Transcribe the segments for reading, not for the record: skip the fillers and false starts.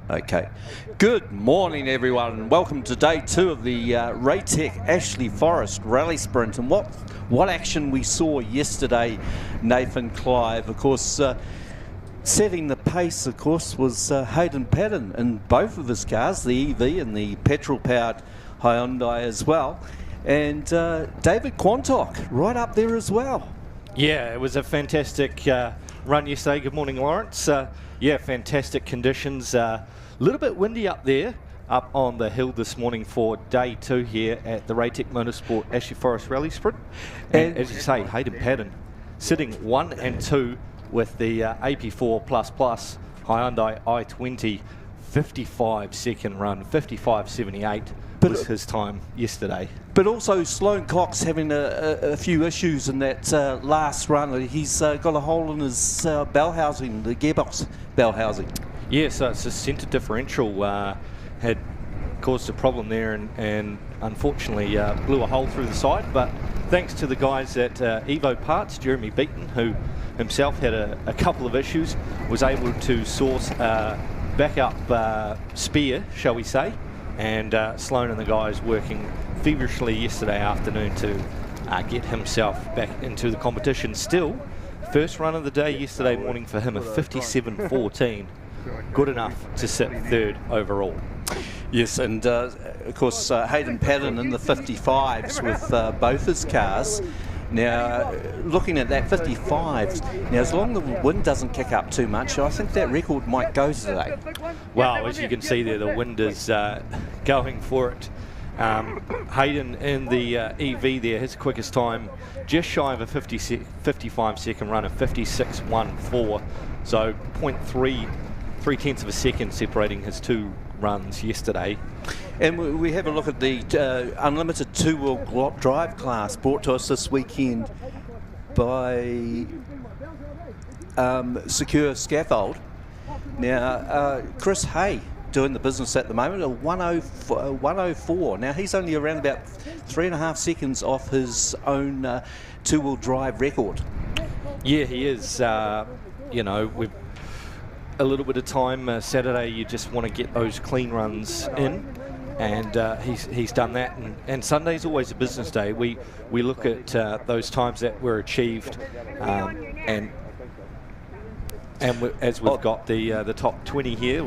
Okay, good morning everyone and welcome to day 2 of the RATEC Ashley Forest Rally Sprint. And what action we saw yesterday, Nathan Clive, of course, setting the pace, of course, was Hayden Paddon in both of his cars, the EV and the petrol-powered Hyundai as well. And David Quantock right up there as well. Yeah, it was a fantastic run yesterday. Good morning, Lawrence. Yeah, fantastic conditions. A little bit windy up there, up on the hill this morning for day 2 here at the RATEC Motorsport Ashley Forest Rally Sprint. And as you say, Hayden Paddon sitting 1 and 2 with the AP4++ Hyundai i20 55-second run, 55.78 was his time yesterday. But also Sloane Cox having a few issues in that last run. He's got a hole in his bell housing, the gearbox bell housing. Yeah, so it's a centre differential had caused a problem there and unfortunately blew a hole through the side. But thanks to the guys at Evo Parts, Jeremy Beaton, who himself had a couple of issues, was able to source a backup spare, shall we say, and Sloane and the guys working feverishly yesterday afternoon to get himself back into the competition. Still, first run of the day yesterday morning for him, a 57.14. Good enough to sit 3rd overall. Yes, and of course Hayden Paddon in the 55s with both his cars. Now, looking at that 55s, now as long as the wind doesn't kick up too much, I think that record might go today. Well, as you can see there, the wind is going for it. Hayden in the EV there, his quickest time, just shy of a 55-second run of 56.14, so 0.3 of a second separating his 2 runs yesterday. And we have a look at the unlimited 2-wheel drive class brought to us this weekend by Secure Scaffold. Now, Chris Hay doing the business at the moment, a 104. Now, he's only around about 3.5 seconds off his own 2-wheel drive record. Yeah, he is. You know, we've a little bit of time. Saturday, you just want to get those clean runs in. And he's done that, and Sunday's always a business day. We look at those times that were achieved, and as we've got the top 20 here,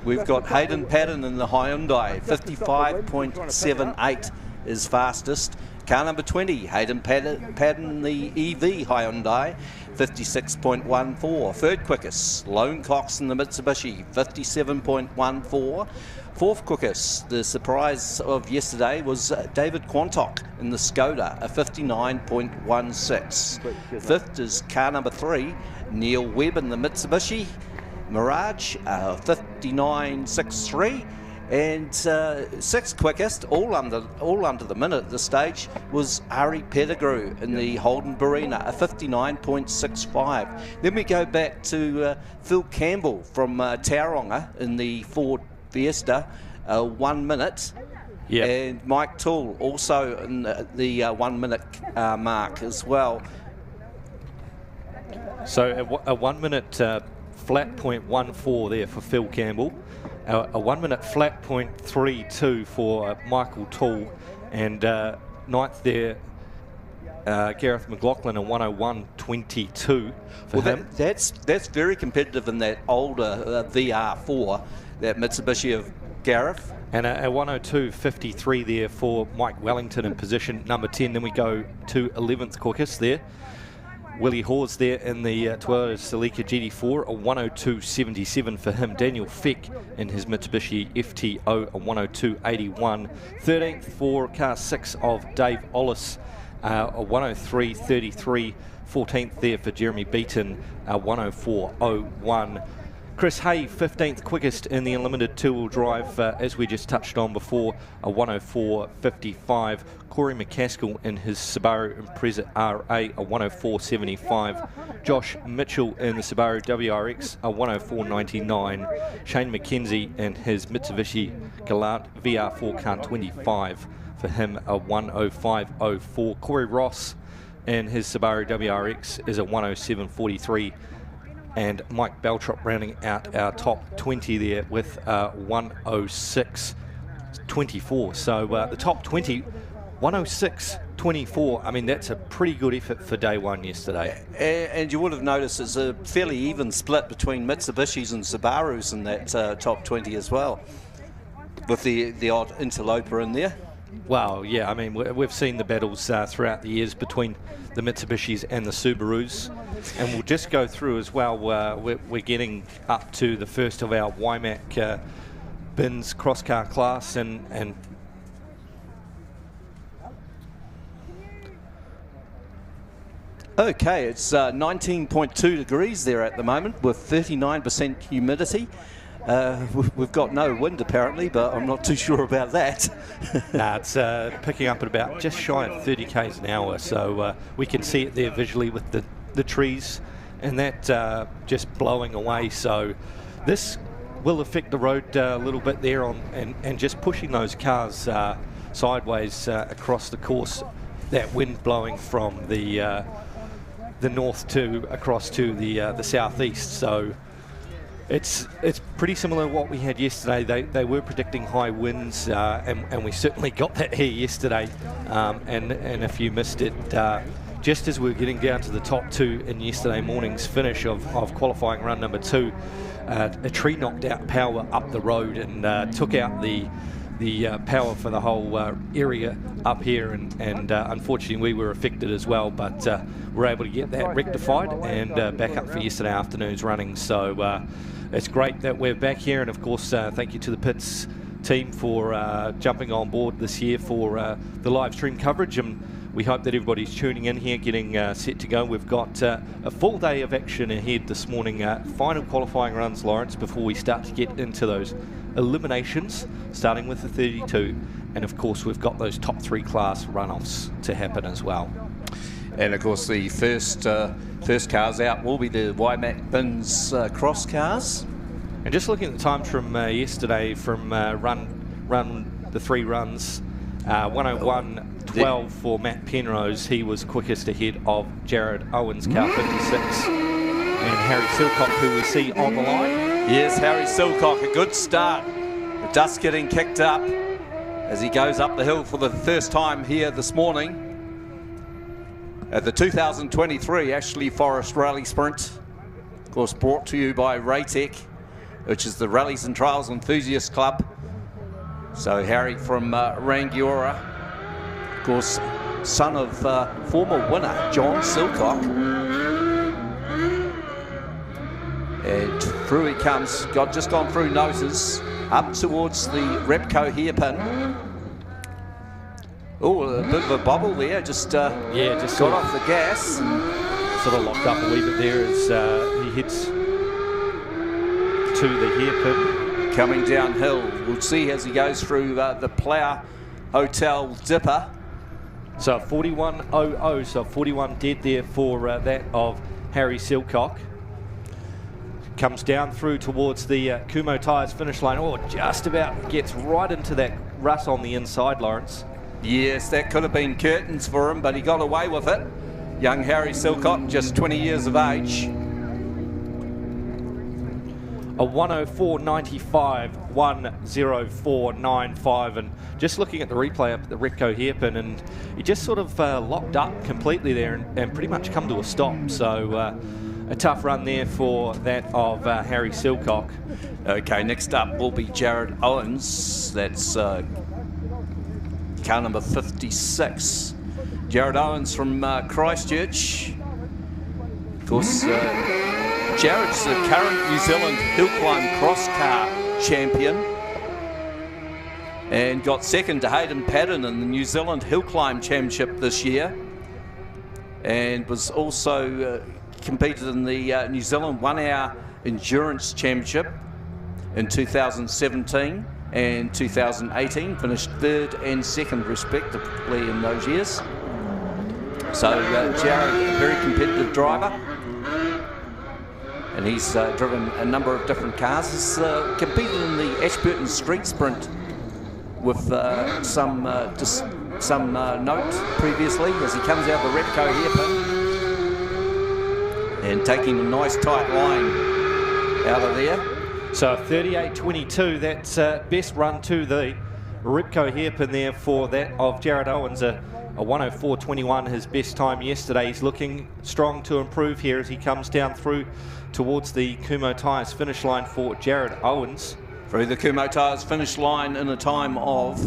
we've got Hayden Paddon in the Hyundai, 55.78 is fastest. Car number 20, Hayden Paddon the EV Hyundai, 56.14. 3rd quickest, Sloane Cox in the Mitsubishi, 57.14. 4th quickest, the surprise of yesterday was David Quantock in the Skoda, a 59.16. 5th is car number 3, Neil Webb in the Mitsubishi Mirage, 59.63. And 6th quickest, all under the minute at this stage, was Ari Pettigrew in the Holden Barina, a 59.65. Then we go back to Phil Campbell from Tauranga in the Ford Fiesta, 1 minute. Yep. And Mike Toole also in the 1 minute mark as well. So a 1 minute flat .14 there for Phil Campbell. A 1 minute flat .32 for Michael Toole, and 9th there, Gareth McLaughlin, a 101.22 for him. That's very competitive in that older VR4, that Mitsubishi of Gareth. And a 102.53 there for Mike Wellington in position number 10. Then we go to 11th quickest there. Willie Hawes there in the Toyota Celica GT4, a 102.77 for him. Daniel Feck in his Mitsubishi FTO, a 102.81. 13th for car 6 of Dave Ollis, a 103.33. 14th there for Jeremy Beaton, a 104.01. Chris Hay, 15th quickest in the Unlimited 2-wheel drive, as we just touched on before, a 104.55. Corey McCaskill in his Subaru Impreza RA, a 104.75. Josh Mitchell in the Subaru WRX, a 104.99. Shane McKenzie in his Mitsubishi Galant VR4 car 25, for him a 105.04. Corey Ross in his Subaru WRX is a 107.43. and Mike Beltrop rounding out our top 20 there with 106.24. So the top 20, 106.24. I mean, that's a pretty good effort for day one yesterday. And you would have noticed it's a fairly even split between Mitsubishis and Subarus in that top 20 as well, with the odd interloper in there. Well, yeah, I mean, we've seen the battles throughout the years between the Mitsubishis and the Subarus. And we'll just go through as well, we're getting up to the first of our YMAC bins cross-car class. And okay, it's 19.2 degrees there at the moment with 39% humidity. We've got no wind apparently, but I'm not too sure about that. Nah, it's picking up at about just shy of 30 k's an hour, so we can see it there visually with the trees and that just blowing away. So this will affect the road a little bit there and just pushing those cars sideways across the course. That wind blowing from the north to across to the southeast. So it's pretty similar to what we had yesterday. They were predicting high winds, and we certainly got that here yesterday. And if you missed it, just as we were getting down to the top two in yesterday morning's finish of qualifying run number 2, a tree knocked out power up the road and took out the power for the whole area up here, and unfortunately we were affected as well, but we're able to get that rectified and back up for yesterday afternoon's running. So it's great that we're back here, and of course thank you to the pits team for jumping on board this year for the live stream coverage, and we hope that everybody's tuning in here, getting set to go. We've got a full day of action ahead this morning. Final qualifying runs, Lawrence, before we start to get into those eliminations, starting with the 32, and of course we've got those top 3 class runoffs to happen as well. And of course the first cars out will be the YMAC bins cross cars. And just looking at the times from yesterday, from run the 3 runs, 101.12 for Matt Penrose. He was quickest ahead of Jared Owens, car 56, and Harry Silcock, who we see on the line. Yes, Harry Silcock, a good start. The dust getting kicked up as he goes up the hill for the first time here this morning at the 2023 Ashley Forest Rally Sprint. Of course, brought to you by RATEC, which is the Rallies and Trails Enthusiast Club. So Harry from Rangiora, of course, son of former winner John Silcock. And through he comes, just gone through noses, up towards the Repco hairpin. Oh, a bit of a bobble there, just got off the gas. Sort of locked up a wee bit there as he hits to the hairpin. Coming downhill, we'll see as he goes through the Plough Hotel Dipper. So 41.00, so 41 dead there for that of Harry Silcock. Comes down through towards the Kumo Tyres finish line. Oh, just about gets right into that rut on the inside, Lawrence. Yes, that could have been curtains for him, but he got away with it. Young Harry Silcock, just 20 years of age. A 104.95, 104.95, and just looking at the replay up at the Repco hairpin, and he just sort of locked up completely there and pretty much come to a stop. So a tough run there for that of Harry Silcock. Okay, next up will be Jared Owens. That's car number 56. Jared Owens from Christchurch. Of course, Jared's the current New Zealand hill climb cross car champion and got second to Hayden Paddon in the New Zealand Hill Climb Championship this year, and was also competed in the New Zealand 1 Hour Endurance Championship in 2017 and 2018, finished third and second respectively in those years. So Jared, a very competitive driver, and he's driven a number of different cars. He's competed in the Ashburton Street Sprint with some note previously as he comes out of the Repco hairpin. And taking a nice tight line out of there. So 38.22, that's best run to the Ripco hairpin there for that of Jared Owens, a 104.21, his best time yesterday. He's looking strong to improve here as he comes down through towards the Kumo Tyres finish line for Jared Owens. Through the Kumo Tyres finish line in a time of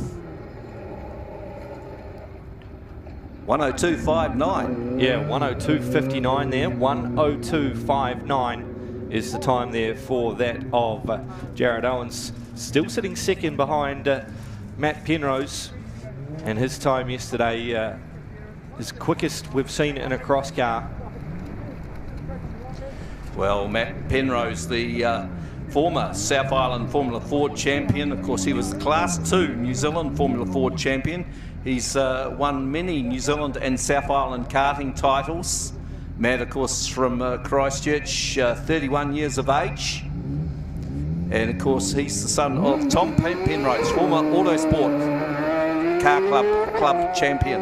102.59. Yeah, 102.59 there, 102.59 is the time there for that of Jared Owens. Still sitting second behind Matt Penrose, and his time yesterday is quickest we've seen in a cross car. Well, Matt Penrose, the former South Island Formula Ford champion. Of course, he was the Class 2 New Zealand Formula Ford champion. He's won many New Zealand and South Island karting titles. Matt, of course, from Christchurch, 31 years of age. And, of course, he's the son of Tom Penrose, former Autosport Car Club champion.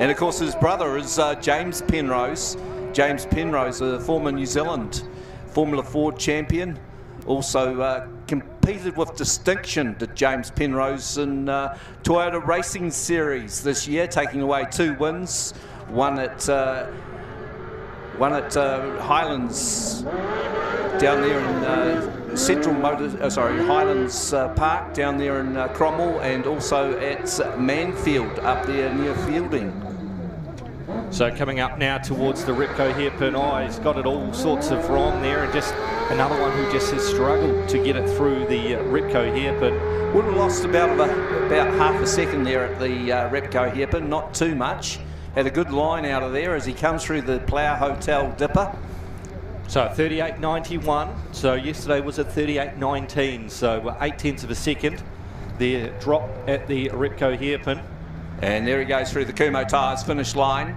And, of course, his brother is James Penrose. James Penrose, a former New Zealand Formula Ford champion. Also competed with distinction, did James Penrose, in Toyota Racing Series this year, taking away 2 wins. One at Highlands down there in Highlands Park down there in Cromwell, and also at Manfield up there near Fielding. So coming up now towards the Ripco hairpin, he's got it all sorts of wrong there, and just another one who just has struggled to get it through the Ripco hairpin. Would have lost about half a second there at the Ripco hairpin, not too much. Had a good line out of there as he comes through the Plough Hotel Dipper. So 38.91, so yesterday was at 38.19, so 0.8 of a second. The drop at the Ripco hairpin. And there he goes through the Kumo Tyres finish line.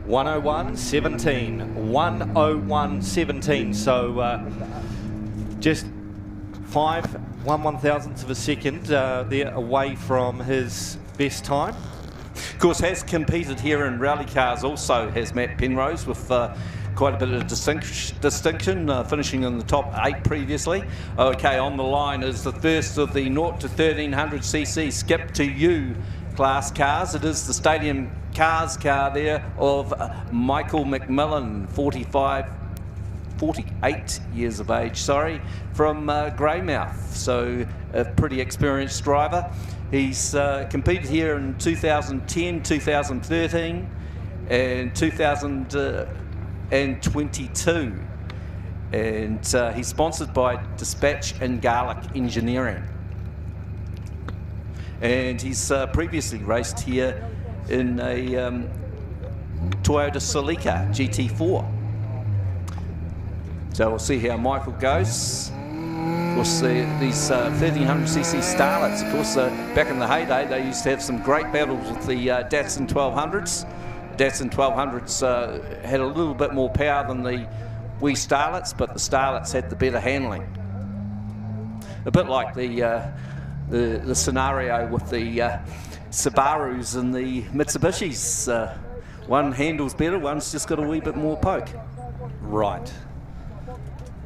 101.17, 101.17, so just 1/1000th of a second there away from his best time. Of course, has competed here in rally cars also, has Matt Penrose, with quite a bit of distinction, finishing in the top 8 previously. Okay, on the line is the first of the 0 to 1300cc Skip to You class cars. It is the Stadium Cars car there of Michael McMillan, 48 years of age, from Greymouth, so a pretty experienced driver. He's competed here in 2010, 2013 and 2022, and he's sponsored by Dispatch and Garlic Engineering, and he's previously raced here in a Toyota Celica GT4. So we'll see how Michael goes. Of course, these 1300cc Starlets, of course, back in the heyday, they used to have some great battles with the Datsun 1200s. Datsun 1200s had a little bit more power than the wee Starlets, but the Starlets had the better handling. A bit like the scenario with the Subarus and the Mitsubishis. One handles better, one's just got a wee bit more poke. Right.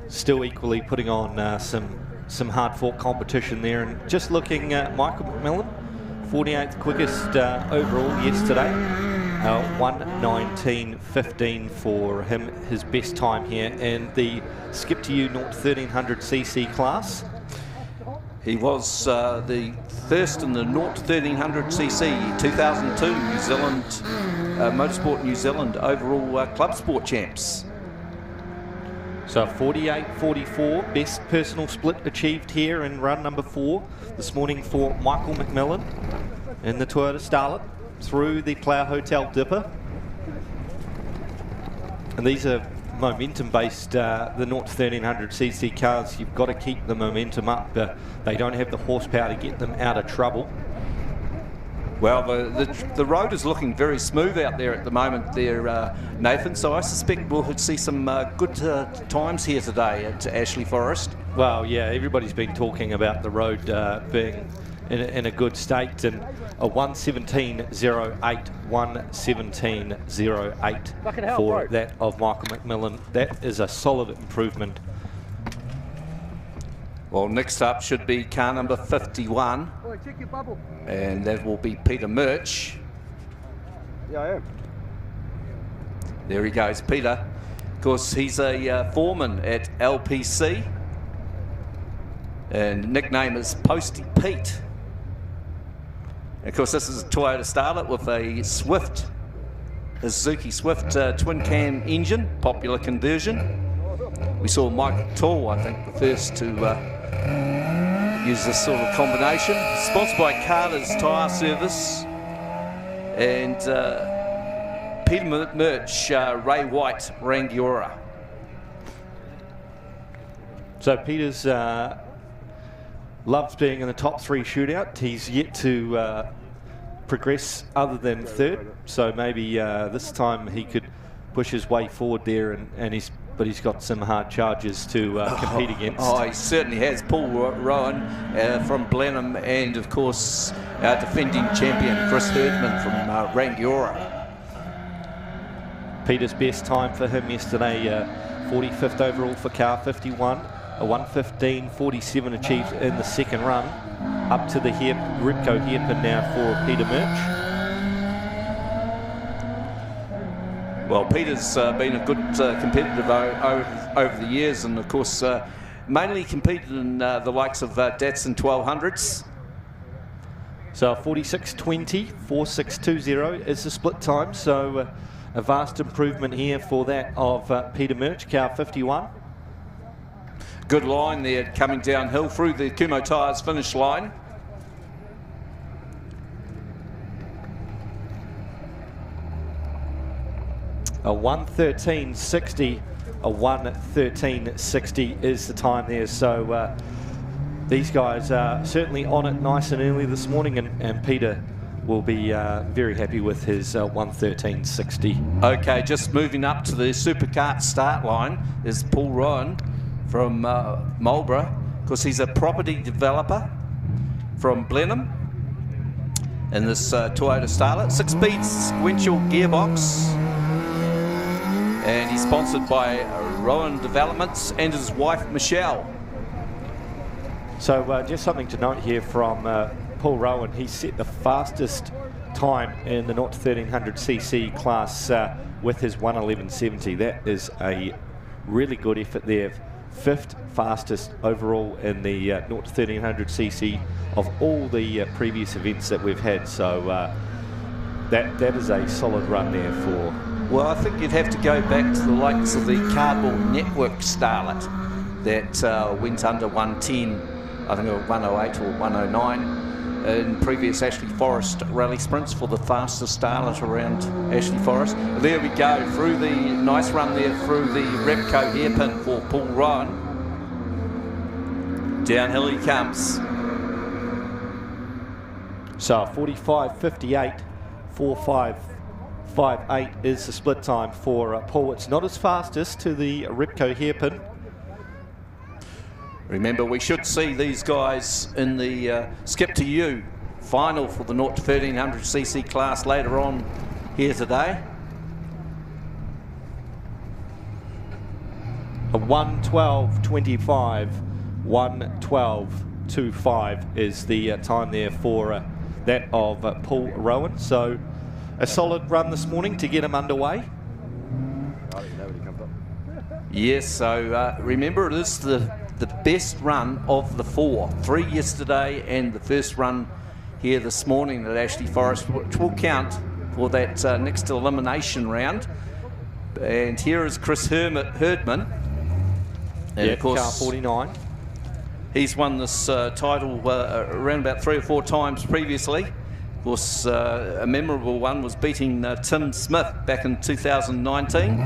Still equally putting on some hard-fought competition there, and just looking at Michael McMillan, 48th quickest overall yesterday, 1:19.15 for him, his best time here in the Skip to You 0 to 1300cc class. He was the first in the 0 to 1300cc 2002 New Zealand Motorsport New Zealand overall club sport champs. So 48.44, best personal split achieved here in run number 4 this morning for Michael McMillan in the Toyota Starlet through the Plough Hotel Dipper. And these are momentum-based, the 0 to 1300cc cars. You've got to keep the momentum up. They don't have the horsepower to get them out of trouble. Well, the road is looking very smooth out there at the moment there, Nathan, so I suspect we'll see some good times here today at Ashley Forest. Well, yeah, everybody's been talking about the road being in a good state, and a 1:17.08, 1:17.08 for that of Michael McMillan. That is a solid improvement. Well, next up should be car number 51, and that will be Peter Murch. Yeah, I am. There he goes, Peter. Of course, he's a foreman at LPC, and nickname is Posty Pete. And of course, this is a Toyota Starlet with a Swift, a Suzuki Swift twin cam engine, popular conversion. We saw Mike Tall, I think, the first to use this sort of combination. Sponsored by Carter's Tyre Service, and Peter Murch, Ray White, Rangiora. So Peter's loves being in the top 3 shootout. He's yet to progress other than third, so maybe this time he could push his way forward there, but he's got some hard charges to compete against. Oh, he certainly has. Paul Rowan from Blenheim, and of course our defending champion Chris Herdman from Rangiora. Peter's best time for him yesterday, 45th overall for car 51, a 1:15.47 achieved in the second run, up to the Ripco hairpin now for Peter Murch. Well, Peter's been a good competitor over the years, and of course mainly competed in the likes of Datsun 1200s. So 46.20, 46.20 is the split time, so a vast improvement here for that of Peter Murch, car 51. Good line there coming downhill through the Kumo Tyres finish line. A 1:13.60, a 1:13.60 is the time there. So these guys are certainly on it nice and early this morning, and Peter will be very happy with his 1:13.60. Okay, just moving up to the Superkart start line is Paul Rowan from Marlborough. Of course, he's a property developer from Blenheim in this Toyota Starlet. 6-speed sequential gearbox. And he's sponsored by Rowan Developments and his wife, Michelle. So just something to note here from Paul Rowan. He set the fastest time in the 0-1300cc class with his 1:11.70. That is a really good effort there. 5th fastest overall in the 0-1300cc of all the previous events that we've had. So that is a solid run there for... Well, I think you'd have to go back to the likes of the Cardboard Network Starlet that went under 110, I think it was 108 or 109 in previous Ashley Forest rally sprints for the fastest Starlet around Ashley Forest. There we go, through the nice run there through the Repco hairpin for Paul Rowan. Downhill he comes. So 45.58, 45.58 is the split time for Paul. It's not as fastest to the Repco hairpin. Remember, we should see these guys in the Skip to You final for the 0-1300cc class later on here today. A 1:12.25, 1:12.25 is the time there for that of Paul Rowan. So a solid run this morning to get him underway. Yes, so remember, it is the best run of the 4. 3 yesterday and the first run here this morning at Ashley Forest, which will count for that next elimination round. And here is Chris Herdman. And yeah, of course, car 49. He's won this title around about 3 or 4 times previously. Of course, a memorable one was beating Tim Smith back in 2019.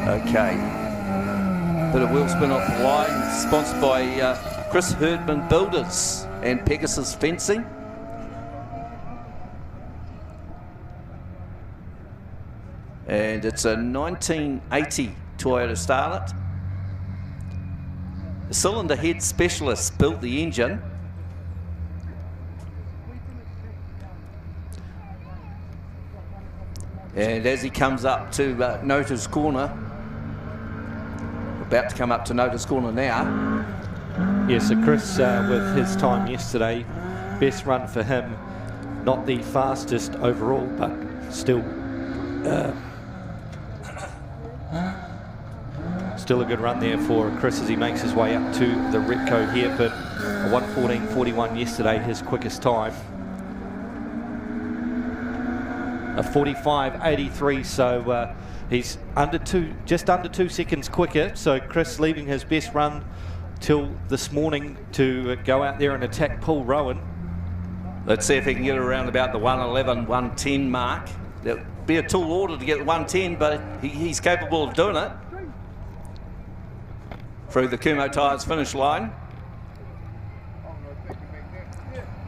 Okay. Bit of wheel spin off the line, sponsored by Chris Herdman Builders and Pegasus Fencing. And it's a 1980 Toyota Starlet. The cylinder head specialist built the engine, And as he comes up to Nota's Corner, about to come up to Nota's Corner now. Yeah, so Chris, with his time yesterday, best run for him. Not the fastest overall, but still still a good run there for Chris as he makes his way up to the Repco hairpin. A 1:14.41 yesterday, his quickest time. A 45.83, so he's just under 2 seconds quicker. So Chris leaving his best run till this morning to go out there and attack Paul Rowan. Let's see if he can get around about the 1:11, 1:10 mark. There'll be a tall order to get 1:10, but he's capable of doing it. Through the Kumho Tyres finish line.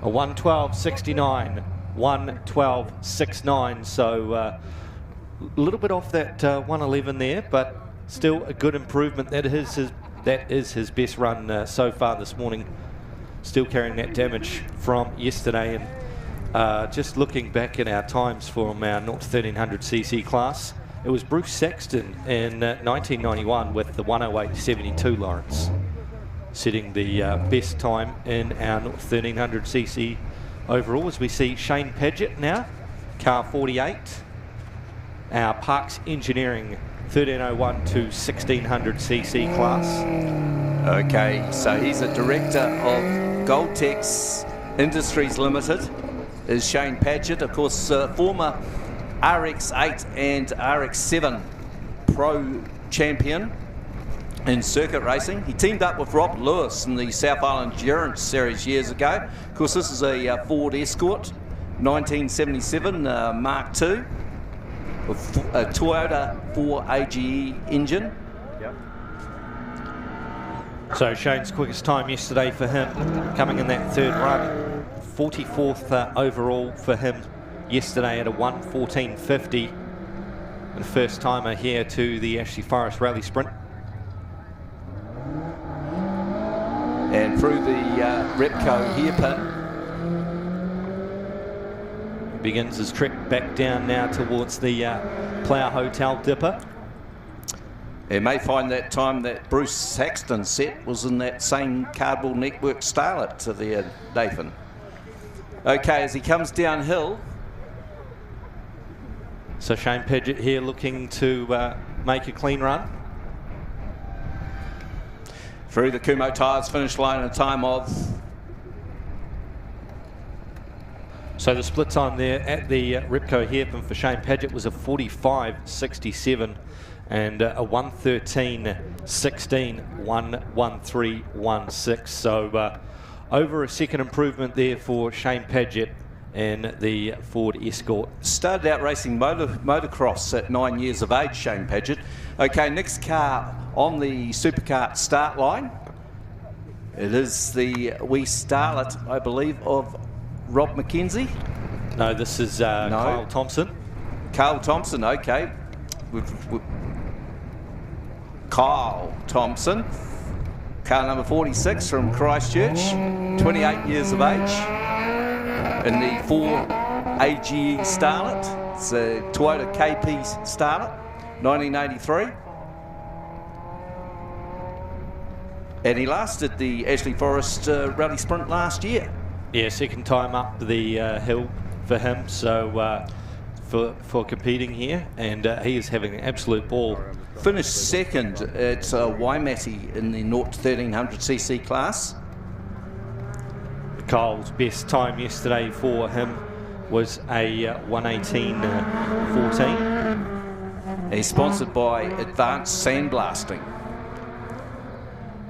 A 1:12.69, 1:12.69, so a little bit off that 1:11 there, but still a good improvement. That is his best run so far this morning. Still carrying that damage from yesterday. And just looking back at our times from our 1300cc class, it was Bruce Saxton in 1991 with the 1:08.72, Lawrence, setting the best time in our 1300cc overall. As we see Shane Paget now, car 48, our Parks Engineering 1301 to 1600cc class. Okay, so he's a director of Goldtex Industries Limited, is Shane Paget, of course, former RX8 and RX7 pro champion in circuit racing. He teamed up with Rob Lewis in the South Island Endurance Series years ago. Of course, this is a Ford Escort 1977 Mark II with a Toyota 4AGE engine. Yep. So Shane's quickest time yesterday for him, coming in that third run, 44th overall for him yesterday at a 1:14.50, and first timer here to the Ashley Forest Rally Sprint. And through the Repco hairpin. Begins his trek back down now towards the Plough Hotel Dipper. You may find that time that Bruce Saxton set was in that same cardboard network starlet to there, Nathan. Okay, as he comes downhill. So Shane Paget here looking to make a clean run. Through the Kumho Tyres finish line in a time of... So the split time there at the Repco hairpin for Shane Paget was a 45.67 and a 1:13.16, 1:13.16. So over a second improvement there for Shane Paget and the Ford Escort. Started out racing motocross at 9 years of age, Shane Paget. Okay, next car on the supercar start line. It is the wee starlet, I believe, of Rob McKenzie. No, this is Kyle Thompson. Carl Thompson, okay. Kyle Thompson, car number 46 from Christchurch, 28 years of age, in the 4AGE Starlet. It's a Toyota KP Starlet, 1983. And he last did the Ashley Forest Rally Sprint last year. Yeah, second time up the hill for him, so for competing here, and he is having an absolute ball. Finished second at Waimati in the 1300cc class. Kyle's best time yesterday for him was a 1:18.14. He's sponsored by Advanced Sandblasting.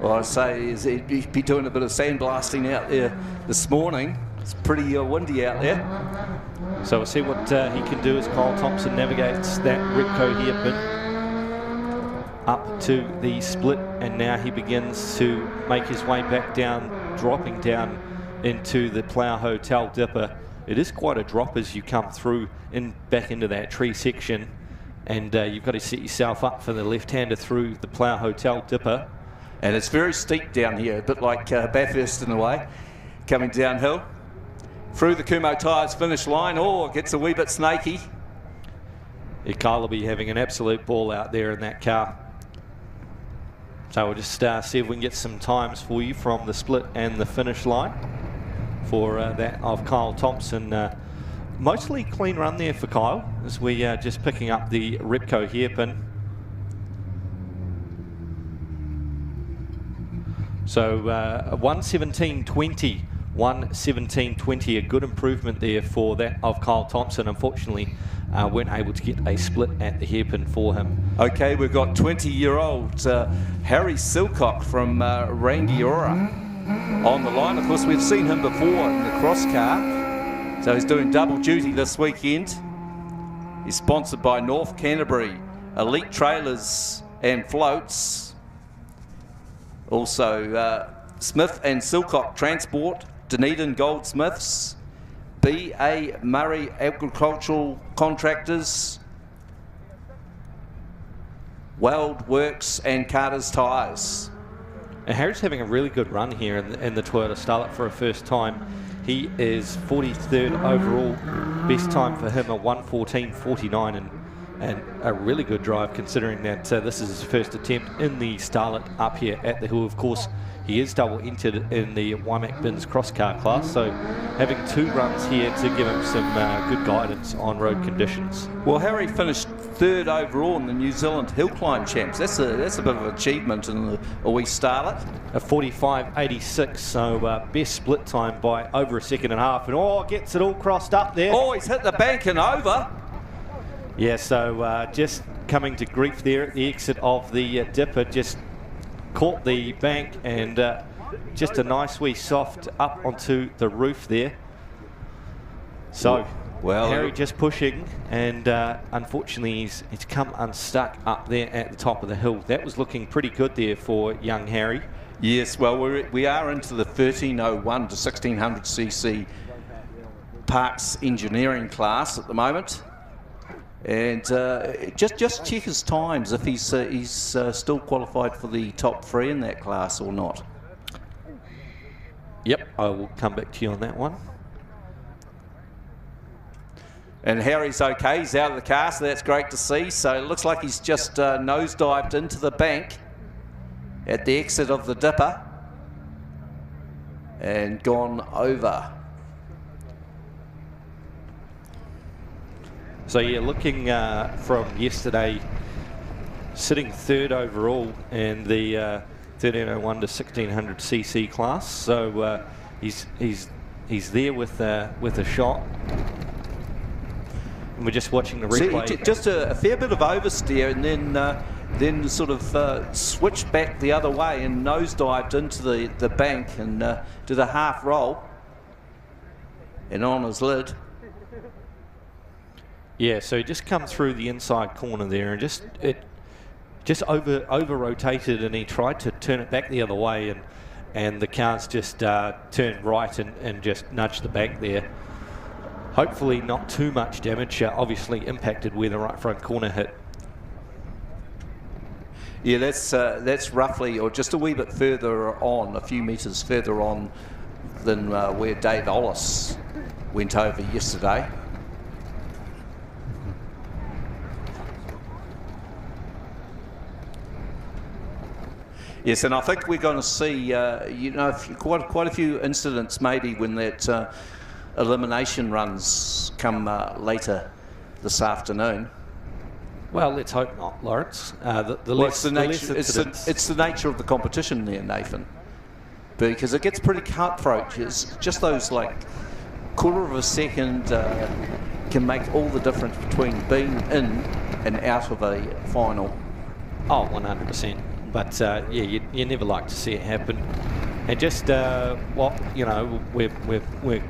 Well, I say is he'd be doing a bit of sandblasting out there this morning. It's pretty windy out there. So we'll see what he can do as Kyle Thompson navigates that Repco hairpin up to the split, and now he begins to make his way back down, dropping down into the Plough Hotel Dipper. It is quite a drop as you come through back into that tree section, and you've got to set yourself up for the left-hander through the Plough Hotel Dipper. And it's very steep down here, a bit like Bathurst in a way, coming downhill. Through the Kumho Tyres finish line, it gets a wee bit snaky. Kyle will be having an absolute ball out there in that car. So we'll just see if we can get some times for you from the split and the finish line for that of Kyle Thompson. Mostly clean run there for Kyle as we just picking up the Repco hairpin. So 1:17.20. 1:17.20, a good improvement there for that of Kyle Thompson. Unfortunately, weren't able to get a split at the hairpin for him. Okay, we've got 20-year-old Harry Silcock from Rangiora on the line. Of course, we've seen him before in the cross car, so he's doing double duty this weekend. He's sponsored by North Canterbury, Elite Trailers and Floats. Also, Smith and Silcock Transport, Dunedin Goldsmiths, B.A. Murray Agricultural Contractors, Weld Works and Carter's Tyres. And Harry's having a really good run here in the Toyota Starlet for a first time. He is 43rd overall, best time for him, a 1:14.49, and a really good drive considering that this is his first attempt in the Starlet up here at the hill. Of course, he is double entered in the Wymack Bins cross car class, so having 2 runs here to give him some good guidance on road conditions. Well, Harry finished 3rd overall in the New Zealand Hill Climb Champs. That's a bit of an achievement in a wee Starlet. A 45.86, so best split time by over a second and a half. And gets it all crossed up there. Oh, he's hit the bank and over. Yeah, so just coming to grief there at the exit of the dipper, just caught the bank and just a nice wee soft up onto the roof there. So well, Harry just pushing, and unfortunately he's come unstuck up there at the top of the hill. That was looking pretty good there for young Harry. Yes, well, we are into the 1301 to 1600cc Parks Engineering class at the moment. And just check his times if he's still qualified for the top 3 in that class or not. Yep, I will come back to you on that one. And Harry's okay, he's out of the car, so that's great to see. So it looks like he's just nosedived into the bank at the exit of the dipper and gone over. So yeah, looking from yesterday, sitting 3rd overall in the 1301 to 1600cc class. So he's there with a shot. And we're just watching the replay. See, just a fair bit of oversteer, and then sort of switched back the other way and nosedived into the bank and did a half roll and on his lid. Yeah, so he just come through the inside corner there and just over rotated, and he tried to turn it back the other way, and the car's just turned right and just nudged the bank there. Hopefully not too much damage, obviously impacted where the right front corner hit. Yeah, that's roughly, or just a wee bit further on, a few metres further on than where Dave Ollis went over yesterday. Yes, and I think we're going to see, quite a few incidents maybe when that elimination runs come later this afternoon. Well, let's hope not, Lawrence. It's the nature of the competition there, Nathan, because it gets pretty cutthroat. It's just those like quarter of a second can make all the difference between being in and out of a final. Oh, 100%. But yeah, you never like to see it happen. And just we've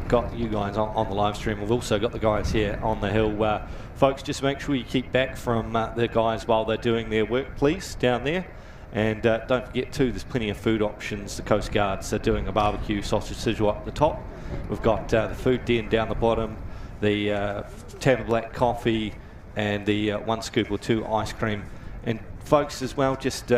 got you guys on the live stream. We've also got the guys here on the hill. Folks, just make sure you keep back from the guys while they're doing their work, please, down there. And don't forget too, there's plenty of food options. The Coast Guards are doing a barbecue sausage sizzle up the top. We've got the food den down the bottom, the Tavern Black coffee, and the 1 scoop or 2 ice cream. And folks as well, just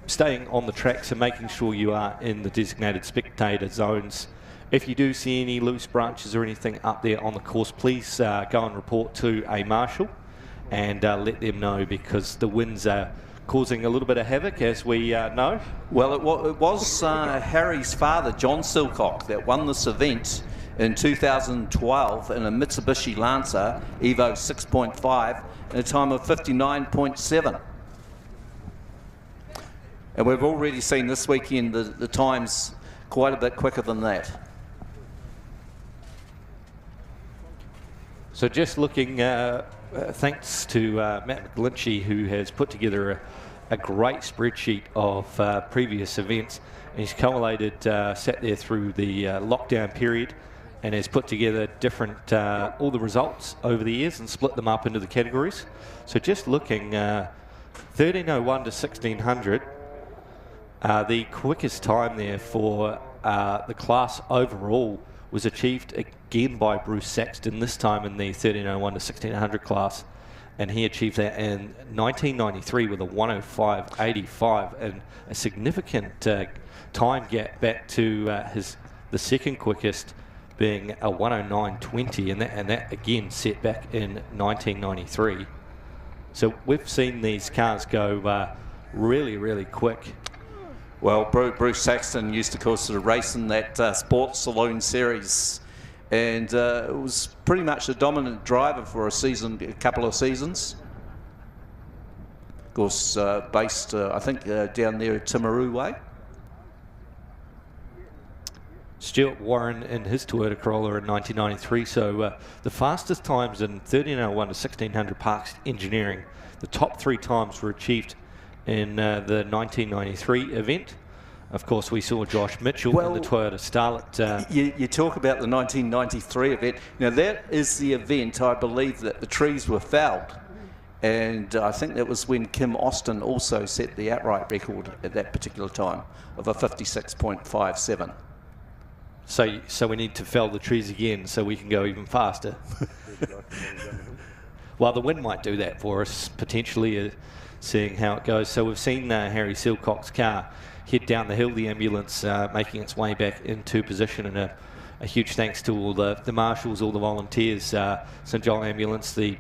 staying on the tracks and making sure you are in the designated spectator zones. If you do see any loose branches or anything up there on the course, please go and report to a marshal, and let them know, because the winds are causing a little bit of havoc, as we know. Well, it was Harry's father, John Silcock, that won this event in 2012 in a Mitsubishi Lancer Evo 6.5 in a time of 59.7. And we've already seen this weekend the times quite a bit quicker than that. So just looking, thanks to Matt McGlinchey, who has put together a great spreadsheet of previous events. And he's collated, sat there through the lockdown period, and has put together different, all the results over the years and split them up into the categories. So just looking, 1301 to 1600, the quickest time there for the class overall was achieved again by Bruce Saxton, this time in the 1301 to 1600 class. And he achieved that in 1993 with a 105.85, and a significant time gap back to the second quickest being a 109.20, and that again set back in 1993. So we've seen these cars go really, really quick. Well, Bruce Saxton used to, of course, sort of race in that Sports Saloon series, and it was pretty much the dominant driver for a couple of seasons. Of course, based, I think, down there at Timaru Way. Stuart Warren in his Toyota Corolla in 1993. So the fastest times in 1301 to 1600 Parks Engineering, the top 3 times were achieved in the 1993 event. Of course, we saw Josh Mitchell in the Toyota Starlet. You talk about the 1993 event. Now, that is the event, I believe, that the trees were felled. And I think that was when Kim Austin also set the outright record at that particular time of a 56.57. So we need to fell the trees again so we can go even faster. Well, the wind might do that for us, potentially, seeing how it goes. So we've seen Harry Silcock's car head down the hill, the ambulance making its way back into position, and a huge thanks to all the marshals, all the volunteers, St John Ambulance, the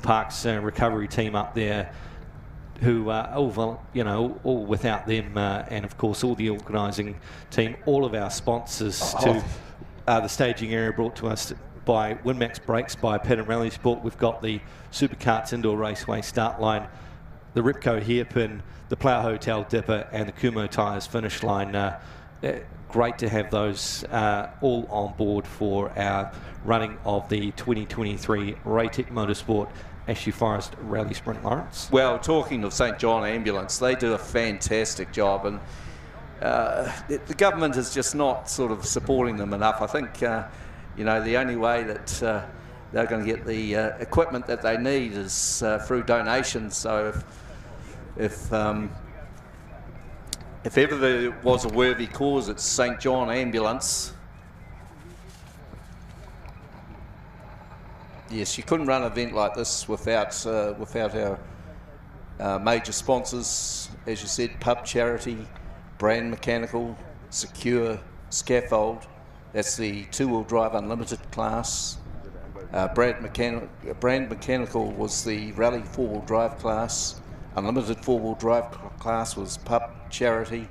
Parks recovery team up there, who all without them, and of course all the organising team, all of our sponsors to the staging area brought to us by Winmax Brakes, by Pattern Rally Sport. We've got the Supercarts Indoor Raceway start line, the Ripco hairpin, the Plough Hotel Dipper, and the Kumo Tyres finish line. Great to have those all on board for our running of the 2023 RATEC Motorsport Ashley Forest Rally Sprint, Lawrence. Well, talking of St John Ambulance, they do a fantastic job, and the government is just not sort of supporting them enough. I think the only way that they're going to get the equipment that they need is through donations. So if ever there was a worthy cause, it's St John Ambulance. Yes, you couldn't run an event like this without our major sponsors, as you said, Pub Charity, Brand Mechanical, Secure, Scaffold. That's the 2-wheel drive unlimited class. Brand Mechanical was the Rally 4-wheel drive class. Unlimited 4-wheel drive class was Pub Charity.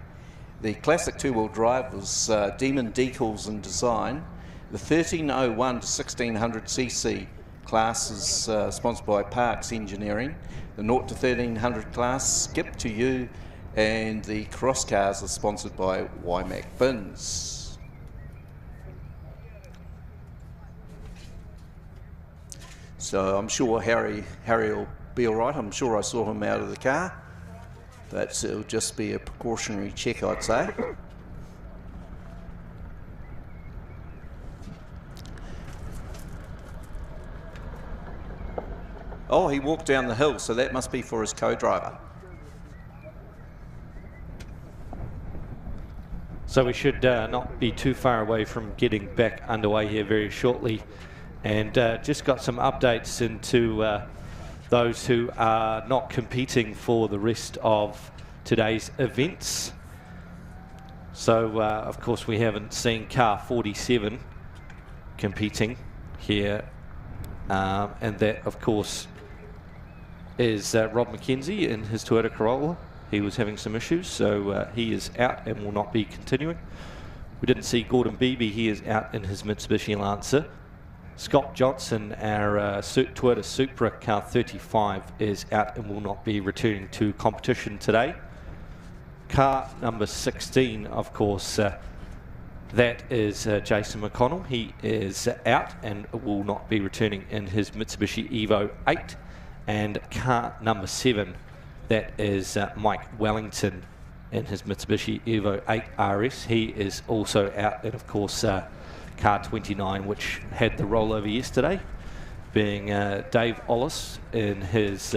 The classic 2-wheel drive was Demon Decals and Design. The 1301 to 1600cc class is sponsored by Parks Engineering. The 0 to 1300 class, Skip to You, and the cross cars are sponsored by YMAC Bins. So I'm sure Harry will be all right. I'm sure I saw him out of the car, but it'll just be a precautionary check, I'd say. Oh, he walked down the hill, so that must be for his co-driver. So we should not be too far away from getting back underway here very shortly. And just got some updates into those who are not competing for the rest of today's events. So, of course, we haven't seen car 47 competing here. And that, of course, is Rob McKenzie in his Toyota Corolla. He was having some issues, so he is out and will not be continuing. We didn't see Gordon Beebe. He is out in his Mitsubishi Lancer. Scott Johnson, our Toyota Supra car 35, is out and will not be returning to competition today. Car number 16, of course, that is Jason McConnell. He is out and will not be returning in his Mitsubishi Evo 8. And car number 7, that is Mike Wellington in his Mitsubishi Evo 8 RS. He is also out. And of course, car 29, which had the rollover yesterday, being Dave Ollis in his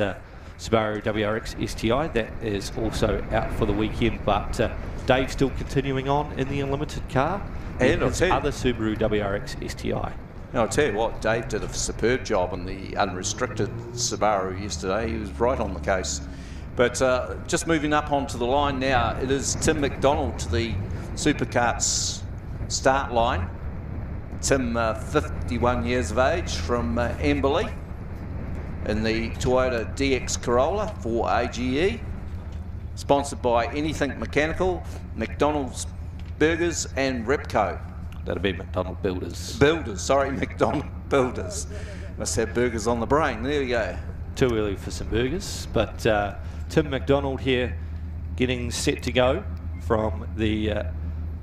Subaru WRX STI. That is also out for the weekend, but Dave's still continuing on in the Unlimited car and his other Subaru WRX STI. And I'll tell you what, Dave did a superb job on the unrestricted Subaru yesterday. He was right on the case. But just moving up onto the line now, it is Tim McDonald to the Supercarts start line. Tim, 51 years of age, from Emberley in the Toyota DX Corolla for AGE. Sponsored by Anything Mechanical, McDonald's Burgers and Repco. That'll be McDonald Builders. McDonald Builders. Must have burgers on the brain. There we go. Too early for some burgers, but Tim McDonald here getting set to go from the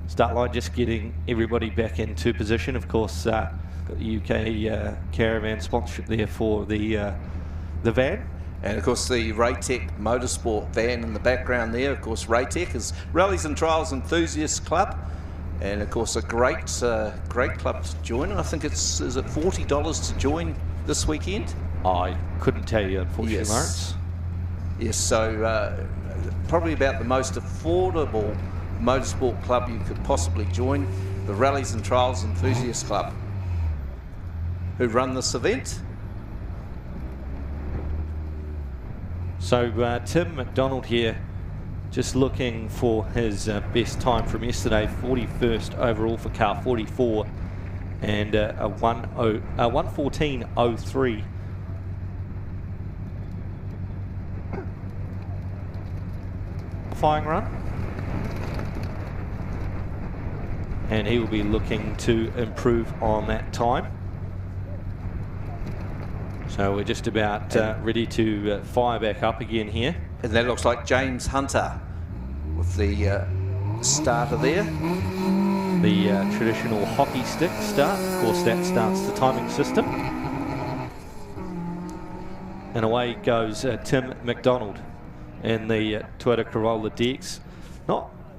start line, just getting everybody back into position. Of course, got the UK Caravan sponsorship there for the van. And of course the RATEC Motorsport van in the background there. Of course RATEC is Rallies and Trials Enthusiasts Club, and of course a great club to join. I think is it $40 to join this weekend? I couldn't tell you, unfortunately, yes. Lawrence. Yes, so probably about the most affordable motorsport club you could possibly join, the Rallies and Trials Enthusiasts Club, who run this event. So Tim McDonald here, just looking for his best time from yesterday, 41st overall for car 44, and a 1:14.03. Qualifying run, and he will be looking to improve on that time. So we're just about ready to fire back up again here. And that looks like James Hunter with the starter there. The traditional hockey stick start. Of course, that starts the timing system. And away goes Tim McDonald in the Toyota Corolla DX.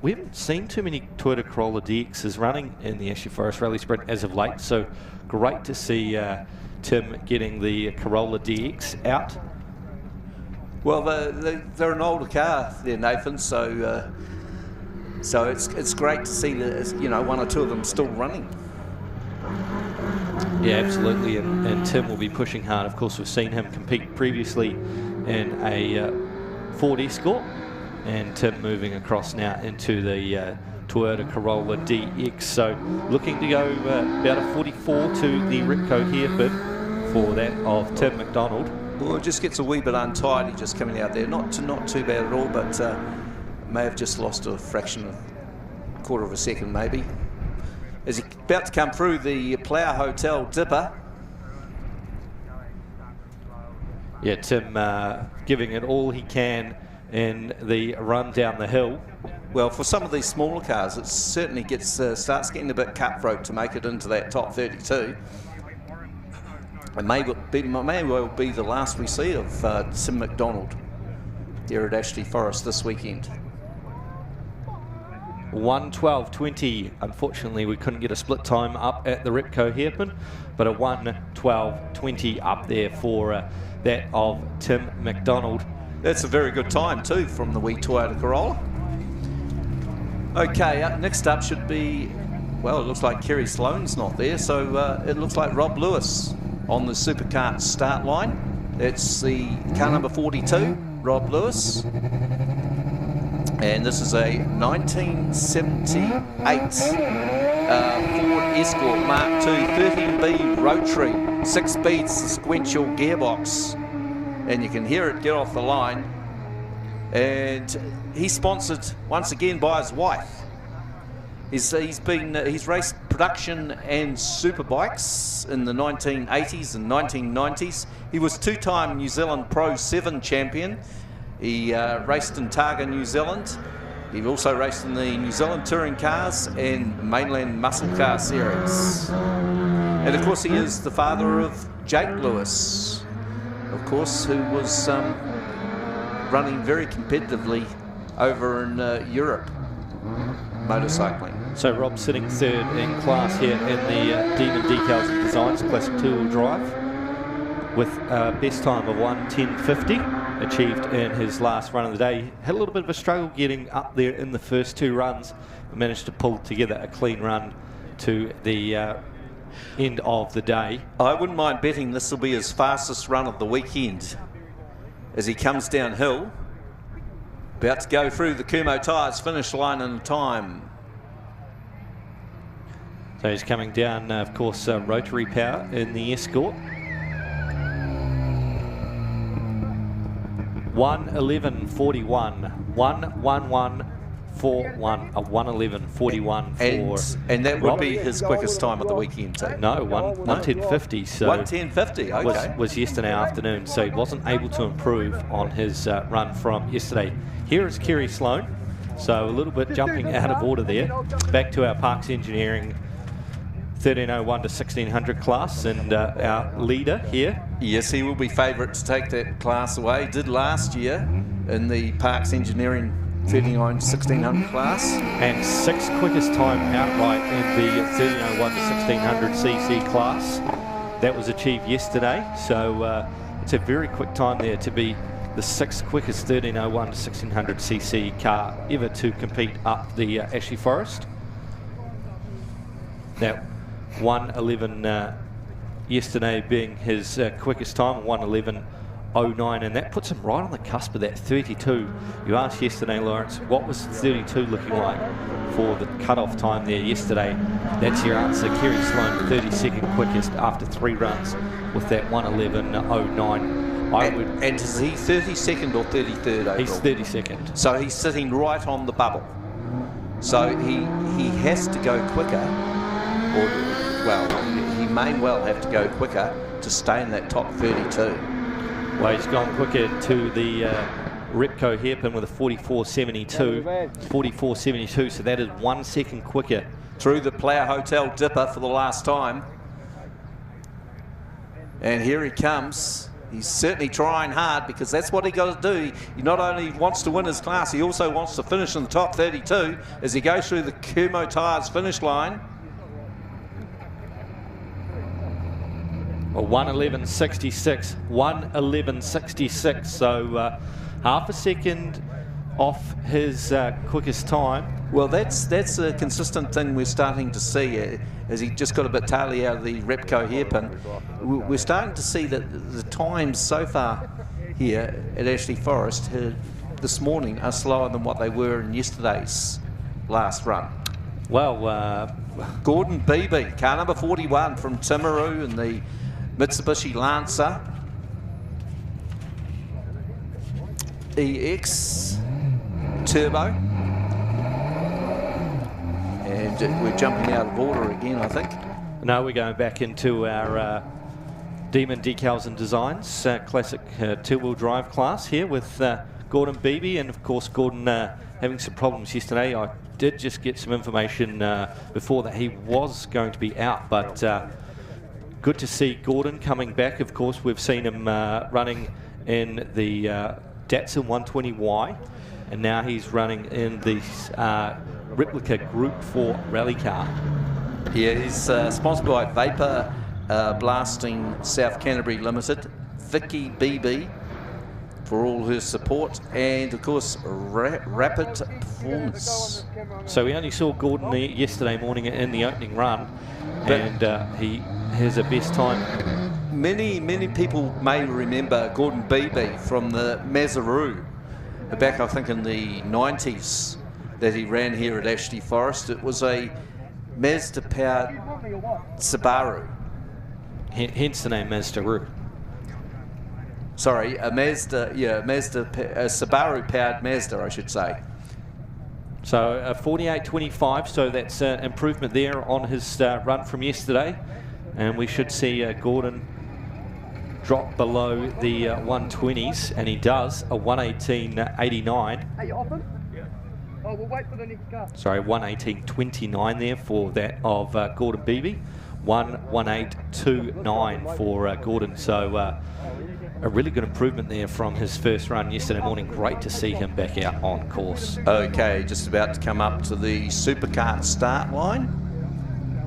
We haven't seen too many Toyota Corolla DXs running in the Ashley Forest Rally Sprint as of late, so great to see Tim getting the Corolla DX out. Well, they're an older car there, Nathan, so it's great to see that, you know, one or two of them still running. Yeah, absolutely, and Tim will be pushing hard. Of course, we've seen him compete previously in a Ford Escort, and Tim moving across now into the Toyota Corolla DX. So looking to go about a 44 to the Repco hairpin for that of Tim McDonald. Well, it just gets a wee bit untidy just coming out there. Not too bad at all, but may have just lost a fraction of a quarter of a second maybe. As he's about to come through the Plough Hotel Dipper. Yeah, Tim giving it all he can in the run down the hill. Well, for some of these smaller cars, it certainly gets starts getting a bit cutthroat to make it into that top 32. It may well be the last we see of Tim McDonald here at Ashley Forest this weekend. 1:12.20. Unfortunately, we couldn't get a split time up at the Repco hairpin, but a 1:12.20 up there for that of Tim McDonald. That's a very good time too from the wee Toyota Corolla. Okay, next up should be, well, it looks like Kerry Sloan's not there, so it looks like Rob Lewis on the Supercart start line. It's the car number 42, Rob Lewis. And this is a 1978 Ford Escort Mark II 13B rotary, 6-speed sequential gearbox. and you can hear it get off the line. And he's sponsored once again by his wife. He's raced production and superbikes in the 1980s and 1990s. He was two-time New Zealand Pro 7 champion. He raced in Targa, New Zealand. He also raced in the New Zealand Touring Cars and Mainland Muscle Car Series. And of course he is the father of Jake Lewis, of course, who was running very competitively over in Europe, motorcycling. So Rob sitting third in class here in the Demon Decals and Designs Classic 2-wheel drive with a best time of 1:10.50 achieved in his last run of the day. Had a little bit of a struggle getting up there in the first two runs, but managed to pull together a clean run to the end of the day. I wouldn't mind betting this will be his fastest run of the weekend as he comes downhill, about to go through the Kumo tyres finish line in time. So he's coming down, of course, rotary power in the Escort. 1:11.41, 1:11.41, a 1:11.41 for and that would Rob. be his quickest time of the weekend too. No, 1:10.50. So 1:10.50. Okay. was yesterday afternoon, so he wasn't able to improve on his run from yesterday. Here is Kerry Sloan, so a little bit jumping out of order there. Back to our Parks Engineering 1301 to 1600 class, and our leader here. Yes, he will be favourite to take that class away. He did last year in the Parks Engineering 39 to 1600 class. And sixth quickest time outright in the 1301 to 1600cc class. That was achieved yesterday, so it's a very quick time there to be the sixth quickest 1301 to 1600cc car ever to compete up the Ashley Forest. Now, 1:11 yesterday being his quickest time, 1:11.09, and that puts him right on the cusp of that 32. You asked yesterday, Lawrence, what was 32 looking like for the cut-off time there yesterday? That's your answer. Kerry Sloan, 32nd quickest after 3 runs with that 1:11.09. And is he 32nd or 33rd overall? He's 32nd. So he's sitting right on the bubble. So he has to go quicker, or well, he may well have to go quicker to stay in that top 32. Well, he's gone quicker to the Repco hairpin with a 44.72. 44.72, so that is 1 second quicker. Through the Plough Hotel dipper for the last time. And here he comes. He's certainly trying hard, because that's what he got to do. He not only wants to win his class, he also wants to finish in the top 32 as he goes through the Kumo Tyres finish line. Well, 1:11.66, 1:11.66, so half a second off his quickest time. Well, that's a consistent thing we're starting to see as he just got a bit taily out of the Repco hairpin. We're starting to see that the times so far here at Ashley Forest this morning are slower than what they were in yesterday's last run. Well, Gordon Beebe, car number 41 from Timaru in the Mitsubishi Lancer EX Turbo. And we're jumping out of order again, I think. No, we're going back into our Demon Decals and Designs classic 2-wheel drive class here with Gordon Beebe, and of course Gordon having some problems yesterday. I did just get some information before that he was going to be out, but good to see Gordon coming back. Of course, we've seen him running in the Datsun 120Y, and now he's running in the replica Group 4 rally car. Yeah, he's sponsored by Vapor Blasting South Canterbury Limited, Vicky BB for all her support, and of course Rapid Performance. So we only saw Gordon yesterday morning in the opening run, and he has a best time. Many people may remember Gordon Beebe from the Mazaru back, I think, in the 90s that he ran here at Ashley Forest. It was a Mazda-powered Subaru. Hence the name Mazda-Ru. Sorry, a Mazda, yeah, a Subaru-powered Mazda, I should say. So 48.25, so that's an improvement there on his run from yesterday. And we should see Gordon drop below the 120s, and he does, a 118.89. Hey, you off him? Yeah. Oh, we'll wait for the next car. Sorry, 118.29 there for that of Gordon Beebe. 118.29 for Gordon. So a really good improvement there from his first run yesterday morning. Great to see him back out on course. Okay, just about to come up to the supercar start line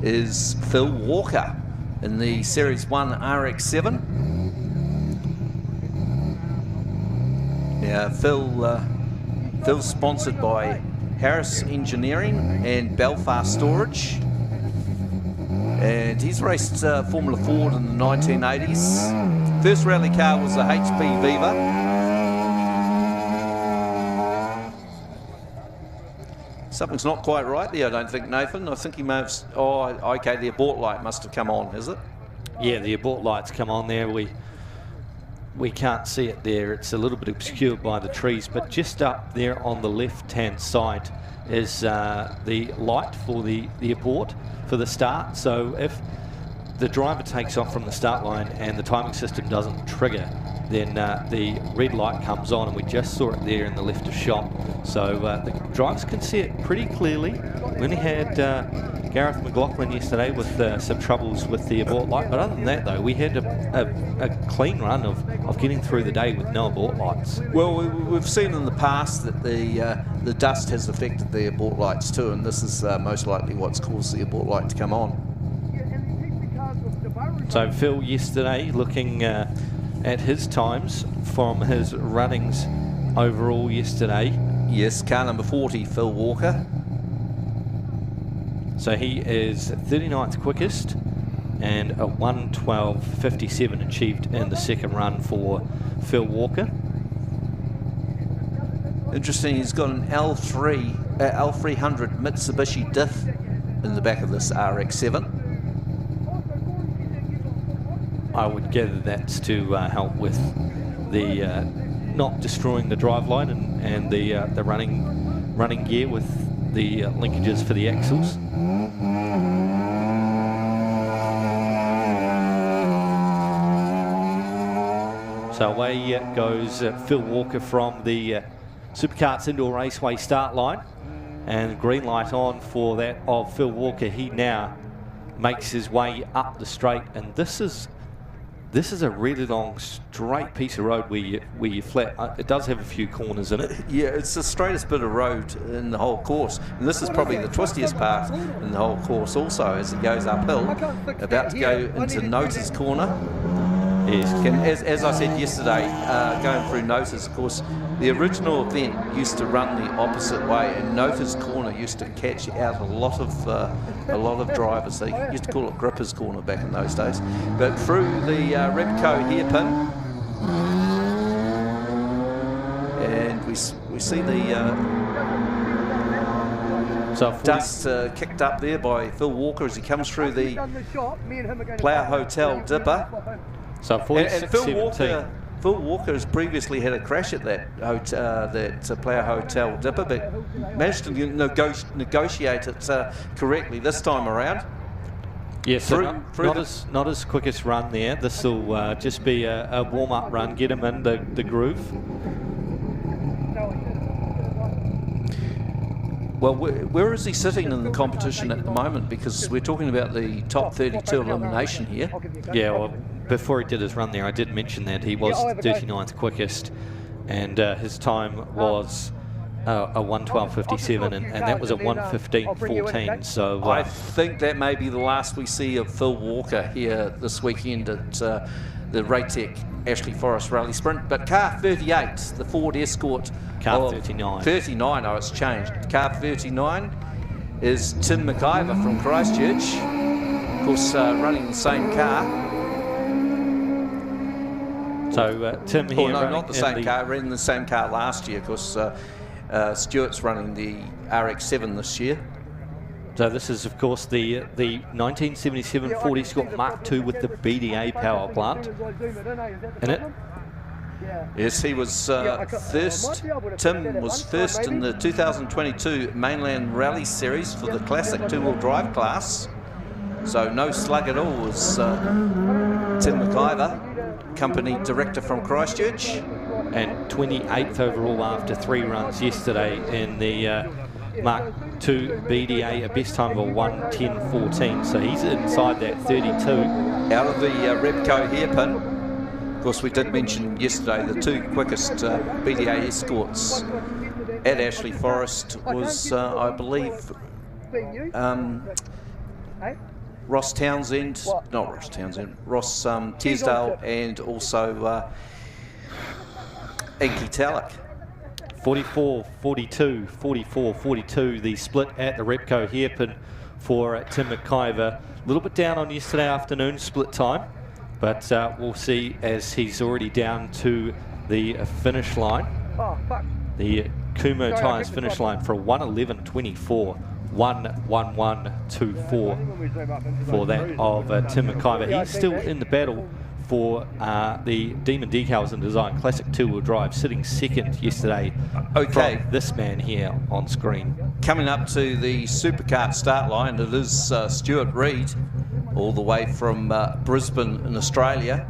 is Phil Walker in the Series 1 RX-7. Now, Phil's sponsored by Harris Engineering and Belfast Storage. And he's raced Formula Ford in the 1980s. First rally car was a HP Viva. Something's not quite right there, I don't think, Nathan. I think he may have... Oh, okay, the abort light must have come on, is it? Yeah, the abort light's come on there. We can't see it there. It's a little bit obscured by the trees, but just up there on the left-hand side is the light for the abort for the start. So if the driver takes off from the start line and the timing system doesn't trigger, then the red light comes on, and we just saw it there in the left of shot. So the drivers can see it pretty clearly. We only had Gareth McLaughlin yesterday with some troubles with the abort light, but other than that though, we had a clean run of getting through the day with no abort lights. Well, we've seen in the past that the dust has affected the abort lights too, and this is most likely what's caused the abort light to come on. So Phil yesterday looking at his times from his runnings overall yesterday. Yes, car number 40, Phil Walker. So he is 39th quickest and a 1:12.57 achieved in the second run for Phil Walker. Interesting, he's got an L300 Mitsubishi diff in the back of this RX-7. I would gather that's to help with the not destroying the driveline and the running gear with the linkages for the axles. So away goes Phil Walker from the Supercarts Indoor Raceway start line, and green light on for that of Phil Walker. He now makes his way up the straight, and this is a really long straight piece of road where you flat. It does have a few corners in it. Yeah, it's the straightest bit of road in the whole course, and this is probably the twistiest part in the whole course also, as it goes uphill. About to go into Nota's corner. Yes. As I said yesterday, going through Nota's, of course, the original event used to run the opposite way, and Nota's corner used to catch out a lot of drivers. They used to call it Gripper's corner back in those days. But through the Repco hairpin, and we see the dust kicked up there by Phil Walker as he comes through the Plough Hotel dipper. So 46.17. Phil Walker has previously had a crash at that Plough Hotel dipper, but managed to negotiate it correctly this time around. Yes, so not his quickest run there. This will just be a warm-up run, get him in the groove. Well, where is he sitting in the competition at the moment? Because we're talking about the top 32 elimination here. Yeah, well, before he did his run there, I did mention that he was 39th quickest, and his time was a 1:12.57, and that was a 1:15.14. So I think that may be the last we see of Phil Walker here this weekend at the RATEC Ashley Forest Rally Sprint. But car 38, the Ford Escort. Car 39. 39, oh, it's changed. Car 39 is Tim McIver from Christchurch, of course, running the same car. So Tim here. Oh, no, not the same car. Ran in the same car last year, because Stuart's running the RX-7 this year. So this is, of course, the 1977 Ford Escort Mark II with the BDA power plant in it. Yes, he was first. Tim was first in the 2022 Mainland Rally Series for the Classic two-wheel drive class. So no slug at all was Tim McIver, company director from Christchurch. And 28th overall after 3 runs yesterday in the Mark II BDA, a best time of a 1:10.14. So he's inside that 32. Out of the Repco hairpin. Of course, we did mention yesterday the 2 quickest BDA escorts at Ashley Forest was, I believe, Ross Townsend, not Ross Townsend, Ross Teasdale, and also Inky Talek. 44-42, 44-42, the split at the Repco hairpin for Tim McIver. A little bit down on yesterday afternoon split time, but we'll see as he's already down to the finish line. The Kumo Tyres finish line for a 1:11.24, 1:11.24 for that of Tim McIver. He's still in the battle for the Demon Decals and Design Classic two-wheel drive, sitting second yesterday from this man here on screen. Coming up to the Supercard start line, it is Stuart Reid, all the way from Brisbane in Australia.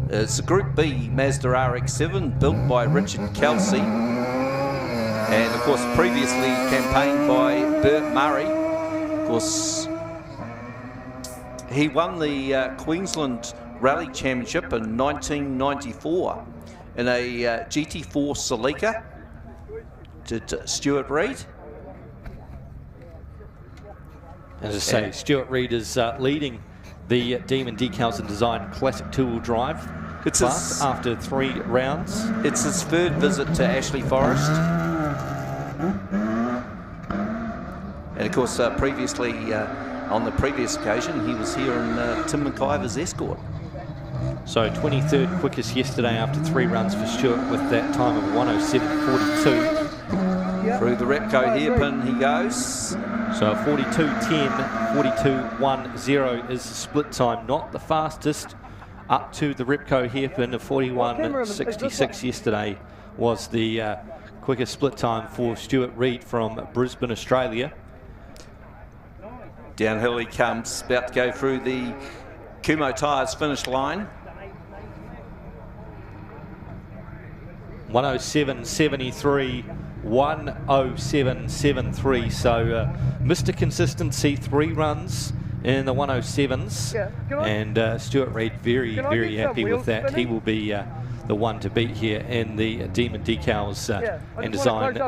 It's a Group B Mazda RX-7 built by Richard Kelsey, and of course previously campaigned by Bert Murray. Of course, he won the Queensland Rally Championship in 1994 in a GT4 Celica. Did Stuart Reid. As I say, Stuart Reid is leading the Demon Decals and Design Classic two-wheel drive class after 3 rounds. It's his 3rd visit to Ashley Forest. And of course, previously, on the previous occasion, he was here in Tim McIver's Escort. So 23rd quickest yesterday after 3 runs for Stuart with that time of 1:07.42. Through the Repco hairpin he goes. So 42.10, 42.10 is the split time, not the fastest. Up to the Repco hairpin of 41.66 yesterday was the quickest split time for Stuart Reid from Brisbane, Australia. Downhill he comes, about to go through the Kumo Tyres finish line. 1:07.73, 1:07.73. So Mr. Consistency, 3 runs in the 1:07s, and Stuart Reid very happy with that. He will be the one to beat here in the Demon Decals and Design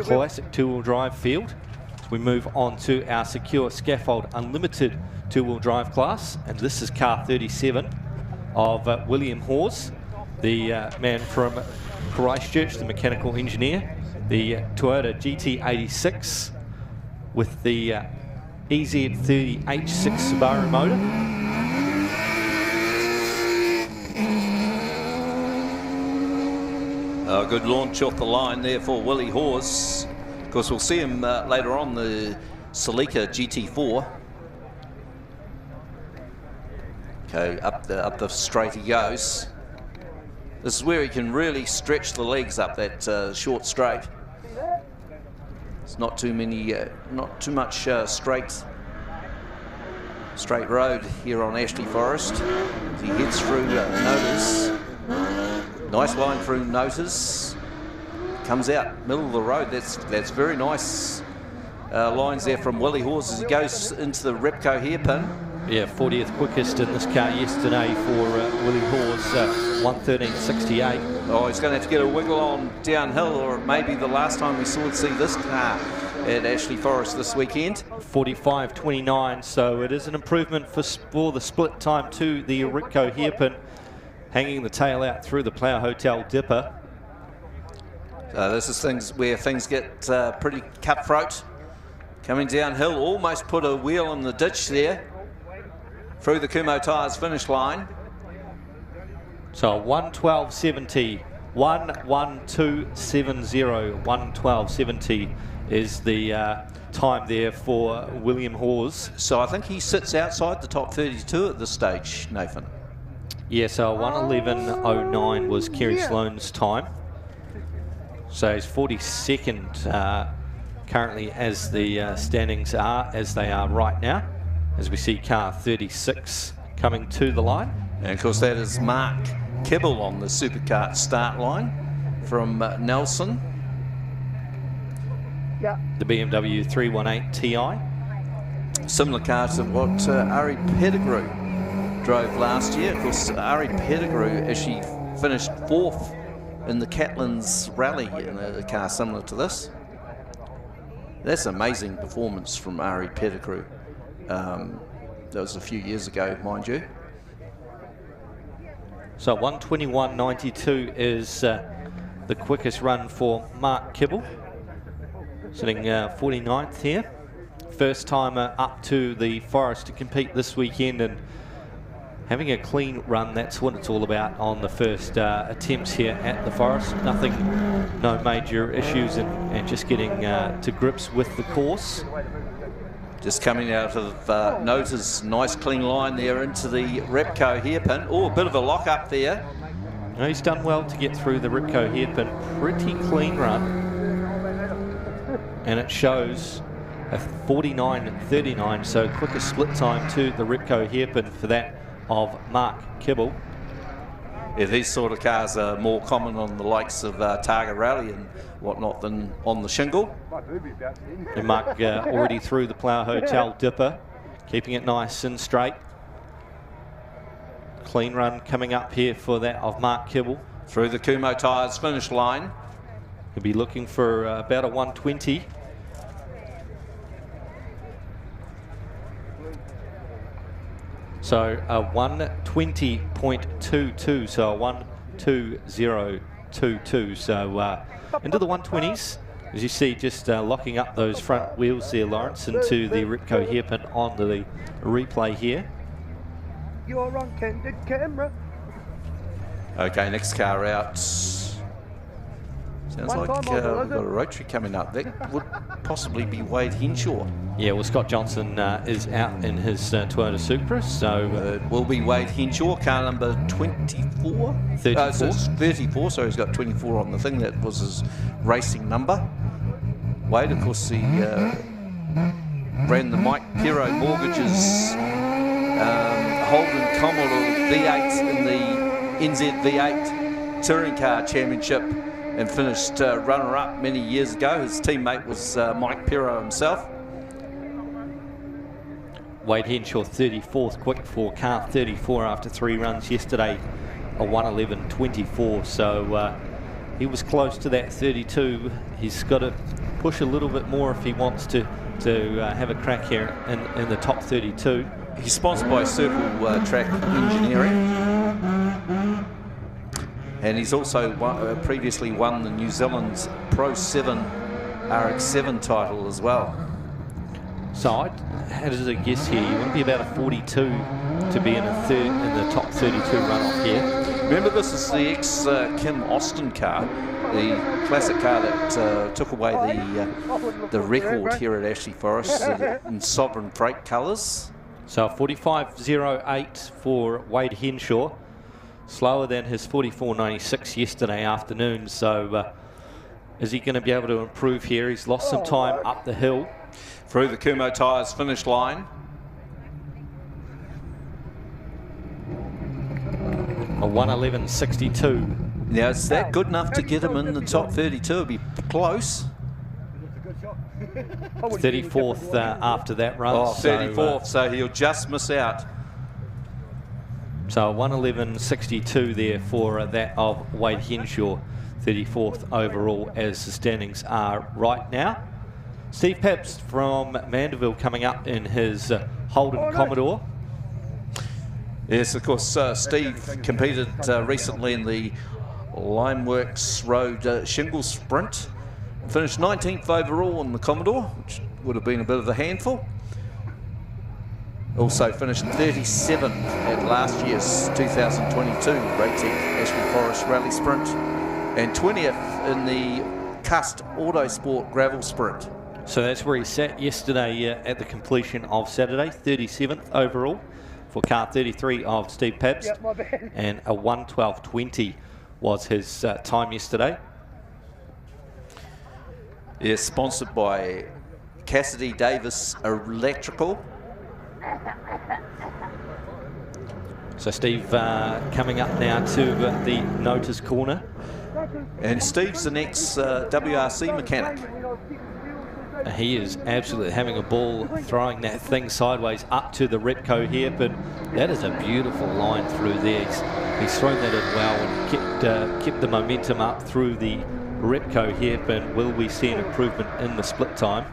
Classic two-wheel drive field. So we move on to our Secure Scaffold Unlimited two-wheel drive class, and this is car 37 of William Hawes, the man from Christchurch, the mechanical engineer, the Toyota GT86 with the EZ30H6 Subaru motor. A good launch off the line there for Willie Hawes. Of course, we'll see him later on the Celica GT4. Okay, up the straight he goes. This is where he can really stretch the legs up that short straight. It's not too much straight road here on Ashley Forest. As he heads through Notice. Nice line through Notice. Comes out middle of the road. That's very nice lines there from Willie Hawes as he goes into the Repco hairpin. Yeah, 40th quickest in this car yesterday for Willie Hawes, 1:13.68. Oh, he's going to have to get a wiggle on downhill, or maybe the last time we see this car at Ashley Forest this weekend. 45.29, so it is an improvement for the split time to the Repco hairpin, hanging the tail out through the Plough Hotel dipper. This is where things get pretty cutthroat. Coming downhill, almost put a wheel in the ditch there. Through the Kumo Tyres finish line. So 1:12.70, 1:12.70, 1:12.70 is the time there for William Hawes. So I think he sits outside the top 32 at this stage, Nathan. Yeah, so 1:11.09 was Kerry Sloan's time. So he's 42nd currently as the standings are as they are right now, as we see car 36 coming to the line. And of course that is Mark Kibble on the Supercart start line from Nelson. Yeah. The BMW 318 Ti. Similar car to what Ari Pettigrew drove last year. Of course, Ari Pettigrew actually finished 4th in the Catlins Rally in a car similar to this. That's an amazing performance from Ari Pettigrew. That was a few years ago, mind you. So 1:21.92 is the quickest run for Mark Kibble, sitting 49th here. First timer up to the Forest to compete this weekend, and having a clean run, that's what it's all about on the first attempts here at the Forest. Nothing, no major issues, and just getting to grips with the course. Just coming out of Nota's nice clean line there into the Repco hairpin. Oh, a bit of a lock up there. No, he's done well to get through the Repco hairpin. Pretty clean run. And it shows a 49.39, so quickest split time to the Repco hairpin for that of Mark Kibble. Yeah, these sort of cars are more common on the likes of Targa Rally and whatnot than on the shingle. And Mark already through the Plough Hotel dipper, keeping it nice and straight. Clean run coming up here for that of Mark Kibble. Through the Kumo Tyres finish line. He'll be looking for about a 120. So a 120.22, so a 120.22. So into the 120s, as you see, just locking up those front wheels there, Lawrence, into the Repco hairpin on the replay here. You're on candid camera. Okay, next car out. Sounds like we've got a rotary coming up. That would possibly be Wade Henshaw. Yeah, well, Scott Johnson is out in his Toyota Supra, so... it will be Wade Henshaw, car number 24? 34. So it's 34, so he's got 24 on the thing. That was his racing number. Wade, of course, he ran the Mike Pirro Mortgages Holden Commodore V8 in the NZ V8 Touring Car Championship, and finished runner-up many years ago. His teammate was Mike Pirro himself. Wade Henshaw 34th, quick for car 34 after 3 runs yesterday, a 1:11.24. So he was close to that 32. He's got to push a little bit more if he wants to have a crack here in the top 32. He's sponsored by Circle Track Engineering. And he's also previously won the New Zealand's Pro 7 RX7 title as well. So I had as a guess here, you want to be about a 42 to be in the top 32 runoff here. Remember, this is the ex-Kim Austin car, the classic car that took away the record here at Ashley Forest in Sovereign Freight colours. So 45.08 for Wade Henshaw. Slower than his 44.96 yesterday afternoon. So is he going to be able to improve here? He's lost some time up the hill. Through the Kumo Tyres finish line. A 1:11.62. Now, is that good enough to get him in the top 32? It'll be close. 34th after that run. Oh, 34th, so he'll just miss out. So 1:11.62 there for that of Wade Henshaw, 34th overall as the standings are right now. Steve Pabst from Mandeville coming up in his Holden Commodore. Yes, of course, Steve competed recently in the Limeworks Road Shingle Sprint. Finished 19th overall in the Commodore, which would have been a bit of a handful. Also finished 37th at last year's 2022 RATEC Ashley Forest Rally Sprint, and 20th in the Cust Autosport Gravel Sprint. So that's where he sat yesterday at the completion of Saturday, 37th overall for car 33 of Steve Pabst, Yep, my bad. and a 1:12.20 was his time yesterday. Yeah, sponsored by Cassidy Davis Electrical. So Steve coming up now to the notice corner. And Steve's the next WRC mechanic. He is absolutely having a ball, throwing that thing sideways up to the Repco hairpin. That is a beautiful line through there. He's thrown that in well and kept the momentum up through the Repco hairpin. Will we see an improvement in the split time?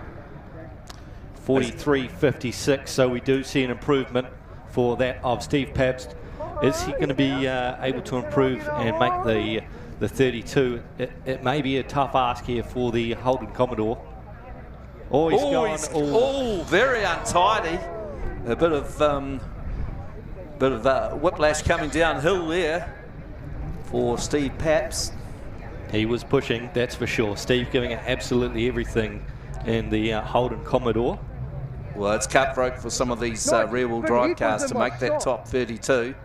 43.56, so we do see an improvement for that of Steve Pabst. Is he going to be able to improve and make the 32? It may be a tough ask here for the Holden Commodore. Oh, he's gone. Very untidy. A bit of whiplash coming downhill there for Steve Pabst. He was pushing, that's for sure. Steve giving it absolutely everything in the Holden Commodore. Well, it's cutthroat for some of these rear-wheel drive cars to make that top 32.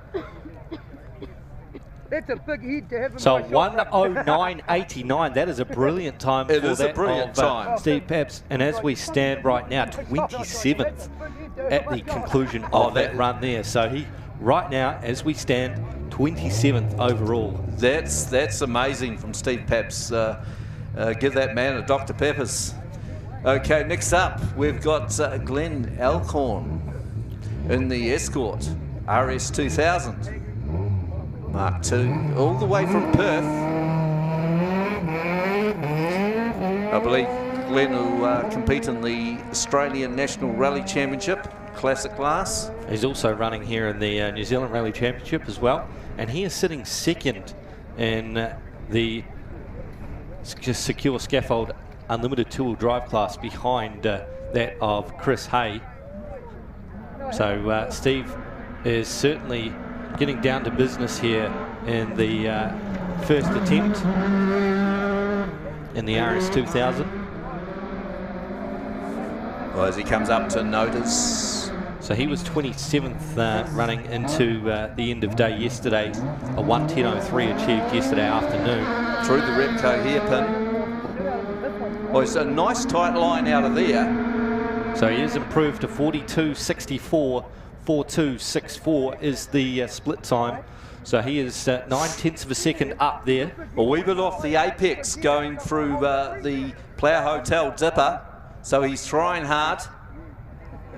That's a big head to have in So my shop. 1:09.89. That is a brilliant time. It for is a that brilliant of, time. Steve Pabst, and as we stand right now, 27th at the conclusion of that run there. So he, right now, as we stand, 27th overall. That's amazing from Steve Pabst. Give that man a Dr. Pepper's. Okay, next up, we've got Glenn Alcorn in the Escort RS 2000. Mark II, all the way from Perth. I believe Glenn will compete in the Australian National Rally Championship, Classic class. He's also running here in the New Zealand Rally Championship as well. And he is sitting second in the Secure Scaffold Unlimited two-wheel drive class behind that of Chris Hay. So Steve is certainly getting down to business here in the first attempt in the RS 2000. Well, as he comes up to notice. So he was 27th running into the end of day yesterday, a 1:10.03 achieved yesterday afternoon. Through the Repco hairpin. Well, it's a nice tight line out of there. So he has improved to 42.64. 42.64 is the split time. So he is 9/10 of a second up there. A wee bit off the apex going through the Player Hotel dipper. So he's trying hard.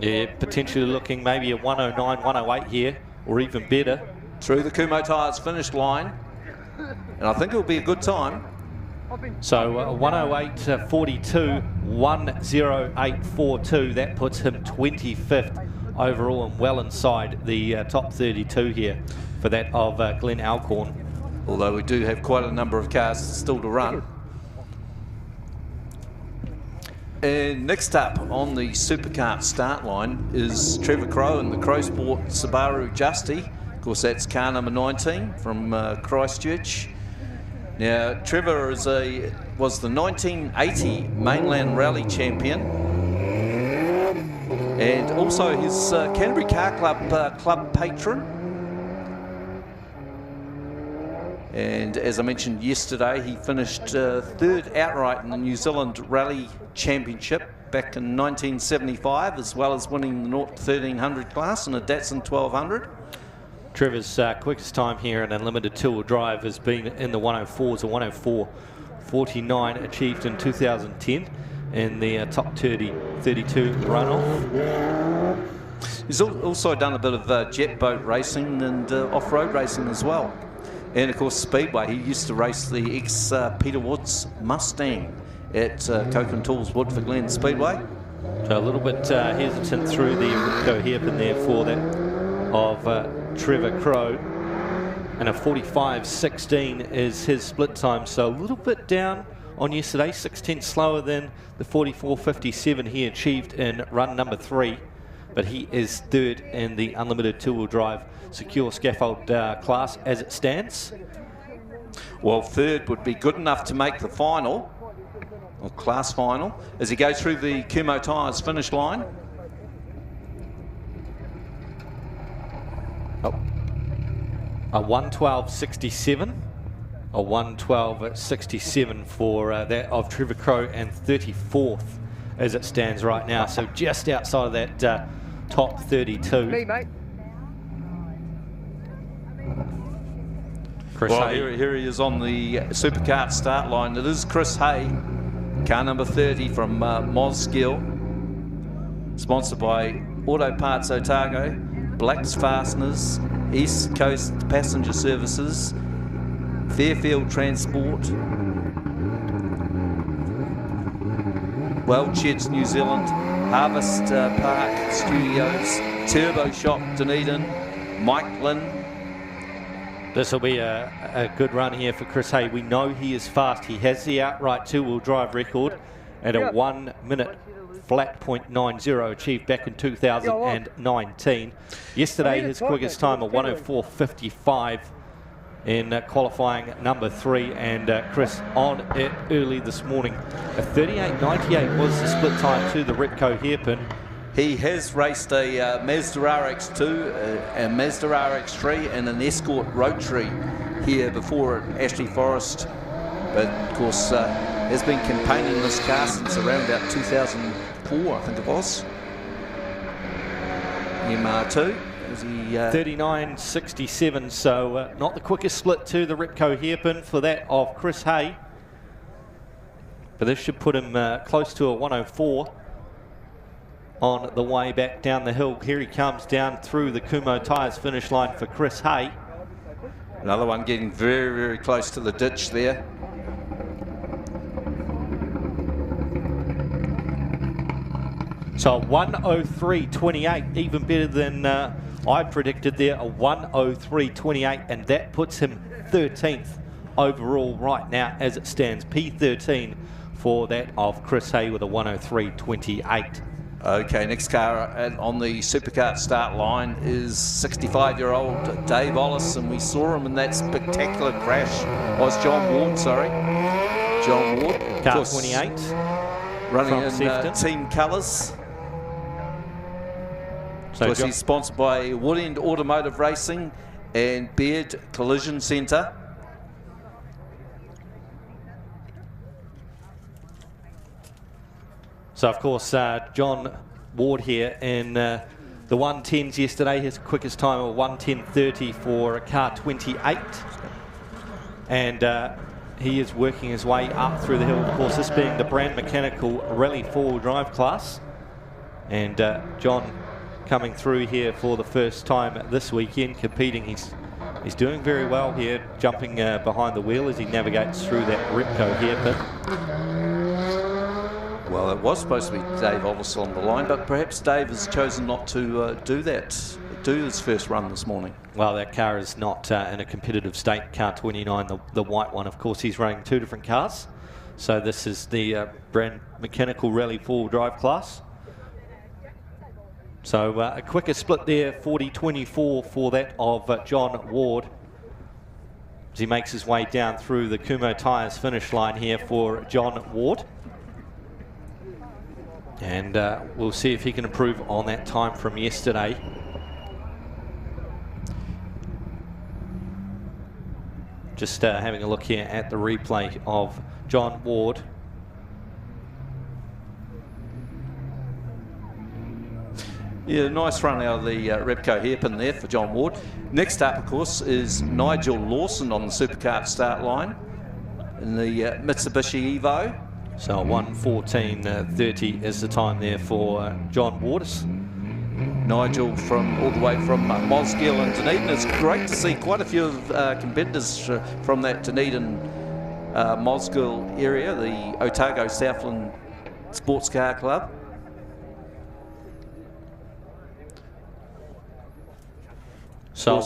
Yeah, potentially looking maybe a 109, 108 here, or even better. Through the Kumo Tyres finish line. And I think it'll be a good time. So 108.42, 108.42. That puts him 25th overall and well inside the top 32 here for that of Glenn Alcorn. Although we do have quite a number of cars still to run. And next up on the Supercar start line is Trevor Crowe in the Crow Sport Subaru Justy. Of course, that's car number 19 from Christchurch. Now, Trevor was the 1980 Mainland Rally champion, and also his Canterbury Car Club club patron. And as I mentioned yesterday, he finished third outright in the New Zealand Rally Championship back in 1975, as well as winning the 0-1300 class in a Datsun 1200. Trevor's quickest time here in Unlimited two-wheel drive has been in the 104s, a 104.49 achieved in 2010 in the top 32 runoff. He's also done a bit of jet boat racing and off-road racing as well. And of course Speedway. He used to race the ex-Peter Woods Mustang at Coke and Tools Woodford Glen Speedway. So a little bit hesitant through the Ripco hairpin there for that of Trevor Crowe, and a 45.16 is his split time, so a little bit down on yesterday, 6/10 slower than the 44.57 he achieved in run number 3, but he is third in the Unlimited two-wheel drive Secure Scaffold class as it stands. Well, third would be good enough to make the final, or class final, as he goes through the Kumo Tyres finish line. A 1:12.67. A 1:12.67 for that of Trevor Crowe, and 34th as it stands right now. So just outside of that top 32. Me, mate. Chris Well, Hay. here he is on the Supercart start line. It is Chris Hay, car number 30 from Mosgiel, sponsored by Auto Parts Otago, Black's Fasteners, East Coast Passenger Services, Fairfield Transport, Weld Sheds New Zealand, Harvest Park Studios, Turbo Shop Dunedin, Mike Lynn. This will be a good run here for Chris Hay. We know he is fast. He has the outright two-wheel drive record at a 1 minute flat .90 achieved back in 2019. Yesterday, his quickest time, a 1:04.55 in qualifying number 3, and Chris on it early this morning. A 38.98 was the split time to the Repco hairpin. He has raced a Mazda RX-2, a Mazda RX-3 and an Escort Rotary here before at Ashley Forest, but of course has been campaigning this car since around about 2004, I think it was. MR2. Is he, 39.67, so not the quickest split to the Repco hairpin for that of Chris Hay, but this should put him close to a 1:04 on the way back down the hill. Here he comes down through the Kumo Tyres finish line for Chris Hay. Another one getting very, very close to the ditch there. So a 1:03.28, even better than I predicted there, a 1:03.28, and that puts him 13th overall right now as it stands. P13 for that of Chris Hay with a 1:03.28. Okay, next car on the Supercart start line is 65-year-old Dave Ollis, and we saw him in that spectacular crash. Was John Ward, sorry. John Ward. Car 28. Running in Sefton. team colours. So So he's sponsored by Woodend Automotive Racing and Beard Collision Centre. So, of course, John Ward here in the 110s yesterday. His quickest time of 1:10.30 for car 28. And he is working his way up through the hill. Of course, this being the brand mechanical rally four-wheel drive class. And John coming through here for the first time this weekend, competing. He's doing very well here, jumping behind the wheel as he navigates through that Repco hairpin. Well, it was supposed to be Dave Ollis on the line, but perhaps Dave has chosen not to do his first run this morning. Well, that car is not in a competitive state, car 29, the white one. Of course, he's running two different cars. So this is the brand mechanical rally four-wheel drive class. So a quicker split there, 40.24 for that of John Ward, as he makes his way down through the Kumo Tyres finish line here for John Ward. And we'll see if he can improve on that time from yesterday. Just having a look here at the replay of John Ward. Yeah, nice run out of the Repco hairpin there for John Ward. Next up, of course, is Nigel Lawson on the Supercart start line in the Mitsubishi Evo. So 1:14.30 is the time there for John Waters. Nigel all the way from Mosgiel and Dunedin. It's great to see quite a few of competitors from that Dunedin Mosgiel area, the Otago Southland Sports Car Club. So,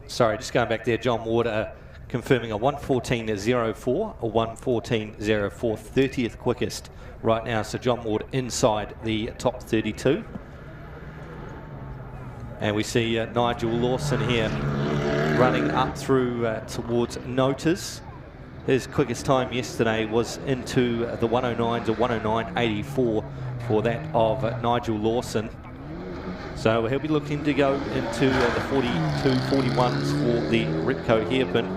sorry, just going back there, John Ward confirming a 1:14.04, a 1:14.04, 30th quickest right now. So John Ward inside the top 32. And we see Nigel Lawson here running up through towards Notas. His quickest time yesterday was into the 109s, a 109.84 for that of Nigel Lawson. So he'll be looking to go into the 42-41s for the Repco hairpin.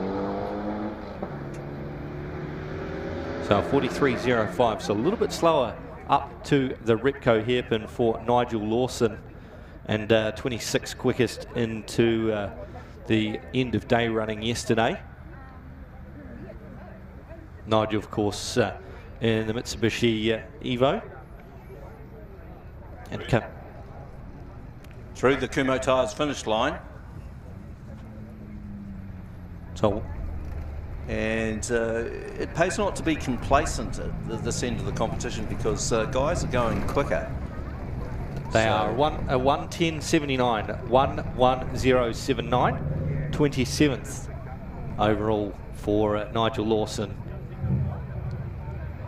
So 43.05, so a little bit slower up to the Repco hairpin for Nigel Lawson, and 26 quickest into the end of day running yesterday. Nigel, of course, in the Mitsubishi Evo. And through the Kumo Tyres finish line. And it pays not to be complacent at this end of the competition, because guys are going quicker. They are 1:10.79, 1:10.79, 27th overall for Nigel Lawson.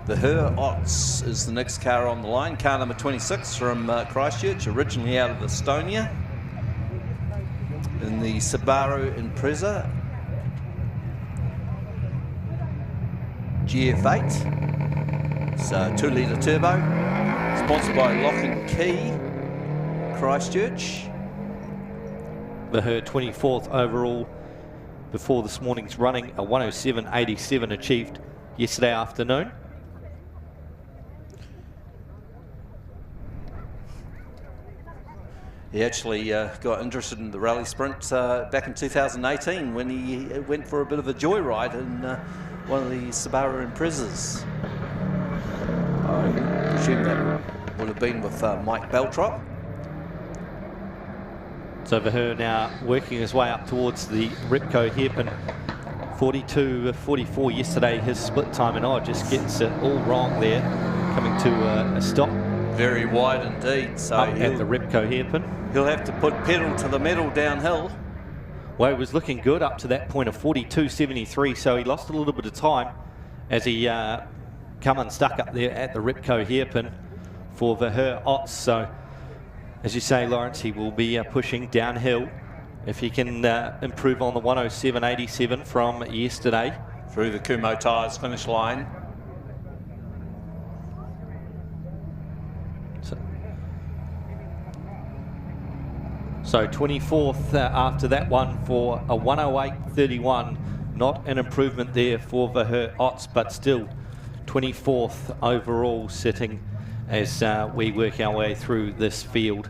The Her Ots is the next car on the line, car number 26 from Christchurch, originally out of Estonia, in the Subaru Impreza GF8. It's a 2-litre turbo, sponsored by Lock & Key, Christchurch. The Her 24th overall before this morning's running, a 1:07.87 achieved yesterday afternoon. He actually got interested in the rally sprint back in 2018 when he went for a bit of a joyride in one of the Subaru Imprezas. I presume that would have been with Mike Beltrop. So for her now working his way up towards the Repco hairpin. 42.44 yesterday, his split time, and just gets it all wrong there, coming to a stop. Very wide indeed. So up at the Repco hairpin. He'll have to put pedal to the metal downhill. Well, it was looking good up to that point of 42.73, so he lost a little bit of time as he come unstuck up there at the Repco hairpin for the Her Ots. So, as you say, Lawrence, he will be pushing downhill if he can improve on the 1:07.87 from yesterday. Through the Kumo Tyres finish line. So 24th after that one for a 1:08.31. Not an improvement there for the Her Ots, but still 24th overall sitting as we work our way through this field.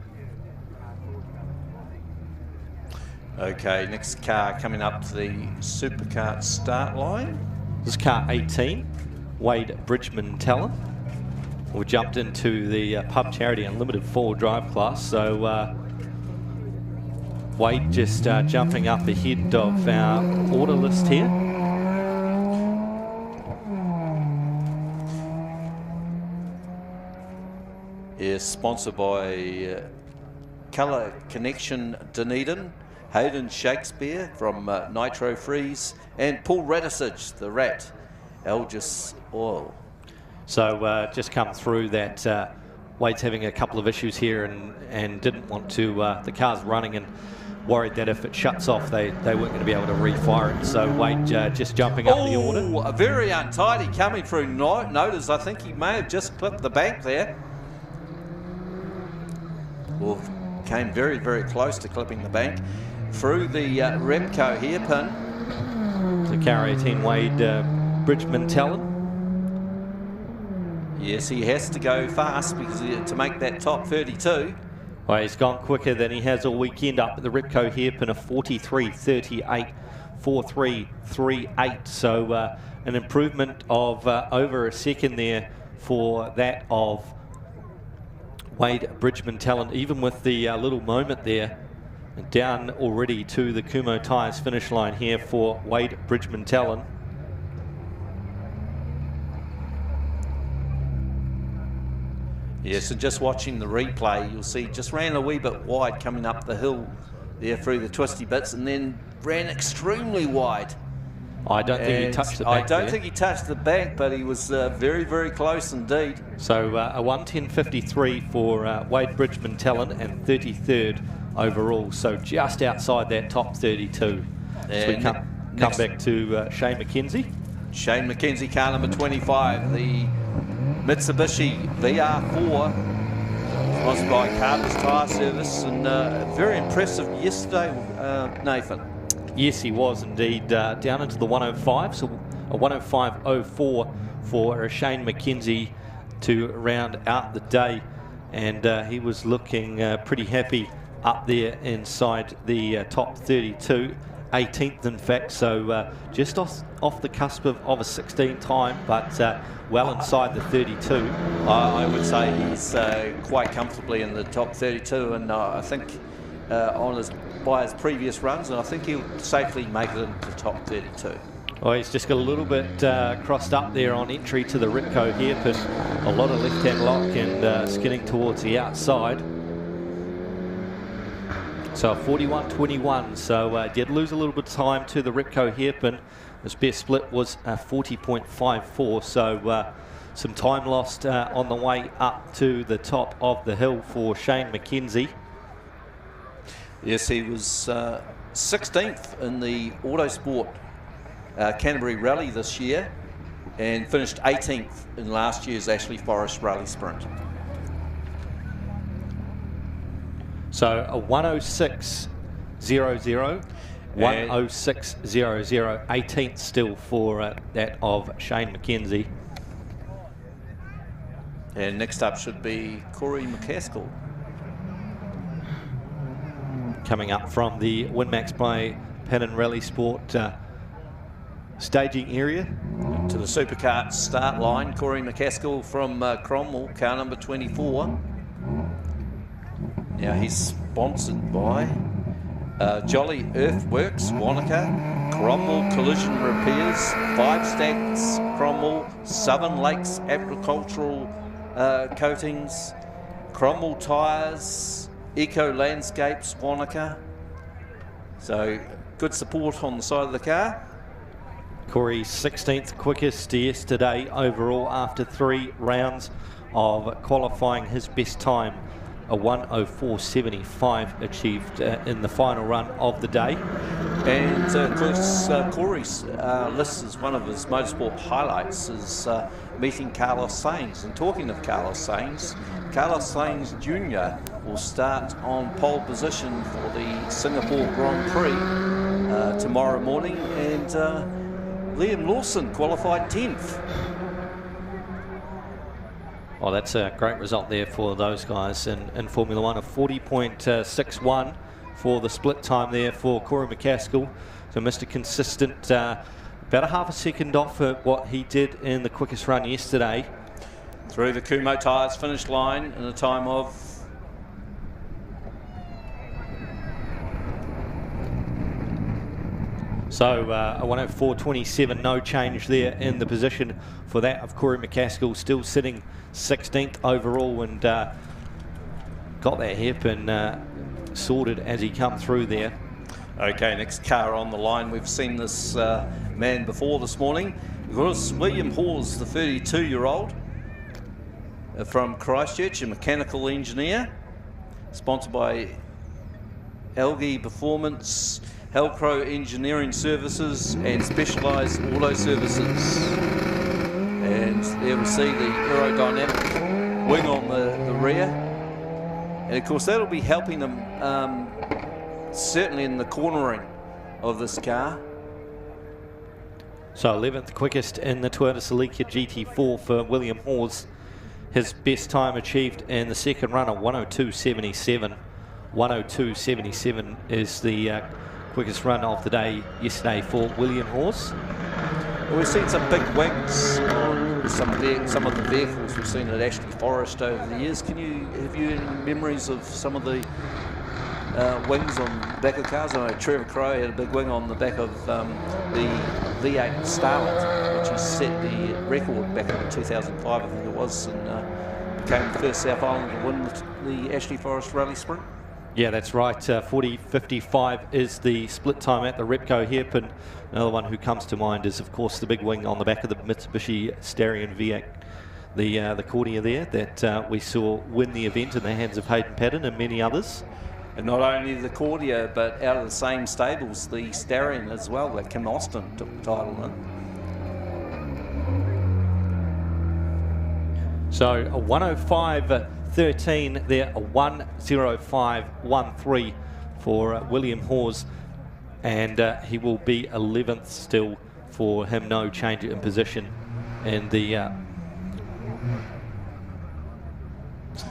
Okay, next car coming up to the Superkart start line. This is car 18, Wade Bridgman Talon. We jumped into the Pub Charity Unlimited 4-wheel drive class, so Wade just jumping up ahead of our order list here. Is sponsored by Colour Connection Dunedin, Hayden Shakespeare from Nitro Freeze, and Paul Radisich, the Rat, Algis Oil. So just come through that Wade's having a couple of issues here and didn't want to, the car's running and worried that if it shuts off they weren't going to be able to refire it. So Wade just jumping up the order. Very untidy coming through notice. I think he may have just clipped the bank there. Well, came very, very close to clipping the bank. Through the Repco hairpin. To car 18 Wade Bridgman Talon. Yes, he has to go fast because to make that top 32. Well, he's gone quicker than he has all weekend up at the Repco hairpin of 43.38, 43.38. So an improvement of over a second there for that of Wade Bridgman Talon, even with the little moment there. Down already to the Kumo Tyres finish line here for Wade Bridgman Talon. Yes, and just watching the replay, you'll see just ran a wee bit wide coming up the hill there through the twisty bits, and then ran extremely wide. I don't think he touched the bank. I don't think he touched the bank, but he was very, very close indeed. So a 1:10.53 for Wade Bridgman Talon and 33rd overall, so just outside that top 32. So we come back to Shane McKenzie. Shane McKenzie, car number 25, the Mitsubishi VR4 Sponsored by Carter's Tyre Service, and very impressive yesterday, Nathan. Yes, he was indeed. Down into the 105, so a 105.04 for Shane McKenzie to round out the day. And he was looking pretty happy up there inside the top 32, 18th in fact, so just off the cusp of a 16 time, but well inside the 32. I would say he's quite comfortably in the top 32, and I think by his previous runs, and I think he'll safely make it into the top 32. Oh, he's just got a little bit crossed up there on entry to the Ripco hairpin. A lot of left-hand lock and skidding towards the outside. So 41.21, so did lose a little bit of time to the Ripco hairpin. His best split was 40.54, so some time lost on the way up to the top of the hill for Shane McKenzie. Yes, he was 16th in the Autosport Canterbury Rally this year and finished 18th in last year's Ashley Forest Rally Sprint. So a 106.00, 106.00, 18th still for that of Shane McKenzie. And next up should be Corey McCaskill. Coming up from the Winmax by Penn Rally Sport staging area. To the Supercart start line, Corey McCaskill from Cromwell, car number 24. Now he's sponsored by Jolly Earthworks, Wanaka, Cromwell Collision Repairs, Five Stacks, Cromwell, Southern Lakes Agricultural Coatings, Cromwell Tyres, Eco Landscapes, Wanaka. So good support on the side of the car. Corey 16th quickest yesterday overall after 3 rounds of qualifying. His best time, a 104.75 achieved in the final run of the day. And of course, Corey's list as one of his motorsport highlights is meeting Carlos Sainz. And talking of Carlos Sainz Jr. will start on pole position for the Singapore Grand Prix tomorrow morning, and Liam Lawson qualified 10th. Oh, that's a great result there for those guys in Formula One, a 40.61 for the split time there for Corey McCaskill. So Mr. Consistent, about a half a second off of what he did in the quickest run yesterday. Through the Kumo Tyres finish line in a time of so a 104.27, no change there in the position for that of Corey McCaskill, still sitting 16th overall, and got that hairpin sorted as he come through there. Okay, next car on the line. We've seen this man before this morning. We've got William Hawes, the 32-year-old from Christchurch, a mechanical engineer, sponsored by Algae Performance, Helcro Engineering Services and Specialised Auto Services. And there we see the aerodynamic wing on the rear. And of course that'll be helping them certainly in the cornering of this car. So 11th quickest in the Toyota Celica GT4 for William Hawes. His best time achieved in the second run of 102.77. 102.77 is the quickest run of the day yesterday for William Hawes. Well, we've seen some big wings on some of the vehicles we've seen at Ashley Forest over the years. Have you any memories of some of the wings on the back of cars? I know Trevor Crowe had a big wing on the back of the V8 Starlet, which he set the record back in 2005, I think it was, and became the first South Island to win the Ashley Forest Rally Sprint. Yeah, that's right. 40.55 is the split time at the Repco hairpin. Another one who comes to mind is, of course, the big wing on the back of the Mitsubishi Starion V8, the Cordia there that we saw win the event in the hands of Hayden Paddon and many others. And not only the Cordia, but out of the same stables, the Starion as well, that Kim Austin took the title in. So a 105.38 13 there, a 1:05.13 for William Hawes, and he will be 11th still for him. No change in position in the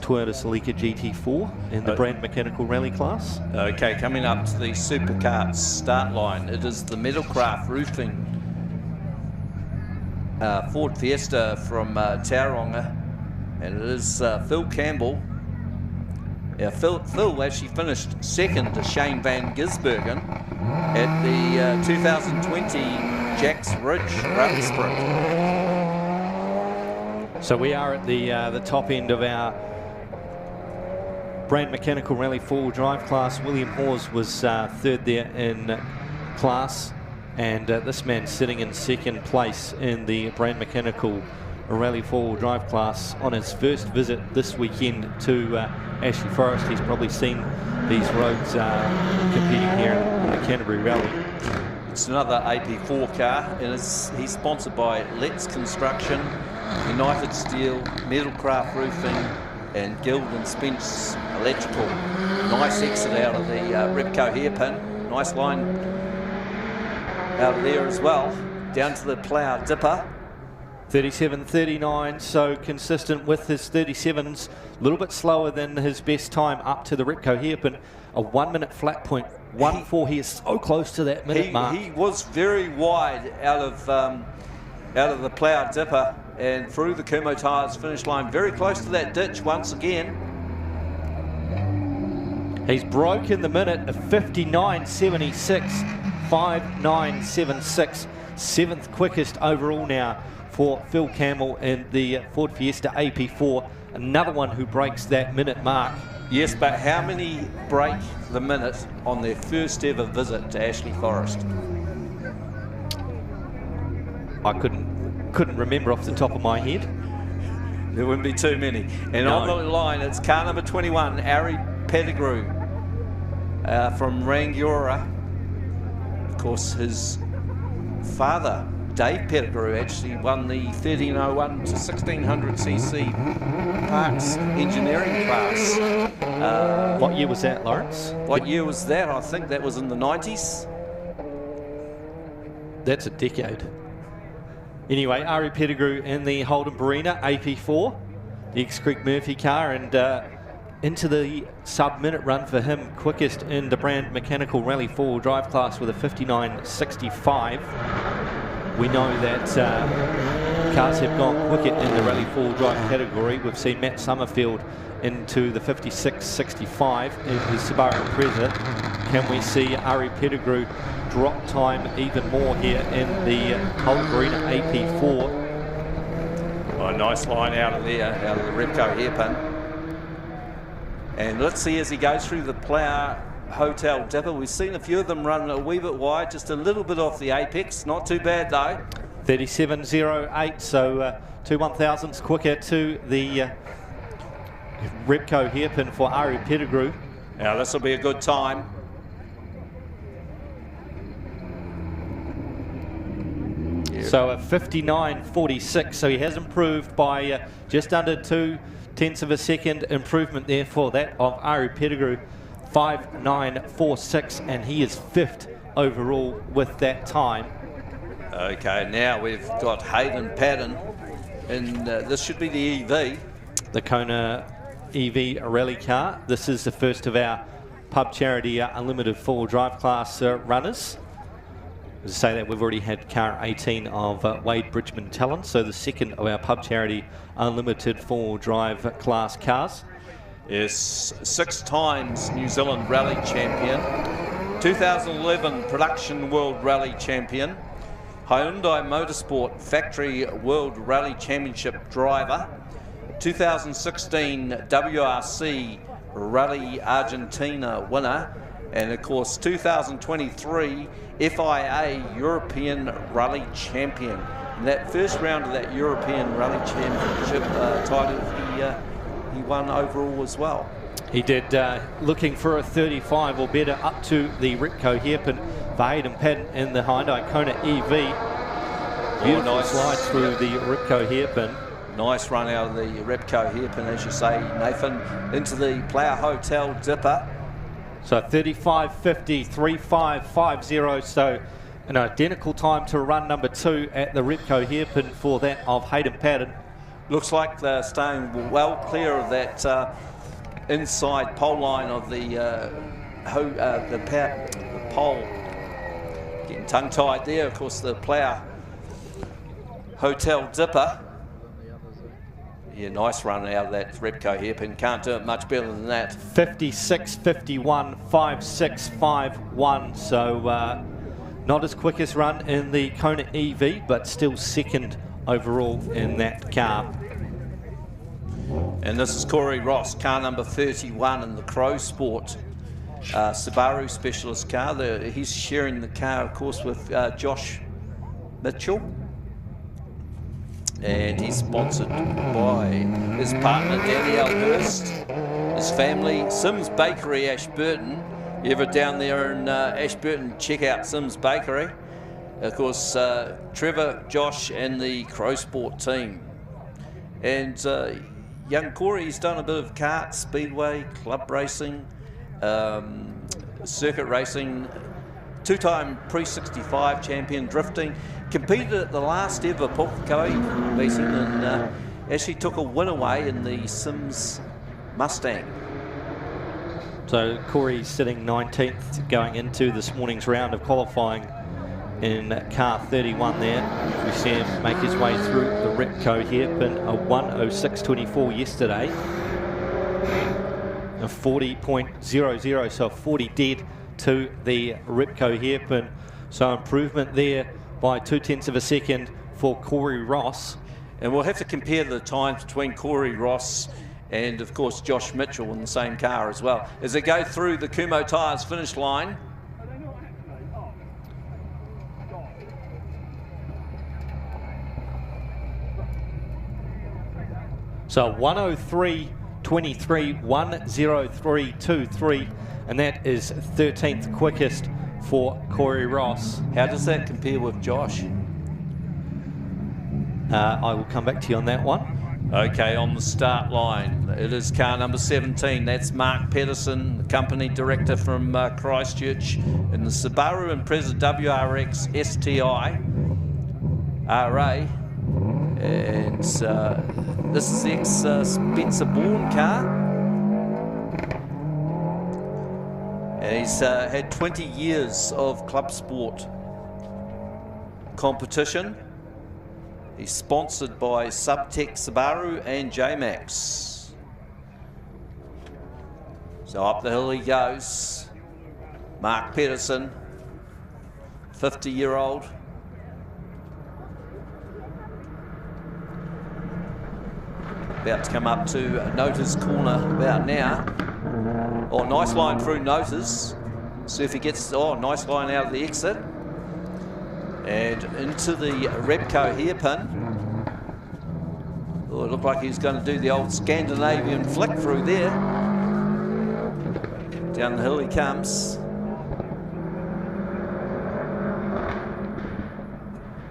Toyota Celica GT4 in the brand mechanical rally class. Okay, coming up to the supercar start line, it is the Metalcraft Roofing Ford Fiesta from Tauranga, and it is Phil Campbell. Yeah, Phil actually finished second to Shane Van Gisbergen at the 2020 Jacks Ridge Rally Sprint. So we are at the top end of our brand mechanical rally four-wheel drive class. William Hawes was third there in class, and this man sitting in second place in the brand mechanical rally four-wheel drive class on his first visit this weekend to Ashley Forest. He's probably seen these roads competing here in the Canterbury Rally. It's another AP4 car, and he's sponsored by Let's Construction, United Steel, Metalcraft Roofing, and Guild and Spence Electrical. Nice exit out of the Repco hairpin. Nice line out of there as well. Down to the plough dipper. 37.39, so consistent with his 37s. A little bit slower than his best time up to the Repco hairpin. A 1 minute flat point. 1:4. He is so close to that minute mark. He was very wide out of the plough dipper and through the Kumo tyres finish line, very close to that ditch once again. He's broken the minute of 59.76, 59.76, 7th quickest overall now for Phil Campbell in the Ford Fiesta AP4. Another one who breaks that minute mark. Yes, but how many break the minute on their first ever visit to Ashley Forest? I couldn't remember off the top of my head. There wouldn't be too many. And No. on the line, it's car number 21, Ari Pettigrew from Rangiora. Of course, his father, Dave Pettigrew, actually won the 1301 to 1600cc parts engineering class. What year was that, Lawrence? What year was that? I think that was in the 90s. That's a decade. Anyway, Ari Pettigrew in the Holden Barina AP4, the ex-Greg Murphy car, and into the sub-minute run for him, quickest in the brand mechanical rally four-wheel drive class with a 59.65. We know that cars have gone quicker in the rally four-wheel drive category. We've seen Matt Summerfield into the 56.65 in his Subaru Impreza. Can we see Ari Pettigrew drop time even more here in the Holden Barina AP4? Oh, nice line out of there, out of the Repco hairpin. And let's see as he goes through the plough hotel dipper. We've seen a few of them run a wee bit wide, just a little bit off the apex. Not too bad though. 37.08, so 2 1,000ths quicker to the Repco hairpin for Ari Pettigrew. Now this will be a good time. So a 59.46, so he has improved by just under 0.2 of a second improvement there for that of Ari Pettigrew. 5.946, and he is 5th overall with that time. Okay, now we've got Hayden Patton, and this should be the EV. The Kona EV rally car. This is the first of our Pub Charity Unlimited four-wheel drive class runners. To say that we've already had car 18 of Wade Bridgman Talent, so the second of our Pub Charity Unlimited four-wheel drive class cars. Yes, 6 times New Zealand Rally Champion, 2011 Production World Rally Champion, Hyundai Motorsport Factory World Rally Championship driver, 2016 WRC Rally Argentina winner, and of course 2023 FIA European Rally Champion. In that first round of that European Rally Championship title, he won overall as well. He did, looking for a 35 or better up to the Repco hairpin for Hayden Patton in the Hyundai Kona EV. Beautiful slide through the Repco hairpin. Nice run out of the Repco hairpin, as you say, Nathan, into the Player Hotel Dipper. So 35.50, 35.50, so an identical time to run number 2 at the Repco hairpin for that of Hayden Patton. Looks like they're staying well clear of that inside pole line of the pole. Getting tongue-tied there, of course, the Player Hotel Dipper. Yeah, nice run out of that Repco hairpin. Can't do it much better than that. 56.51, 56.51. So not as quick as run in the Kona EV, but still second overall in that car. And this is Corey Ross, car number 31 in the Crow Sport Subaru Specialist car. He's sharing the car, of course, with Josh Mitchell. And he's sponsored by his partner Danielle Hurst, his family, Sims Bakery, Ashburton. You ever down there in Ashburton, check out Sims Bakery. Of course, Trevor, Josh and the Crow Sport team. And young Corey's done a bit of kart, speedway, club racing, circuit racing, two-time pre-65 champion drifting. Competed at the last ever Pukekohe meeting and actually took a win away in the Sims Mustang. So Corey sitting 19th going into this morning's round of qualifying in car 31 there. We see him make his way through the Repco hairpin, a 1:06.24 yesterday. A 40.00, so 40 dead to the Repco hairpin. So improvement there by 0.2 of a second for Corey Ross. And we'll have to compare the times between Corey Ross and, of course, Josh Mitchell in the same car as well, as they go through the Kumo Tyres finish line. So 1:03.23, 1:03.23, and that is 13th quickest for Corey Ross. How does that compare with Josh? I will come back to you on that one. Okay, on the start line, it is car number 17. That's Mark Pedersen, the company director from Christchurch, in the Subaru Impreza WRX STI RA. And this is the ex-Spencer Bourne car. And he's had 20 years of club sport competition. He's sponsored by Subtech Subaru and J-Max. So up the hill he goes. Mark Pedersen, 50-year-old. About to come up to Nota's corner about now. Oh, nice line through Nota's. See if he gets, oh, nice line out of the exit. And into the Repco hairpin. Oh, it looked like he was going to do the old Scandinavian flick through there. Down the hill he comes.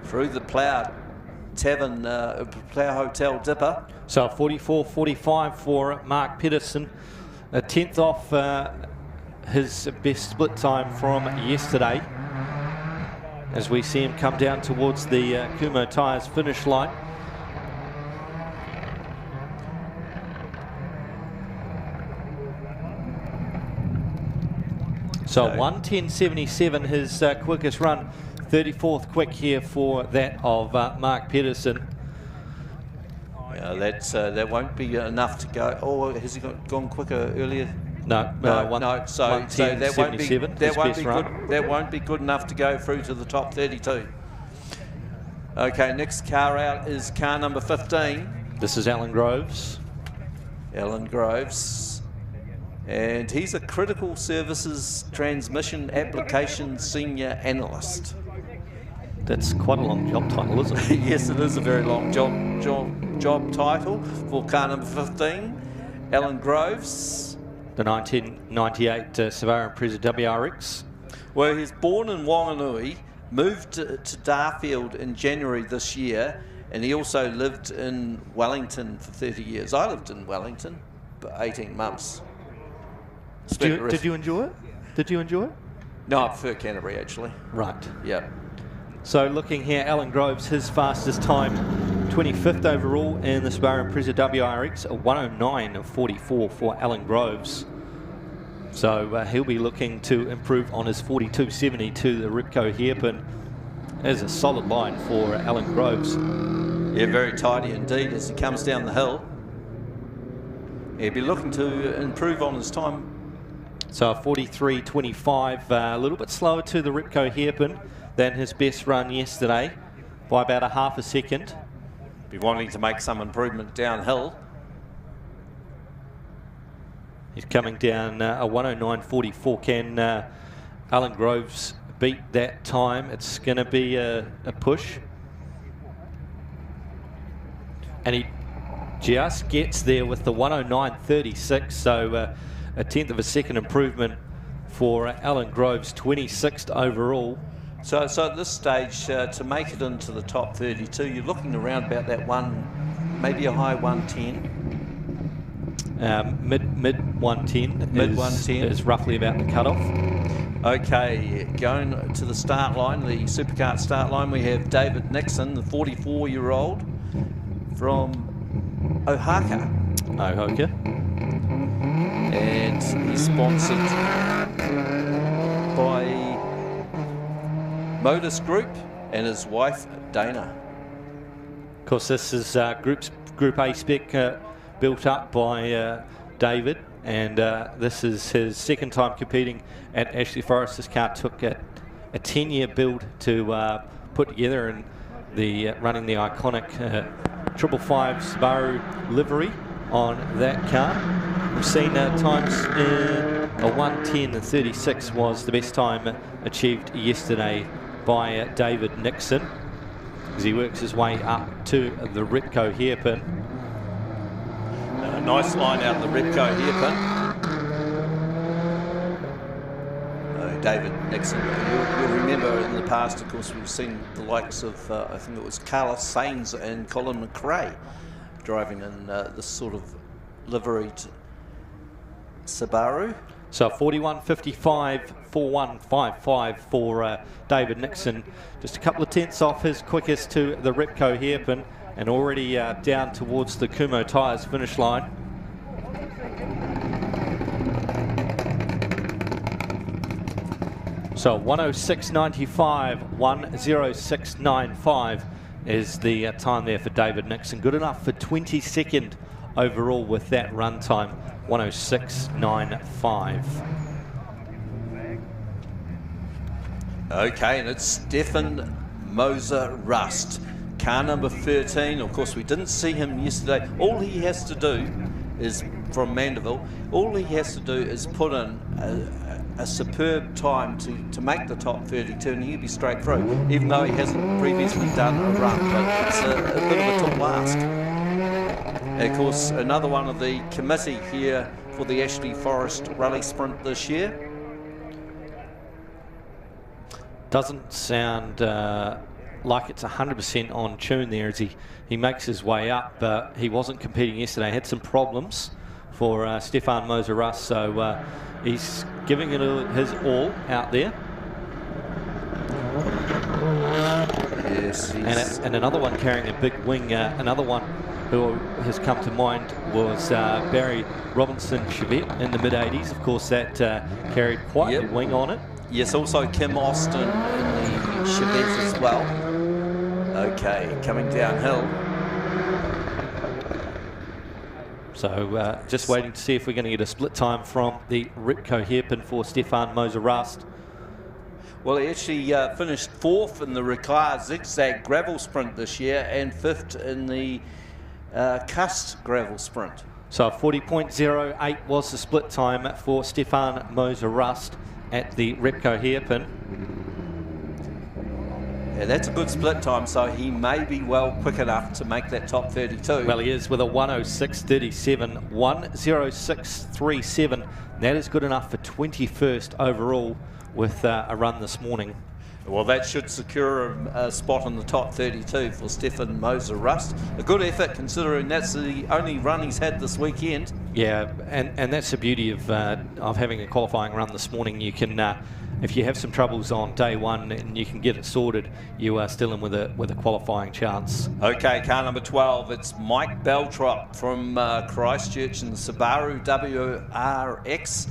Through the Plough Tavern, Plough Hotel Dipper. So 44.45 for Mark Pedersen. A 10th off his best split time from yesterday. As we see him come down towards the Kumo Tyres finish line. So 1:10.77 his quickest run. 34th quick here for that of Mark Pedersen. Yeah, that won't be enough to go. Oh, has he gone quicker earlier? No, no. So that won't be good. Run. That won't be good enough to go through to the top 32. Okay, next car out is car number 15. This is Alan Groves. Alan Groves, and he's a critical services transmission application senior analyst. That's quite a long job title, isn't it? Yes, it is a very long job title for car number 15. Alan Groves. The 1998 Subaru Impreza WRX. Well, he's born in Wanganui, moved to Darfield in January this year, And he also lived in Wellington for 30 years. I lived in Wellington for 18 months. Did you enjoy it? Did you enjoy it? No, I prefer Canterbury, actually. Right. Yeah. So looking here, Alan Groves, his fastest time, 25th overall in the Subaru Impreza WRX, a 109.44 for Alan Groves. So he'll be looking to improve on his 42.70 to the Ripco hairpin. There's a solid line for Alan Groves. Yeah, very tidy indeed as he comes down the hill. He'll be looking to improve on his time. So 43.25, a little bit slower to the Ripco hairpin than his best run yesterday by about a half a second. Be wanting to make some improvement downhill. He's coming down a 109.44. Can Alan Groves beat that time? It's going to be a push. And he just gets there with the 109.36, so a tenth of a second improvement for Alan Groves, 26th overall. So at this stage, to make it into the top 32, you're looking around about that maybe a high 110. Mid 110 is roughly about the cutoff. Okay, going to the start line, the supercar start line, we have David Nixon, the 44-year-old from Oaxaca. And he's sponsored by Modus Group and his wife Dana. Of course, this is Group A spec built up by David, and this is his second time competing at Ashley Forest. This car took a 10-year build to put together, and running the iconic 555 Subaru livery on that car. We've seen times a 110.36 was the best time achieved yesterday by David Nixon as he works his way up to the Ripco hairpin. A nice line out the Ripco hairpin. David Nixon, you'll remember in the past, of course, we've seen the likes of, I think it was Carlos Sainz and Colin McRae driving in this sort of liveried Subaru. So 41.55, 41.55 for David Nixon. Just a couple of tenths off his quickest to the Ripco hairpin, and already down towards the Kumo Tyres finish line. So 106.95, 106.95 is the time there for David Nixon. Good enough for 22nd overall with that run time, 106.95. Okay, and it's Stefan Moser Rust, car number 13. Of course, we didn't see him yesterday. All he has to do is, from Mandeville, all he has to do is put in a superb time to make the top 32, and he'll be straight through, even though he hasn't previously done a run, but it's a bit of a tall ask. And of course, another one of the committee here for the Ashley Forest Rally Sprint this year. Doesn't sound like it's 100% on tune there as he makes his way up. He wasn't competing yesterday, had some problems for Stefan Moser Rust, so he's giving it his all out there. Yes, and another one carrying a big wing, another one who has come to mind was Barry Robinson Chevette in the mid-80s. Of course, that carried quite a wing on it. Yes, also Kim Austin in the Chevette as well. Okay, coming downhill. So just waiting to see if we're going to get a split time from the Ripco hairpin for Stefan Moser Rust. Well, he actually finished 4th in the Reclar Zigzag Gravel Sprint this year and 5th in the Cust Gravel Sprint. So 40.08 was the split time for Stefan Moser Rust at the Ripco hairpin. Yeah, that's a good split time, so he may be well quick enough to make that top 32. Well, he is with a 106.37, 106.37. That is good enough for 21st overall with a run this morning. Well, that should secure a spot in the top 32 for Stefan Moser-Rust. A good effort considering that's the only run he's had this weekend. Yeah, and that's the beauty of having a qualifying run this morning. You can, if you have some troubles on day one and you can get it sorted, you are still in with a qualifying chance. Okay, car number 12, it's Mike Beltrop from Christchurch in the Subaru WRX,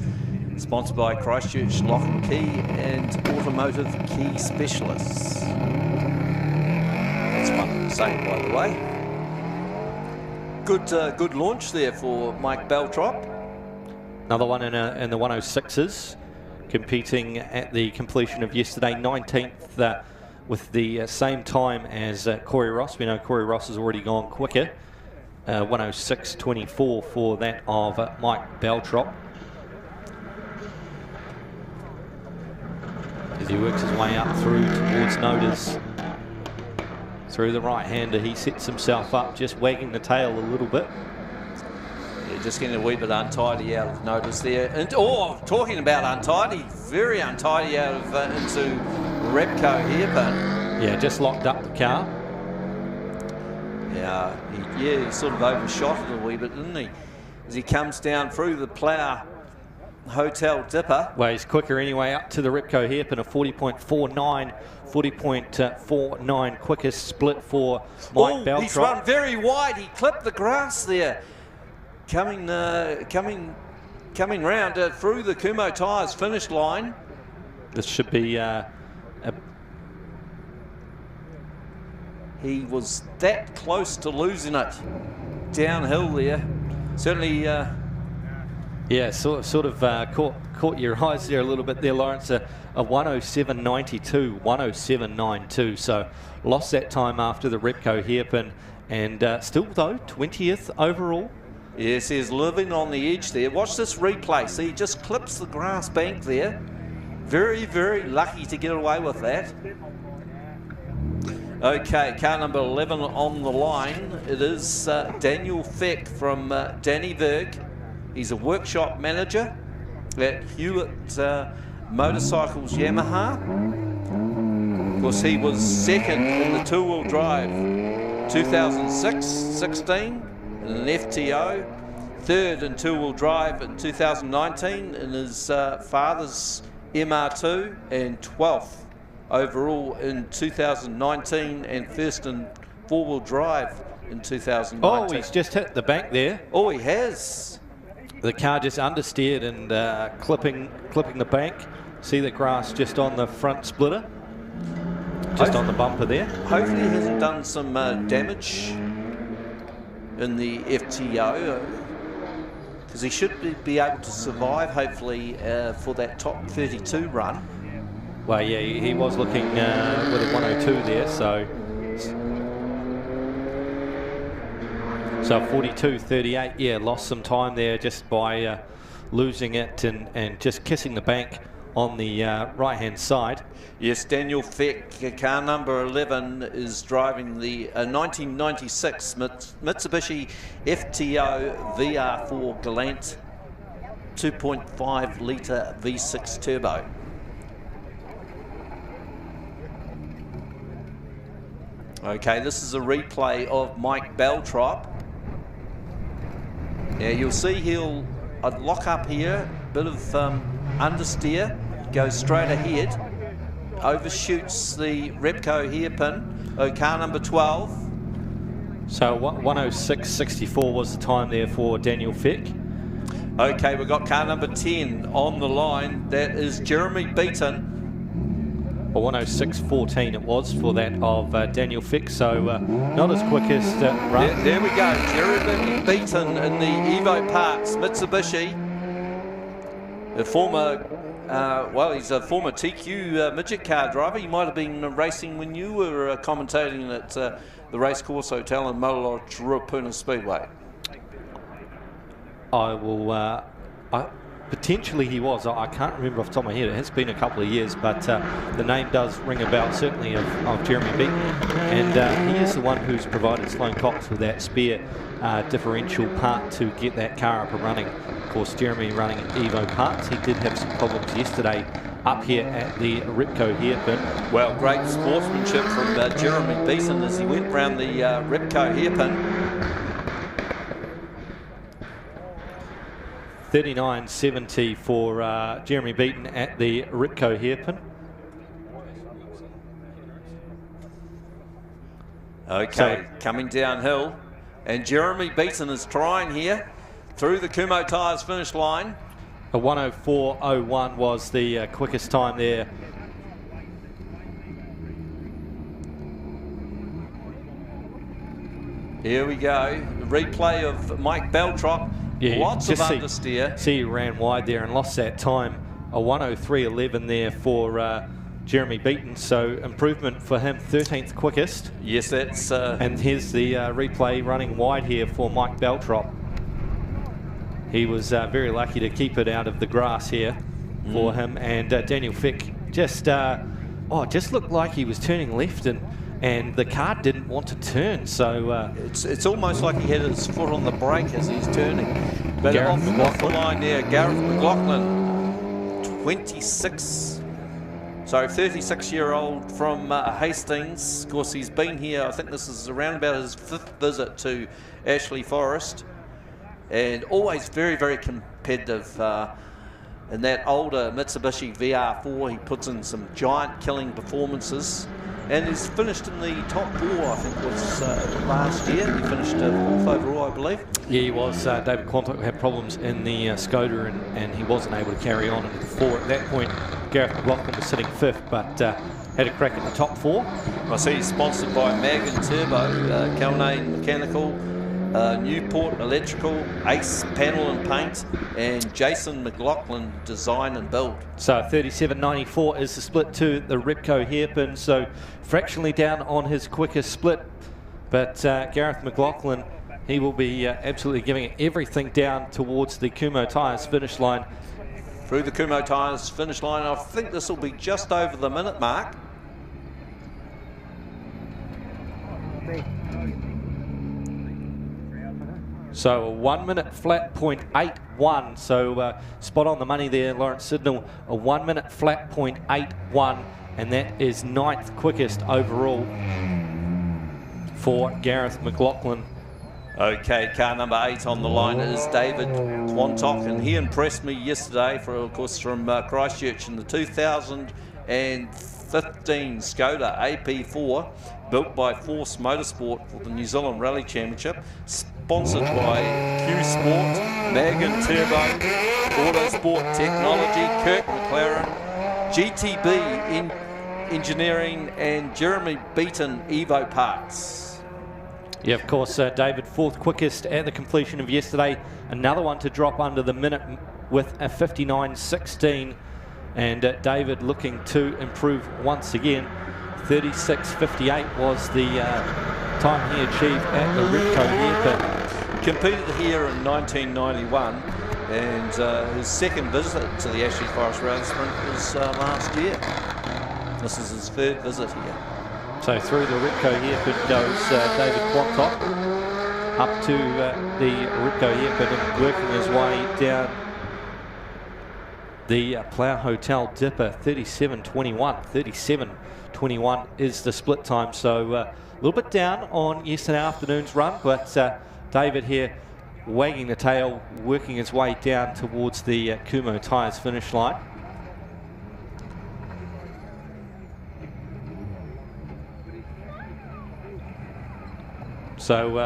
sponsored by Christchurch Lock and Key and Automotive Key Specialists. That's one to say, by the way. Good launch there for Mike Beltrop. Another one in the 106s, competing at the completion of yesterday, 19th with the same time as Corey Ross. We know Corey Ross has already gone quicker. 106.24 for that of Mike Beltrop. As he works his way up through towards Nodas. Through the right-hander, he sets himself up, just wagging the tail a little bit. Yeah, just getting a wee bit untidy out of Nodas there. And talking about untidy, very untidy out of into Repco hairpin. Yeah, just locked up the car. Yeah, he sort of overshot it a wee bit, didn't he? As he comes down through the plough Hotel Dipper. Well, he's quicker anyway, up to the Repco hairpin of 40.49. 40.49 quickest split for Mike Beltrop. He's run very wide. He clipped the grass there. Coming round through the Kumo Tyres finish line. This should be he was that close to losing it downhill there. Certainly. Yeah, sort of caught your eyes there a little bit there, Lawrence. A 107.92, 107.92. So lost that time after the Repco hairpin, and still though 20th overall. Yes, he's living on the edge there. Watch this replay. See, he just clips the grass bank there. Very, very lucky to get away with that. Okay, car number 11 on the line. It is Daniel Feck from Danny Berg. He's a workshop manager at Hewlett Motorcycles Yamaha. Of course, he was second in the two-wheel drive 2016 in an FTO, third in two-wheel drive in 2019 in his father's MR2, and 12th overall in 2019 and first in four-wheel drive in 2019. Oh, he's just hit the bank there. Oh, he has. The car just understeered and clipping the bank. See the grass just on the front splitter, just on the bumper there. Hopefully he hasn't done some damage in the FTO, because he should be able to survive, hopefully, for that top 32 run. Well, yeah, he was looking with a 102 there, so 42.38, yeah, lost some time there just by losing it and just kissing the bank on the right-hand side. Yes, Daniel Feck, car number 11, is driving the 1996 Mitsubishi FTO VR4 Galant 2.5 litre V6 turbo. Okay, this is a replay of Mike Beltrop. Now you'll see he'll lock up here, bit of understeer, goes straight ahead, overshoots the Repco hairpin. Car number 12. So 106.64 was the time there for Daniel Feck. Okay, we've got car number 10 on the line. That is Jeremy Beaton. Well, 106.14 it was for that of Daniel Feck, so not as quick as run. There we go, Jeremy Beaton in the Evo Parts Mitsubishi. A former, he's a former TQ midget car driver. He might have been racing when you were commentating at the Racecourse Hotel in Mololodge Ruapuna Speedway. I will, potentially he was. I can't remember off the top of my head. It has been a couple of years, but the name does ring a bell, certainly, of Jeremy Beaton. And he is the one who's provided Sloane Cox with that spare differential part to get that car up and running. Of course, Jeremy running Evo Parts. He did have some problems yesterday up here at the Repco hairpin. Well, great sportsmanship from Jeremy Beeson as he went round the Repco hairpin. 39.70 for Jeremy Beaton at the Repco hairpin. Okay, coming downhill, and Jeremy Beaton is trying here through the Kumo Tyres finish line. A 1:04.01 was the quickest time there. Here we go, the replay of Mike Beltrop. Yeah, lots of understeer. See, he ran wide there and lost that time. A 1:03.11 there for Jeremy Beaton, so improvement for him, 13th quickest. Yes, that's... and here's the replay running wide here for Mike Beltrop. He was very lucky to keep it out of the grass here for him, and Daniel Fick just looked like he was turning left, and the car didn't want to turn, so... it's almost like he had his foot on the brake as he's turning. But off the line there, Gareth McLaughlin, 36-year-old from Hastings. Of course, he's been here, I think this is around about his 5th visit to Ashley Forest, and always very, very competitive. In that older Mitsubishi VR4, he puts in some giant killing performances, and he's finished in the top 4, I think was last year. He finished 4th overall, I believe. Yeah, he was. David Quantock had problems in the Skoda, and he wasn't able to carry on into the 4. At that point, Gareth McLaughlin was sitting 5th, but had a crack at the top 4. I see he's sponsored by Mag and Turbo, Calnane Mechanical, Newport Electrical, Ace Panel and Paint, and Jason McLaughlin Design and Build. So 37.94 is the split to the Repco hairpin, so fractionally down on his quickest split, but Gareth McLaughlin, he will be absolutely giving it everything down towards the Kumo Tyres finish line. Through the Kumo Tyres finish line, I think this will be just over the minute mark. So a 1 minute flat 0.81, so spot on the money there, Lawrence Sidnall, a 1 minute flat 0.81, and that is 9th quickest overall for Gareth McLaughlin. Okay, car number 8 on the line is David Quantock, and he impressed me yesterday, of course, from Christchurch in the 2015 Skoda AP4, built by Force Motorsport for the New Zealand Rally Championship, sponsored by Q Sport, Mag and Turbo, Autosport Technology, Kirk McLaren, GTB Engineering, and Jeremy Beaton Evo Parts. Yeah, of course, David 4th quickest at the completion of yesterday. Another one to drop under the minute with a 59.16. And David looking to improve once again. 36.58 was the time he achieved at the Repco hairpin. Competed here in 1991, and his 2nd visit to the Ashley Forest Rally Sprint was last year. This is his 3rd visit here. So through the Repco hairpin goes David Quantock up to the Repco hairpin and working his way down the Plough Hotel Dipper. 37.21. 37.21 is the split time. So a little bit down on yesterday afternoon's run, but David here wagging the tail, working his way down towards the Kumo Tyres finish line. So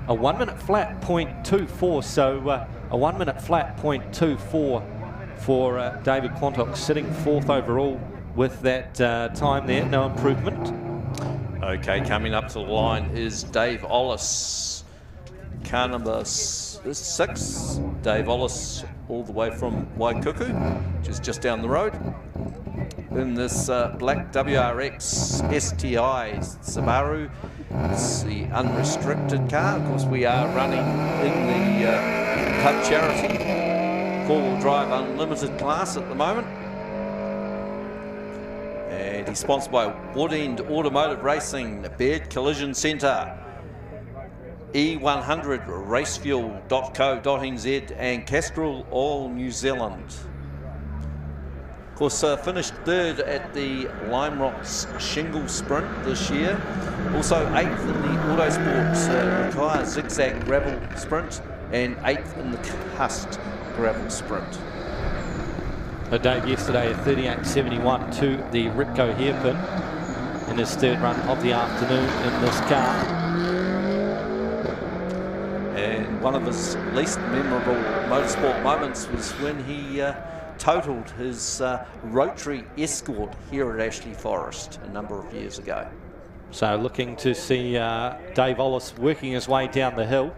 a 1 minute flat 0.24, so a 1 minute flat 0.24 for David Quantock, sitting 4th overall with that time there, no improvement. Okay, coming up to the line is Dave Ollis, car number 6. Dave Ollis, all the way from Waikuku, which is just down the road, in this black WRX STI Subaru. It's the unrestricted car. Of course, we are running in the Hub Charity 4-wheel drive unlimited class at the moment. And he's sponsored by Wood End Automotive Racing, Baird Collision Centre, E100 Racefuel.co.nz, and Castrol Oil New Zealand. Of course, finished third at the Lime Rocks Shingle Sprint this year. Also 8th in the Autosports Rakaya Zigzag Gravel Sprint and 8th in the Cust Gravel Sprint. Dave yesterday at 38.71 to the Ripco hairpin in his third run of the afternoon in this car. And one of his least memorable motorsport moments was when he totaled his rotary Escort here at Ashley Forest a number of years ago. So looking to see Dave Ollis working his way down the hill.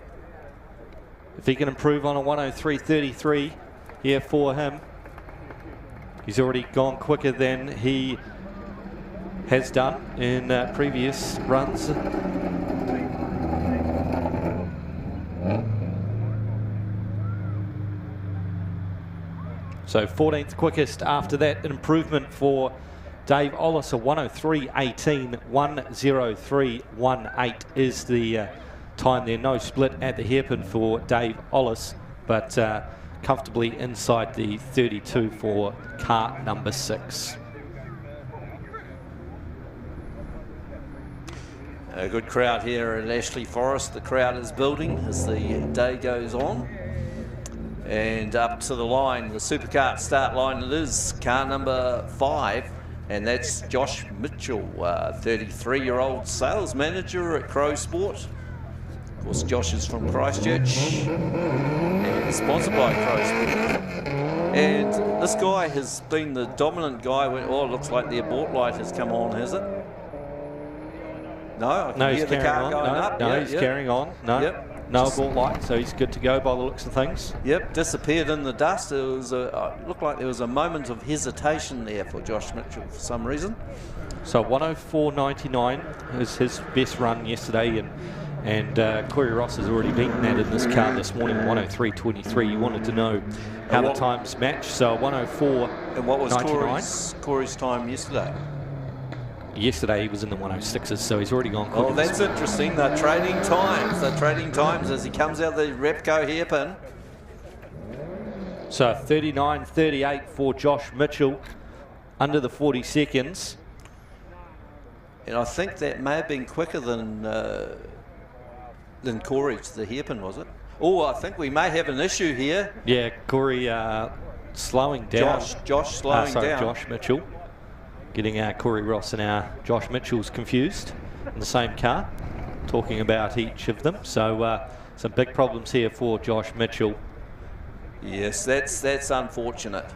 If he can improve on a 103.33 here for him. He's already gone quicker than he has done in previous runs. So 14th quickest after that, an improvement for Dave Ollis, a 103.18, 103.18 is the time there. No split at the hairpin for Dave Ollis, but comfortably inside the 32 for car number 6. A good crowd here at Ashley Forest. The crowd is building as the day goes on. And up to the line, the supercar start line, it is car number 5, and that's Josh Mitchell, 33-year-old sales manager at Crow Sport. Of course, Josh is from Christchurch and sponsored by Crow Sport. And this guy has been the dominant guy when, oh, it looks like the abort light has come on, has it? No, I can hear the car going up. No, he's carrying on. No. Yep. No abort light, so he's good to go by the looks of things. Yep, disappeared in the dust. It was looked like there was a moment of hesitation there for Josh Mitchell for some reason. So 104.99 is his best run yesterday, and Corey Ross has already beaten that in this car this morning, 103.23. You wanted to know how the times match, so 104.99. And what was Corey's time yesterday? Yesterday he was in the 106s, so he's already gone quick. Oh, that's interesting. They're trading times. They're trading times as he comes out the Repco hairpin. So 39.38 for Josh Mitchell, under the 40 seconds. And I think that may have been quicker than Corey to the hairpin, was it? Oh, I think we may have an issue here. Yeah, Corey slowing down. Josh slowing down. Josh Mitchell. Getting our Corey Ross and our Josh Mitchell's confused in the same car, talking about each of them. So some big problems here for Josh Mitchell. Yes, that's unfortunate.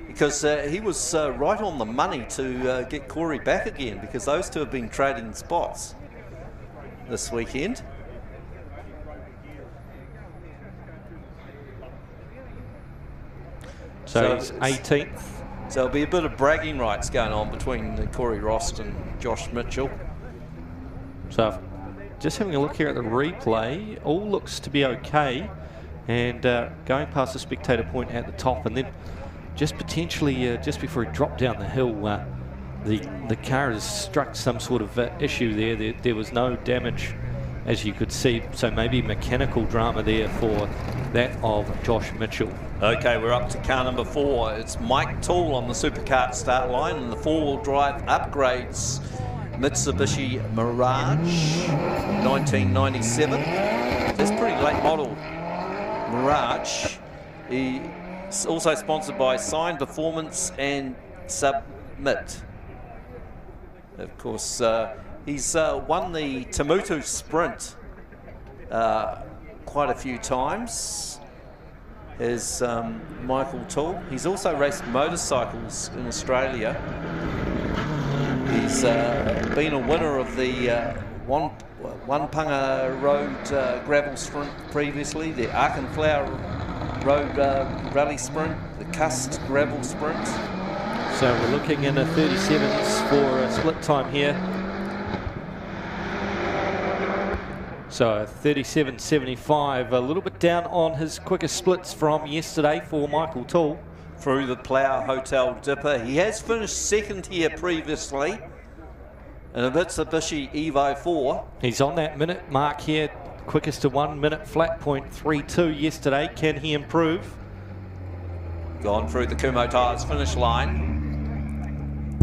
Because he was right on the money to get Corey back again, because those two have been trading spots this weekend. So he's 18th. So there'll be a bit of bragging rights going on between Corey Rost and Josh Mitchell. So just having a look here at the replay, all looks to be okay. And going past the spectator point at the top, and then just potentially just before he dropped down the hill, the car has struck some sort of issue there. There was no damage, as you could see, so maybe mechanical drama there for that of Josh Mitchell. Okay, we're up to car number 4. It's Mike Toole on the supercar start line, and the 4-wheel drive upgrades Mitsubishi Mirage 1997. That's pretty late model Mirage. He's also sponsored by Sign Performance and Submit. Of course, he's won the Tamutu Sprint quite a few times. Is Michael Toole. He's also raced motorcycles in Australia. He's been a winner of the Wanpanga Road Gravel Sprint previously, the Arkenflower Road Rally Sprint, the Cust Gravel Sprint. So we're looking in a 37s for a split time here. So 37.75, a little bit down on his quickest splits from yesterday for Michael Toole. Through the Plough Hotel Dipper. He has finished second here previously in a Mitsubishi Evo 4. He's on that minute mark here, quickest to 1 minute flat, .32 yesterday. Can he improve? Gone through the Kumo Tyres finish line.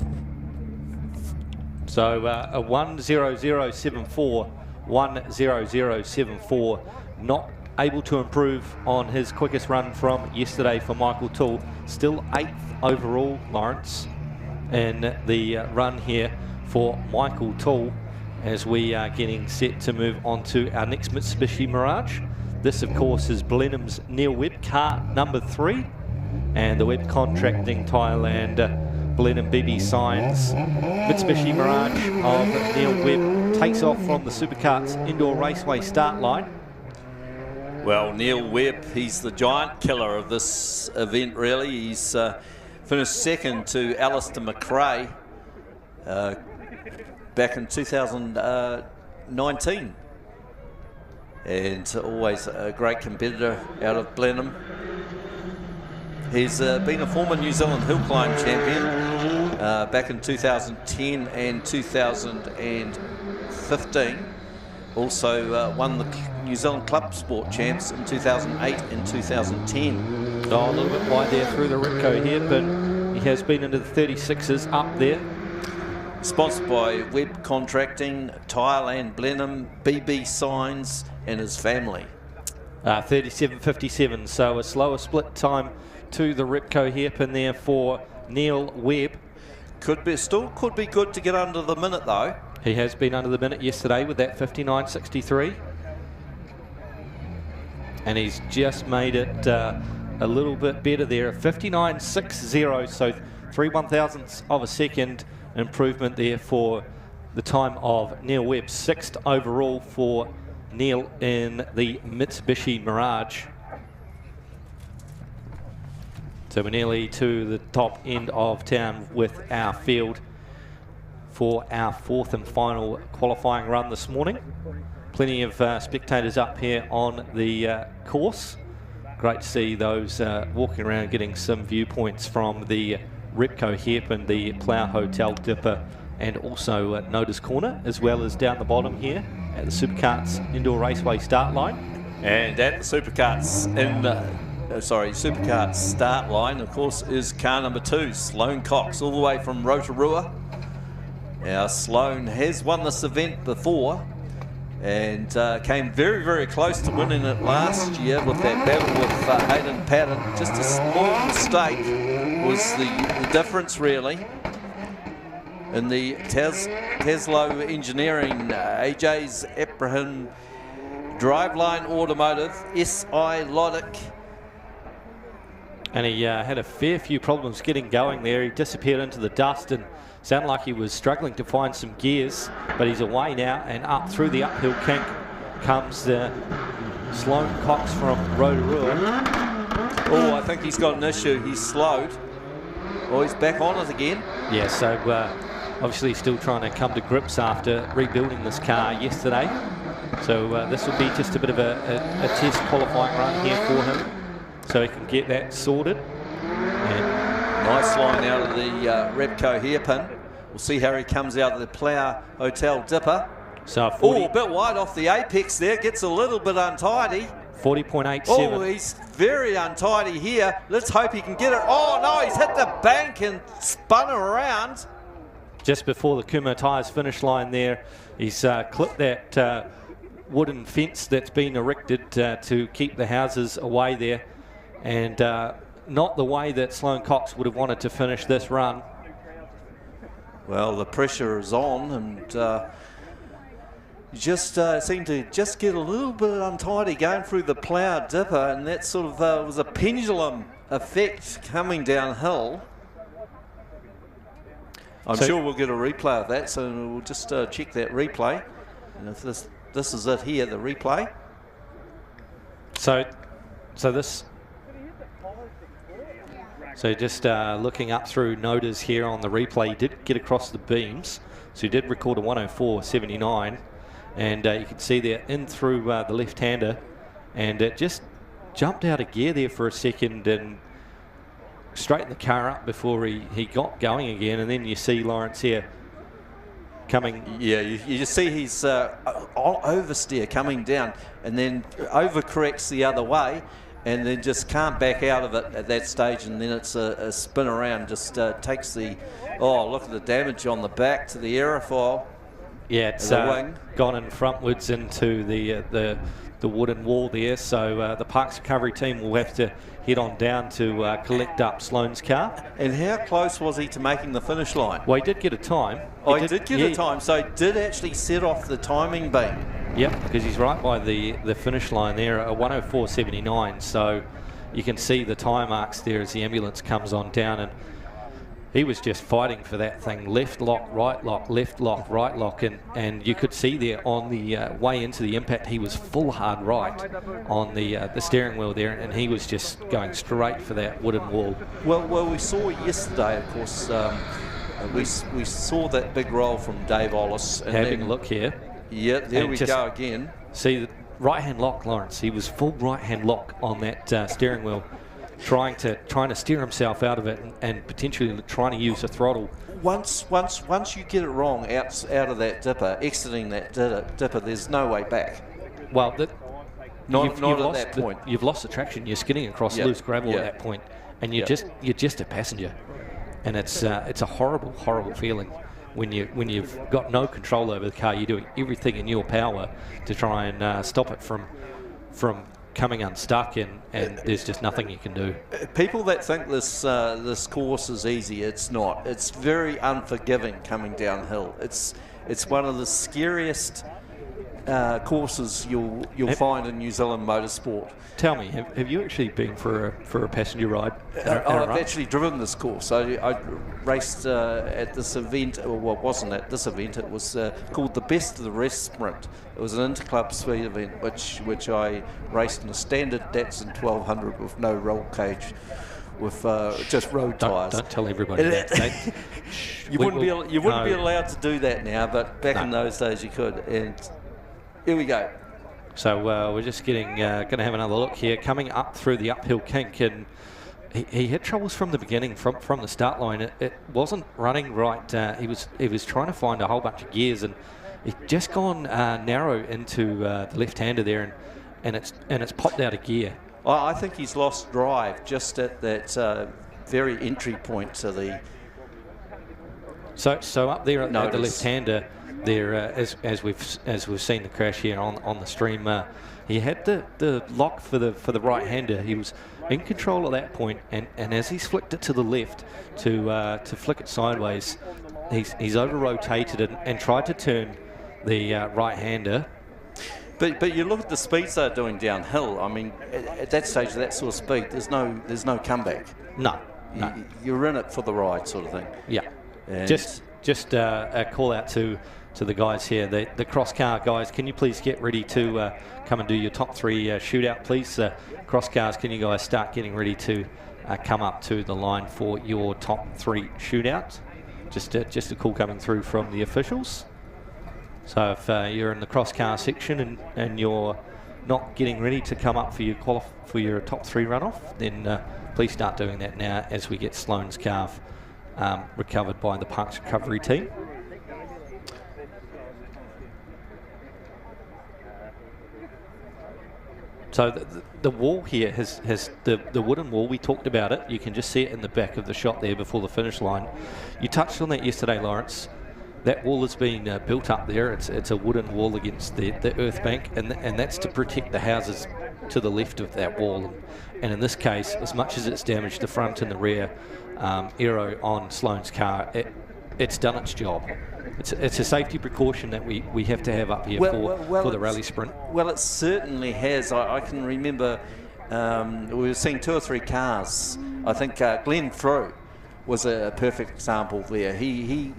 So a 1:00.74, 1:00.74, not able to improve on his quickest run from yesterday for Michael Toole. Still 8th overall, Lawrence, in the run here for Michael Toole, as we are getting set to move on to our next Mitsubishi Mirage. This, of course, is Blenheim's Neil Webb, car number 3, and the Webb Contracting Thailand Blenheim BB Signs Mitsubishi Mirage of Neil Webb takes off from the Supercarts Indoor Raceway start line. Well, Neil Webb, he's the giant killer of this event, really. He's finished second to Alistair McRae back in 2019. And always a great competitor out of Blenheim. He's been a former New Zealand hill climb champion back in 2010 and 2015. Also won the New Zealand Club Sport Champs in 2008 and 2010. Oh, a little bit wide there through the Ripco here, but he has been into the 36s up there. Sponsored by Webb Contracting, Thailand Blenheim, BB Signs and his family. 37.57, so a slower split time to the Ripco hairpin there for Neil Webb. Could be good to get under the minute though. He has been under the minute yesterday with that 59.63. And he's just made it a little bit better there, 59.60, so 3/1000ths of a second improvement there for the time of Neil Webb. 6th overall for Neil in the Mitsubishi Mirage. So we're nearly to the top end of town with our field for our 4th and final qualifying run this morning. Plenty of spectators up here on the course. Great to see those walking around getting some viewpoints from the Ripco hairpin, the Plough Hotel Dipper, and also Notice Corner, as well as down the bottom here at the Supercarts Indoor Raceway start line. And at the Supercarts Supercarts start line, of course, is car number 2, Sloane Cox, all the way from Rotorua. Now, Sloane has won this event before and came very, very close to winning it last year with that battle with Hayden Patton. Just a small mistake was the difference, really. In the Teslo Engineering, AJ's Abraham, Driveline Automotive, SI Lodic. And he had a fair few problems getting going there. He disappeared into the dust and sounded like he was struggling to find some gears, but he's away now, and up through the uphill kink comes Sloane Cox from Rotorua. Oh, I think he's got an issue. He's slowed. Oh, he's back on it again. Yeah, so obviously he's still trying to come to grips after rebuilding this car yesterday. So this will be just a bit of a test qualifying run here for him, so he can get that sorted. And nice line out of the Repco hairpin. We'll see how he comes out of the Plough Hotel Dipper. So a bit wide off the apex there. Gets a little bit untidy. 40.87. Oh, he's very untidy here. Let's hope he can get it. Oh, no, he's hit the bank and spun around. Just before the Kumo Tyres finish line there, he's clipped that wooden fence that's been erected to keep the houses away there. And not the way that Sloane Cox would have wanted to finish this run. Well, the pressure is on, and you just seem to just get a little bit untidy going through the Plough Dipper, and that sort of was a pendulum effect coming downhill. I'm sure we'll get a replay of that, so we'll just check that replay. And if this is it here, the replay. So just looking up through notice here on the replay, he did get across the beams, so he did record a 104.79, and you can see there in through the left-hander, and it just jumped out of gear there for a second and straightened the car up before he got going again. And then you see Lawrence here coming. Yeah, you just see he's oversteer coming down and then overcorrects the other way, and then just can't back out of it at that stage, and then it's a spin around, just takes the, oh, look at the damage on the back to the aerofoil. Yeah, it's gone in frontwards into the wooden wall there, so the Parks Recovery team will have to head on down to collect up Sloane's car. And how close was he to making the finish line? Well, he did get a time. He did get a time, so he did actually set off the timing beam. Yep, because he's right by the finish line there at 1:04.79, so you can see the time marks there as the ambulance comes on down, and he was just fighting for that thing, left lock, right lock, left lock, right lock, and you could see there on the way into the impact, he was full hard right on the steering wheel there, and he was just going straight for that wooden wall. Well, we saw yesterday, of course, we saw that big roll from Dave Ollis. And having a look here. Yeah, there we go again. See, the right-hand lock, Lawrence, he was full right-hand lock on that steering wheel, trying to steer himself out of it and potentially trying to use the throttle. Once you get it wrong out of that dipper, exiting that dipper, there's no way back. Well, not at that point. You've lost the traction. You're skidding across loose gravel at that point, and you're just a passenger, and it's a horrible feeling when you've got no control over the car. You're doing everything in your power to try and stop it from coming unstuck, and there's just nothing you can do. People that think this course is easy, it's not. It's very unforgiving coming downhill. It's one of the scariest courses you'll find in New Zealand motorsport. Tell me, have you actually been for a passenger ride? I've actually driven this course. I raced at this event, well, it wasn't at this event, it was called the Best of the Rest Sprint. It was an interclub speed event which I raced in a standard Datsun 1200 with no roll cage, with just road tyres. Don't tell everybody that. You wouldn't be allowed to do that now, but back in those days you could. And here we go. So we're just going to have another look here, coming up through the uphill kink, and he had troubles from the beginning, from the start line. It wasn't running right. He was trying to find a whole bunch of gears, and he's just gone narrow into the left-hander there, and it's popped out of gear. I think he's lost drive just at that very entry point to the. So up there at the left-hander. There, as we've seen the crash here on the stream, he had the lock for the right-hander. He was in control at that point, and as he's flicked it to the left to flick it sideways, he's over-rotated and tried to turn the right-hander. But you look at the speeds they're doing downhill. I mean, at that stage, of that sort of speed, there's no comeback. No. You're in it for the ride, sort of thing. Yeah. And just a call out to the guys here, the cross car guys. Can you please get ready to come and do your top three shootout, please? Cross cars, can you guys start getting ready to come up to the line for your top three shootout? Just a call coming through from the officials. So if you're in the cross car section and you're not getting ready to come up for your top three runoff, then please start doing that now as we get Sloane's car recovered by the Parks Recovery team. So the wall here has the wooden wall. We talked about it. You can just see it in the back of the shot there before the finish line. You touched on that yesterday, Lawrence. That wall has been built up there. It's a wooden wall against the earth bank, and that's to protect the houses to the left of that wall. And in this case, as much as it's damaged the front and the rear aero on Sloane's car, it's done its job. It's a safety precaution that we have to have up here for the rally sprint. Well, it certainly has. I can remember we were seeing 2 or 3 cars. I think Glenn Frew was a perfect example there. He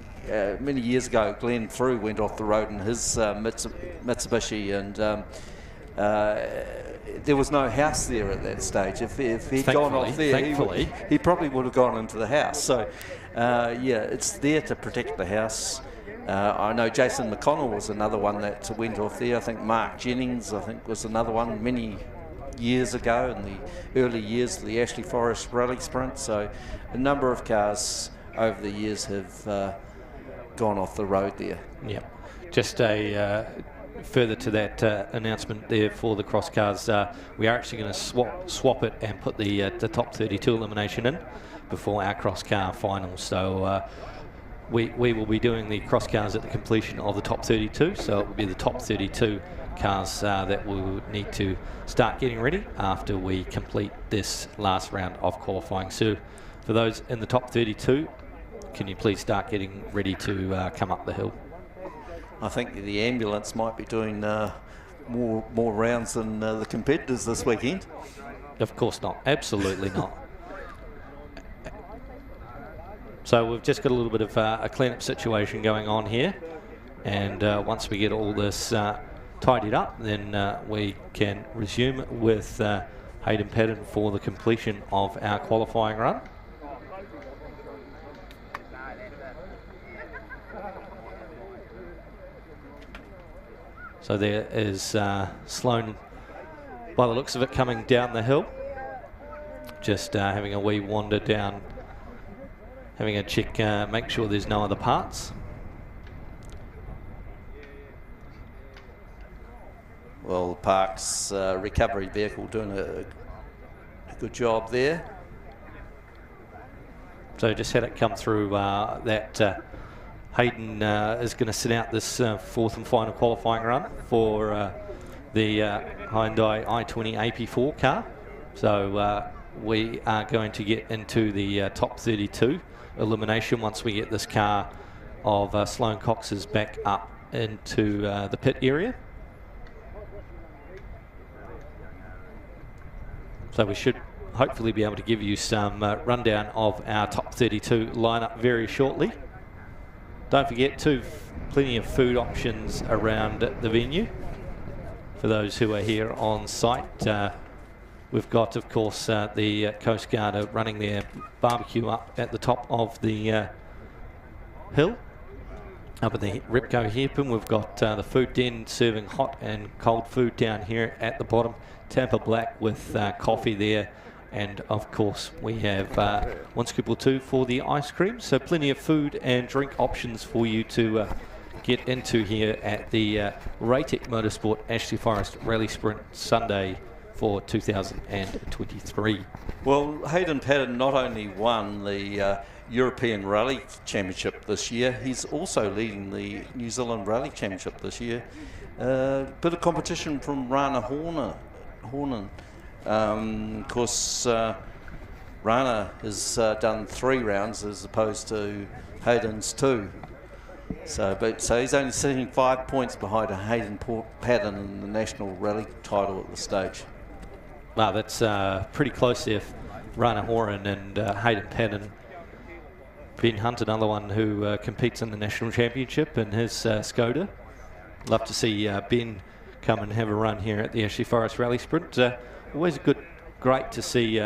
many years ago, Glenn Frew went off the road in his Mitsubishi, and there was no house there at that stage. If he'd gone off there, he probably would have gone into the house. So, yeah, it's there to protect the house. I know Jason McConnell was another one that went off there. I think Mark Jennings, was another one many years ago in the early years of the Ashley Forest Rally Sprint. So a number of cars over the years have gone off the road there. Yeah, just a further to that announcement there for the cross cars, we are actually going to swap it and put the top 32 elimination in before our cross car final. So we will be doing the cross cars at the completion of the top 32. So it will be the top 32 cars that we will need to start getting ready after we complete this last round of qualifying. So for those in the top 32, can you please start getting ready to come up the hill? I think the ambulance might be doing more rounds than the competitors this weekend. Of course not. Absolutely not. So we've just got a little bit of a clean-up situation going on here. And once we get all this tidied up, then we can resume with Hayden Patton for the completion of our qualifying run. So there is Sloan, by the looks of it, coming down the hill. Just having a wee wander down, having a check, make sure there's no other parts. Well, the Parks recovery vehicle doing a good job there. So just had it come through that Hayden is going to sit out this fourth and final qualifying run for the Hyundai i20 AP4 car. So we are going to get into the top 32 elimination once we get this car of Sloan Cox's back up into the pit area. So we should hopefully be able to give you some rundown of our top 32 lineup very shortly. Don't forget plenty of food options around the venue for those who are here on site. We've got, of course, the Coast Guard running their barbecue up at the top of the hill. Up at the Repco hairpin, we've got the food den serving hot and cold food down here at the bottom. Tampa Black with coffee there. And of course, we have one scoop or two for the ice cream. So plenty of food and drink options for you to get into here at the RATEC Motorsport Ashley Forest Rally Sprint Sunday for 2023. Well, Hayden Patton not only won the European Rally Championship this year, he's also leading the New Zealand Rally Championship this year. Bit of competition from Rana Hornan. Of course, Rana has done 3 rounds as opposed to Hayden's 2. So he's only sitting 5 points behind Hayden Patton in the national rally title at this stage. Wow, that's pretty close there. Rana Horan and Hayden Patton. Ben Hunt, another one who competes in the national championship in his Skoda. Love to see Ben come and have a run here at the Ashley Forest Rally Sprint. Always great to see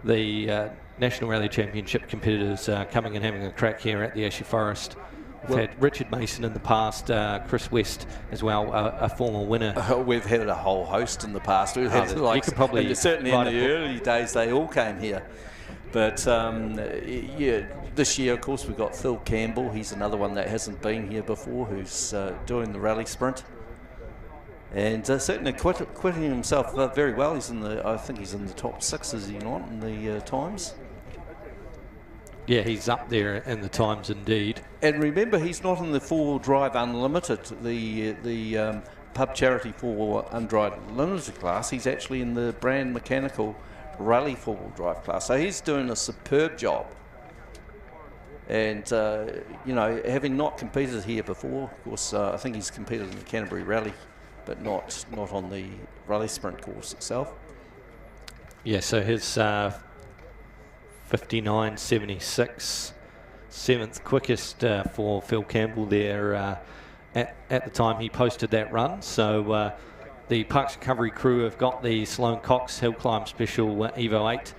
the National Rally Championship competitors coming and having a crack here at the Ashley Forest. We've had Richard Mason in the past, Chris West as well, a former winner. We've had a whole host in the past. We've had you could probably certainly in the early days they all came here. But yeah, this year of course we've got Phil Campbell. He's another one that hasn't been here before, who's doing the rally sprint. And certainly quitting himself very well. He's I think he's in the top 6, is he not, in the times? Yeah, he's up there in the times indeed. And remember, he's not in the 4-wheel drive unlimited, the pub charity 4-wheel undrive unlimited class. He's actually in the brand mechanical rally 4-wheel drive class. So he's doing a superb job. And you know, having not competed here before, of course, I think he's competed in the Canterbury Rally, but not on the rally sprint course itself. Yeah, so his 59.76, 7th quickest for Phil Campbell there at the time he posted that run. So the Parks Recovery crew have got the Sloan Cox Hill Climb Special Evo 8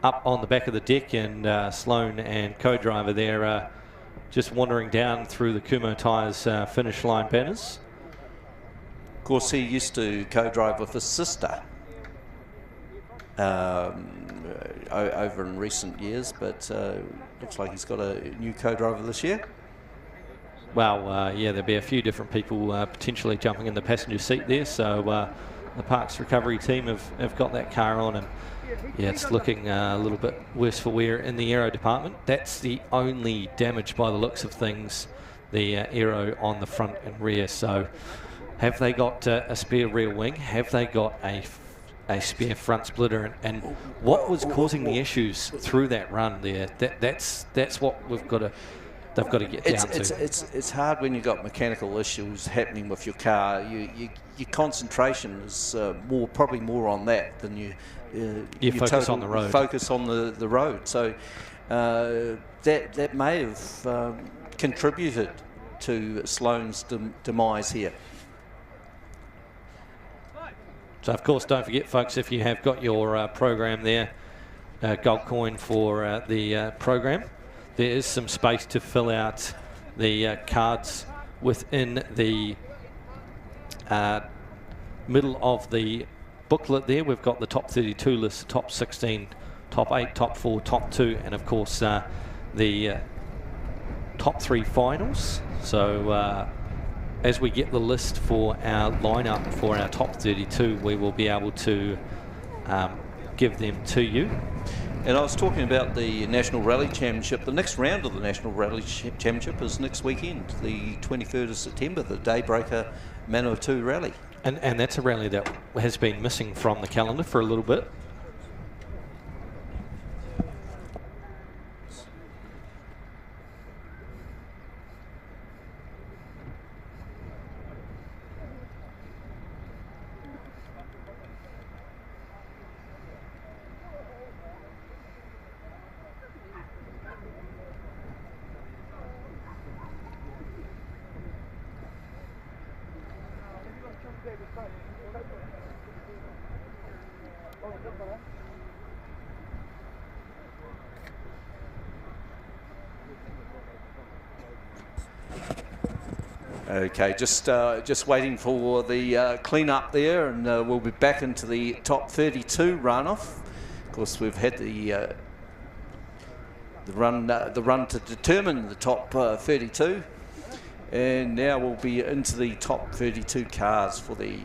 up on the back of the deck, and Sloan and co-driver there just wandering down through the Kumo Tyres finish line banners. Of course, he used to co-drive with his sister over in recent years, but looks like he's got a new co-driver this year. Well, yeah, there'll be a few different people potentially jumping in the passenger seat there. So the Parks Recovery team have got that car on, and yeah, it's looking a little bit worse for wear in the aero department. That's the only damage by the looks of things, the aero on the front and rear. So have they got a spare rear wing? Have they got a spare front splitter? And what was causing the issues through that run there? That's what they've got to get down to. It's hard when you've got mechanical issues happening with your car. Your concentration is probably more on that than you focus on the road. Focus on the road. So that may have contributed to Sloane's demise here. So of course, don't forget, folks, if you have got your program there, gold coin for the program, there is some space to fill out the cards within the middle of the booklet there. We've got the top 32 list, top 16, top 8, top 4, top 2, and of course the top 3 finals. So as we get the list for our lineup for our top 32, we will be able to give them to you. And I was talking about the National Rally Championship. The next round of the National Rally Championship is next weekend, the 23rd of September, the Daybreaker Manawatu Rally. And that's a rally that has been missing from the calendar for a little bit. Okay, just waiting for the clean up there, and we'll be back into the top 32 runoff. Of course, we've had the run to determine the top 32, and now we'll be into the top 32 cars for the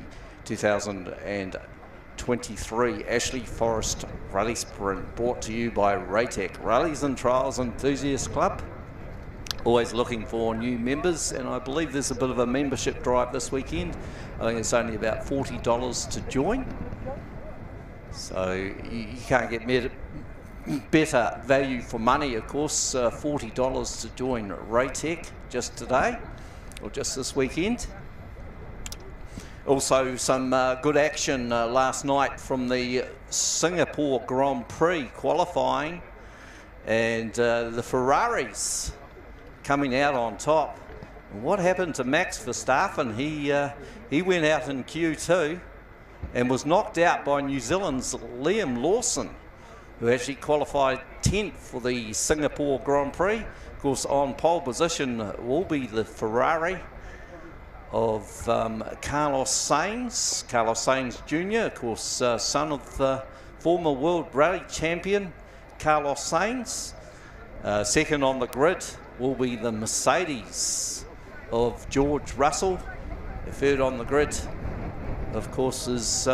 2023 Ashley Forest Rally Sprint, brought to you by RATEC, Rallies and Trials Enthusiast Club. Always looking for new members, and I believe there's a bit of a membership drive this weekend. I think it's only about $40 to join, so you can't get better value for money, of course. $40 to join RATEC just today, or just this weekend. Also some good action last night from the Singapore Grand Prix qualifying, and the Ferraris coming out on top. And what happened to Max Verstappen? He went out in Q2 and was knocked out by New Zealand's Liam Lawson, who actually qualified 10th for the Singapore Grand Prix. Of course, on pole position will be the Ferrari of Carlos Sainz Jr., of course, son of the former World Rally Champion Carlos Sainz. Second on the grid will be the Mercedes of George Russell. The third on the grid, of course, is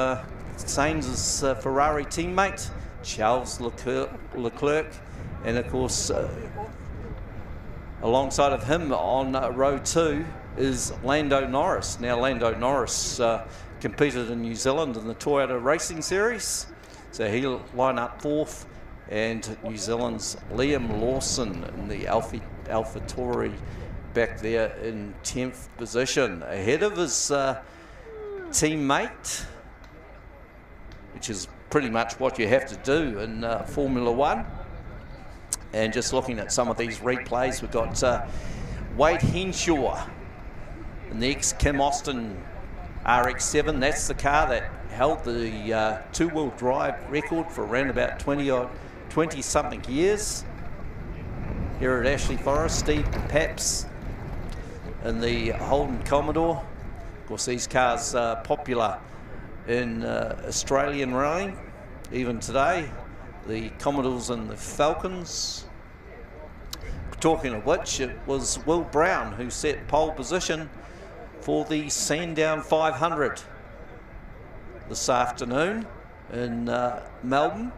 Sainz's Ferrari teammate, Charles Leclerc, and of course, alongside of him on row 2 is Lando Norris. Now, Lando Norris competed in New Zealand in the Toyota Racing Series, so he'll line up 4th, and New Zealand's Liam Lawson in the AlphaTauri back there in 10th position, ahead of his teammate, which is pretty much what you have to do in Formula One. And just looking at some of these replays, we've got Wade Henshaw in the ex-Kim Austin RX-7. That's the car that held the two-wheel drive record for around about 20-something years. Here at Ashley Forest, Steve Paps in the Holden Commodore. Of course, these cars are popular in Australian rallying even today. The Commodores and the Falcons. talking of which, it was Will Brown who set pole position for the Sandown 500 this afternoon in Melbourne.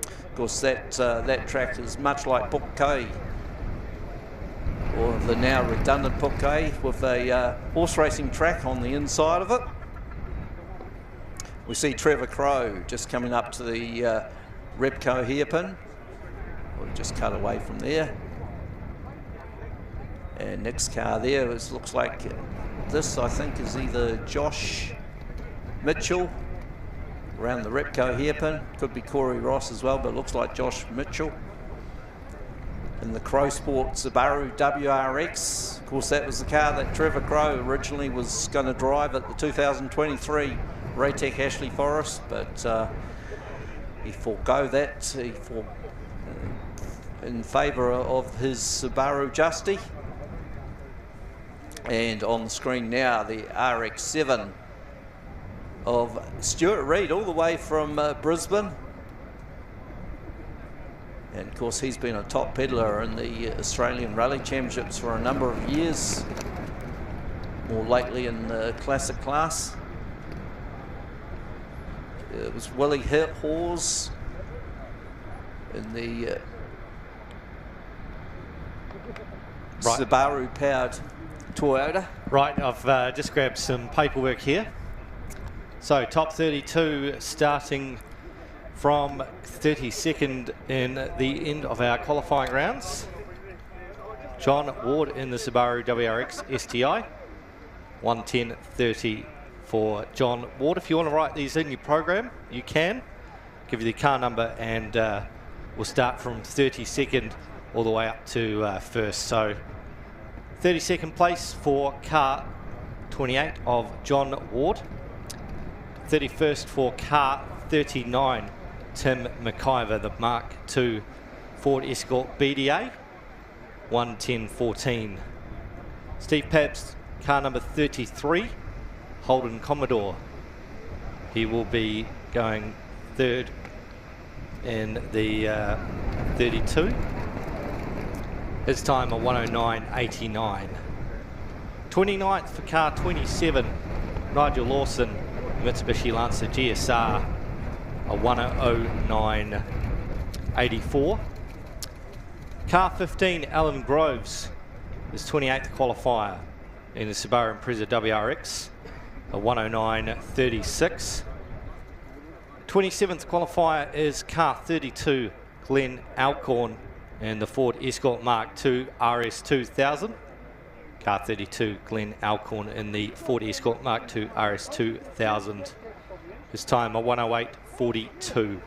Of course, that track is much like Pukei, or the now redundant Pukei, with a horse racing track on the inside of it. We see Trevor Crowe just coming up to the Repco hairpin. We'll just cut away from there. And next car there looks like this, I think, is either Josh Mitchell around the Repco hairpin. Could be Corey Ross as well, but it looks like Josh Mitchell. In the Crow Sport Subaru WRX. Of course, that was the car that Trevor Crowe originally was going to drive at the 2023 RATEC Ashley Forest, but he forego that in favour of his Subaru Justy. And on the screen now, the RX-7 of Stuart Reid, all the way from Brisbane. And of course, he's been a top peddler in the Australian Rally Championships for a number of years, more lately in the classic class. It was Willie Hawes in the Subaru powered Toyota. Right, I've just grabbed some paperwork here. So top 32 starting from 32nd in the end of our qualifying rounds. John Ward in the Subaru WRX STI, 1:10:30 for John Ward. If you want to write these in your program, you can. Give you the car number, and we'll start from 32nd all the way up to first. So 32nd place for car 28 of John Ward. 31st for car 39, Tim McIver, the Mark II Ford Escort BDA, 1:10:14. Steve Pabst, car number 33, Holden Commodore. He will be going third in the 32. His time a 1:09:89. 29th for car 27, Nigel Lawson, Mitsubishi Lancer GSR, a 1:09:84. Car 15, Alan Groves, his 28th qualifier in the Subaru Impreza WRX, a 1:09:36. 27th qualifier is car 32, Glenn Alcorn, in the Ford Escort Mark II RS 2000. Car 32, Glenn Alcorn in the Ford Escort Mark II RS 2000. His time a 1:08:42.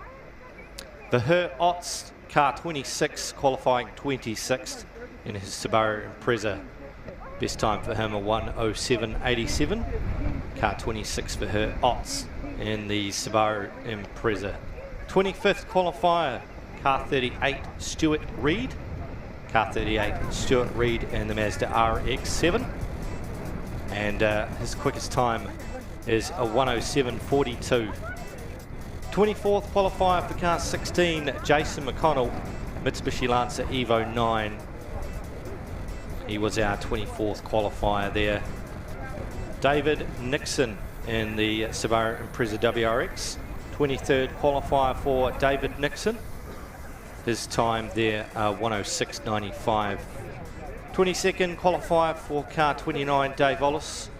The Her Otts, car 26, qualifying 26th in his Subaru Impreza. Best time for him a 1:07:87. Car 26 for Her Otts in the Subaru Impreza. 25th qualifier, car 38, Stuart Reid. Car 38, Stuart Reid in the Mazda RX-7. And his quickest time is a 1:07:42. 24th qualifier for car 16, Jason McConnell, Mitsubishi Lancer Evo 9. He was our 24th qualifier there. David Nixon in the Subaru Impreza WRX. 23rd qualifier for David Nixon. His time there, 1:06:95. 22nd qualifier for car 29, Dave Ollis,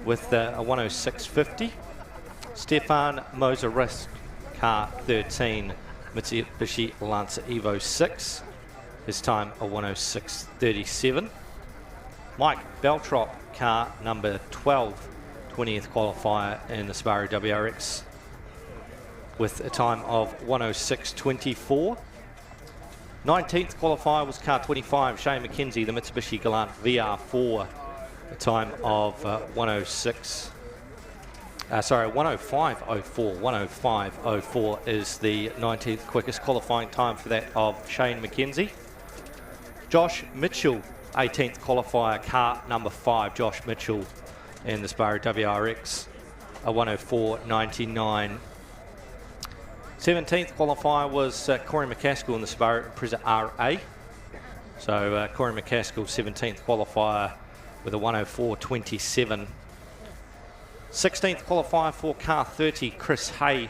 with a 1:06:50. Stefan Moser-Risk, car 13, Mitsubishi Lancer Evo 6. His time a 1:06:37. Mike Beltrop, car number 12, 20th qualifier in the Subaru WRX, with a time of 1:06:24. 19th qualifier was car 25, Shane McKenzie, the Mitsubishi Galant VR4, a time of 1:05:04. 1:05:04 is the 19th quickest qualifying time for that of Shane McKenzie. Josh Mitchell, 18th qualifier, car number 5, Josh Mitchell in the Subaru WRX, a 1:04:99. 17th qualifier was Corey McCaskill in the Subaru Impreza RA, So Corey McCaskill, 17th qualifier with a 104.27. 16th qualifier for car 30, Chris Hay.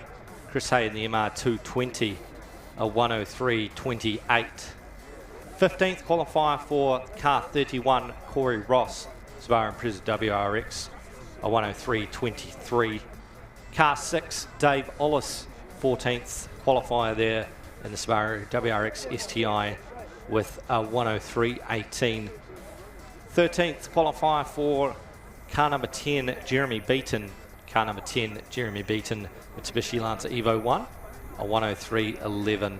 Chris Hay in the MR 220, a 103.28. 15th qualifier for car 31, Corey Ross, Subaru Impreza WRX, a 103.23. Car 6, Dave Ollis, 14th qualifier there in the Subaru WRX STI with a 103.18. 13th qualifier for car number 10, Jeremy Beaton. Car number 10, Jeremy Beaton, Mitsubishi Lancer Evo 1, a 103.11.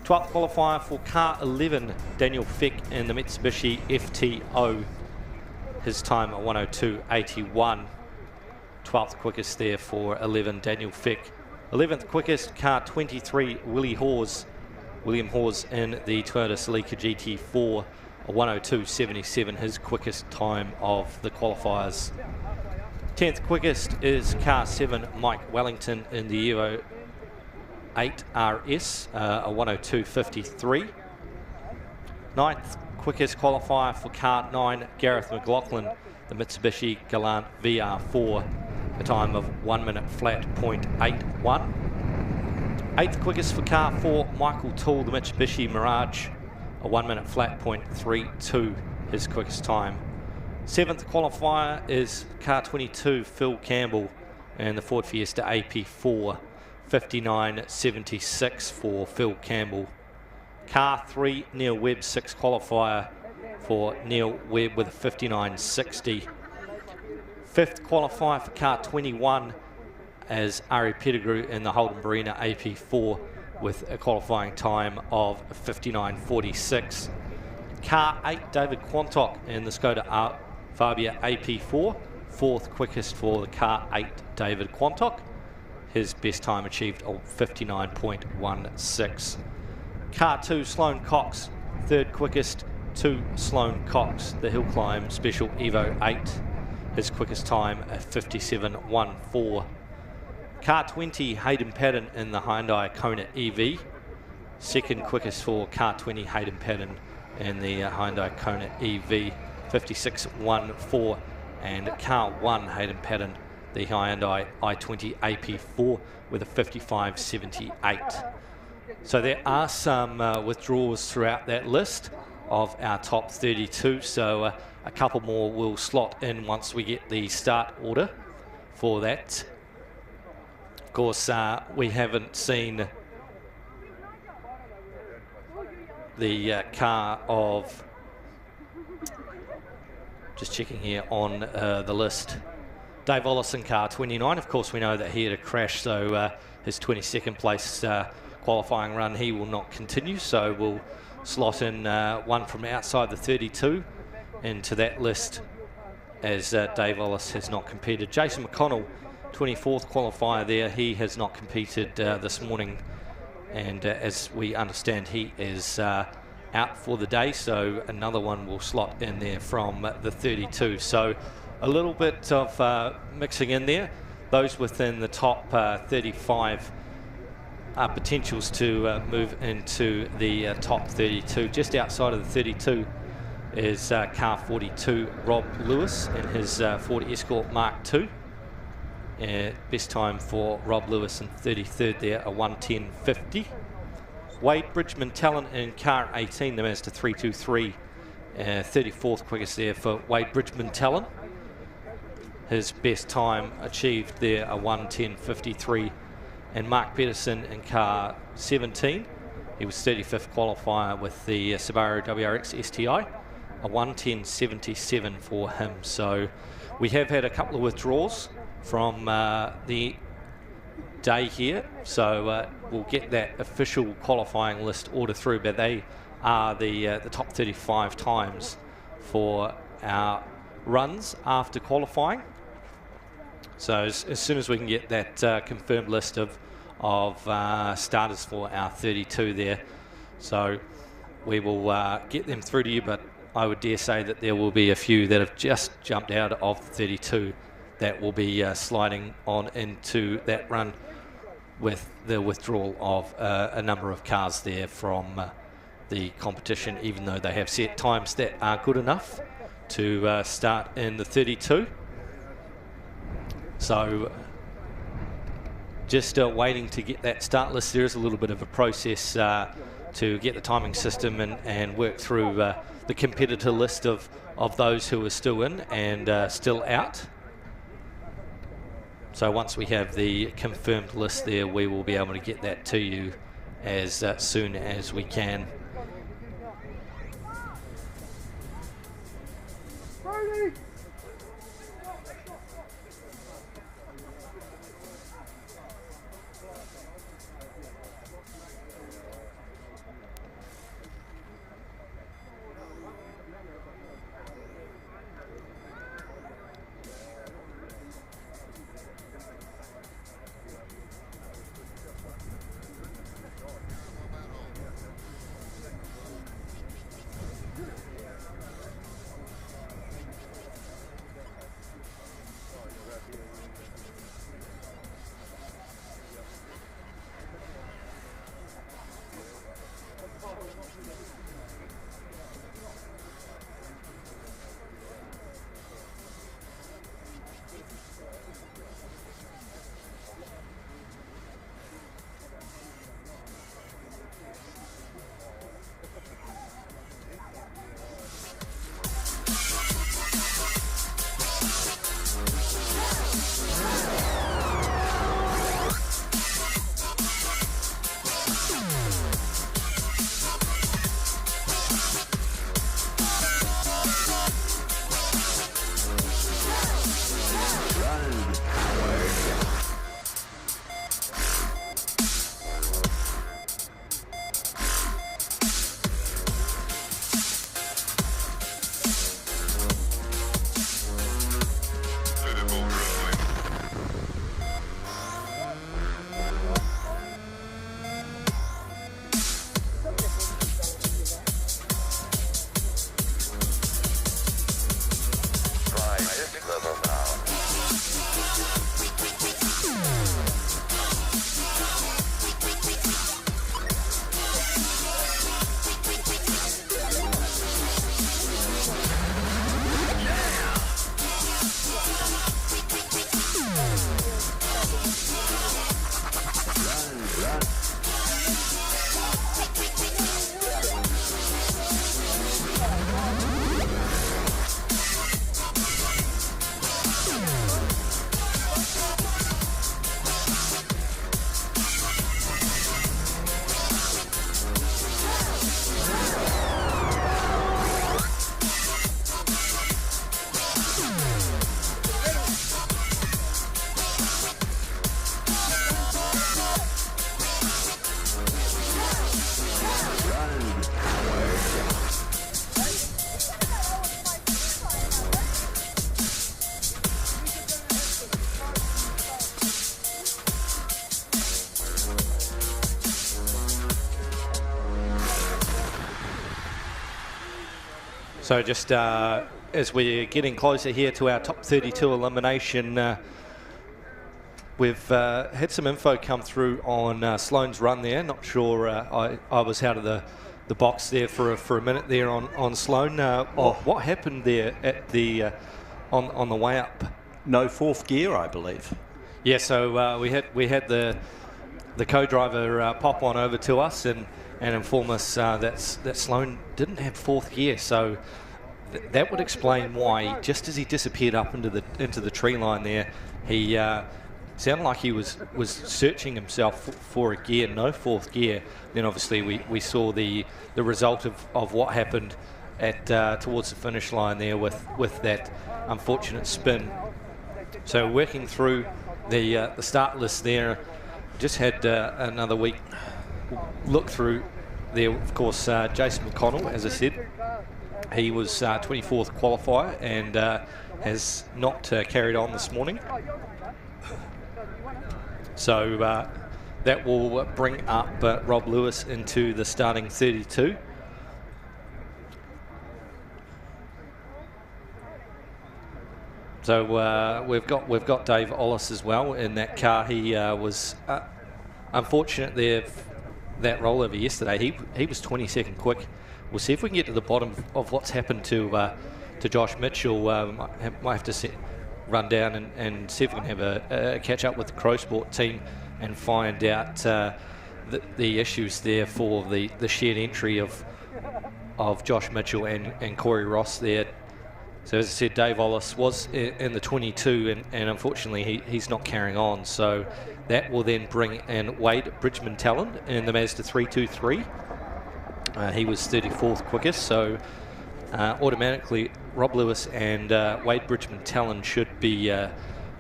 12th qualifier for car 11, Daniel Fick in the Mitsubishi FTO. His time a 102.81. 12th quickest there for 11, Daniel Fick. 11th quickest, car 23, William Hawes in the Toyota Celica GT4, a 102.77, his quickest time of the qualifiers. 10th quickest is car 7, Mike Wellington in the Evo 8 RS, a 102.53. 9th quickest qualifier for car 9, Gareth McLaughlin, the Mitsubishi Galant VR4, a time of 1 minute flat .81. 8th quickest for car 4, Michael Toole, the Mitsubishi Mirage, a 1 minute flat .32, his quickest time. 7th qualifier is car 22, Phil Campbell, and the Ford Fiesta AP4, 59.76 for Phil Campbell. Car 3, Neil Webb, 6th qualifier for Neil Webb with a 59.60. 5th qualifier for car 21 as Ari Pettigrew in the Holden Barina AP4 with a qualifying time of 59.46. Car 8, David Quantock in the Skoda Fabia AP4, 4th quickest for the car 8, David Quantock. His best time achieved of 59.16. Car 2, Sloane Cox, 3rd quickest to Sloane Cox, the Hill Climb Special Evo 8. His quickest time at 57.14. Car 20, Hayden Paddon in the Hyundai Kona EV. 2nd quickest for car 20, Hayden Paddon in the Hyundai Kona EV, 56.14. And car 1, Hayden Paddon, the Hyundai i20 AP4 with a 55.78. So there are some withdrawals throughout that list of our top 32. So a couple more will slot in once we get the start order for that. Of course, we haven't seen the car of, just checking here on the list, Dave Ollison, car 29. Of course, we know that he had a crash, so his 22nd place qualifying run, he will not continue. So we'll slot in one from outside the 32 into that list, as Dave Ollis has not competed. Jason McConnell, 24th qualifier there, he has not competed this morning, and as we understand, he is out for the day, so another one will slot in there from the 32. So a little bit of mixing in there. Those within the top 35 are potentials to move into the top 32. Just outside of the 32 is car 42, Rob Lewis in his Ford Escort Mark II. Best time for Rob Lewis in 33rd there, a 110.50. Wade Bridgman Talent in car 18, the Mazda 323, 34th quickest there for Wade Bridgman Talent. His best time achieved there, a 110.53. And Mark Pedersen in car 17, he was 35th qualifier with the Subaru WRX STI, a 110.77 for him. So we have had a couple of withdrawals from the day here, so we'll get that official qualifying list order through, but they are the top 35 times for our runs after qualifying. So as soon as we can get that confirmed list of starters for our 32 there, so we will get them through to you, but I would dare say that there will be a few that have just jumped out of the 32 that will be sliding on into that run with the withdrawal of a number of cars there from the competition, even though they have set times that are good enough to start in the 32. So just waiting to get that start list. There is a little bit of a process to get the timing system and work through the competitor list of those who are still in and still out. So once we have the confirmed list there, we will be able to get that to you as soon as we can. So just as we're getting closer here to our top 32 elimination, we've had some info come through on Sloane's run there. Not sure, I was out of the box there for a minute there on Sloane. What happened there at the on the way up? No fourth gear, I believe. Yeah, so we had the co-driver pop on over to us and inform us that Sloane didn't have fourth gear. So that would explain why, just as he disappeared up into the tree line there, he sounded like he was searching himself for a gear, no fourth gear. Then obviously we saw the result of what happened at towards the finish line there with that unfortunate spin. So working through the start list there, just had another week look through there. Of course, Jason McConnell, as I said, he was 24th qualifier and has not carried on this morning. So that will bring up Rob Lewis into the starting 32. So we've got Dave Ollis as well in that car. He was unfortunate there that rollover yesterday, he was 22nd quick. We'll see if we can get to the bottom of what's happened to Josh Mitchell. Might have to run down and see if we can have a catch up with the Crow Sport team and find out the issues there for the shared entry of Josh Mitchell and Corey Ross there. So as I said, Dave Ollis was in the 22 and unfortunately he's not carrying on. So that will then bring in Wade Bridgman-Talon in the Mazda 323. He was 34th quickest, so automatically Rob Lewis and Wade Bridgman-Talon should be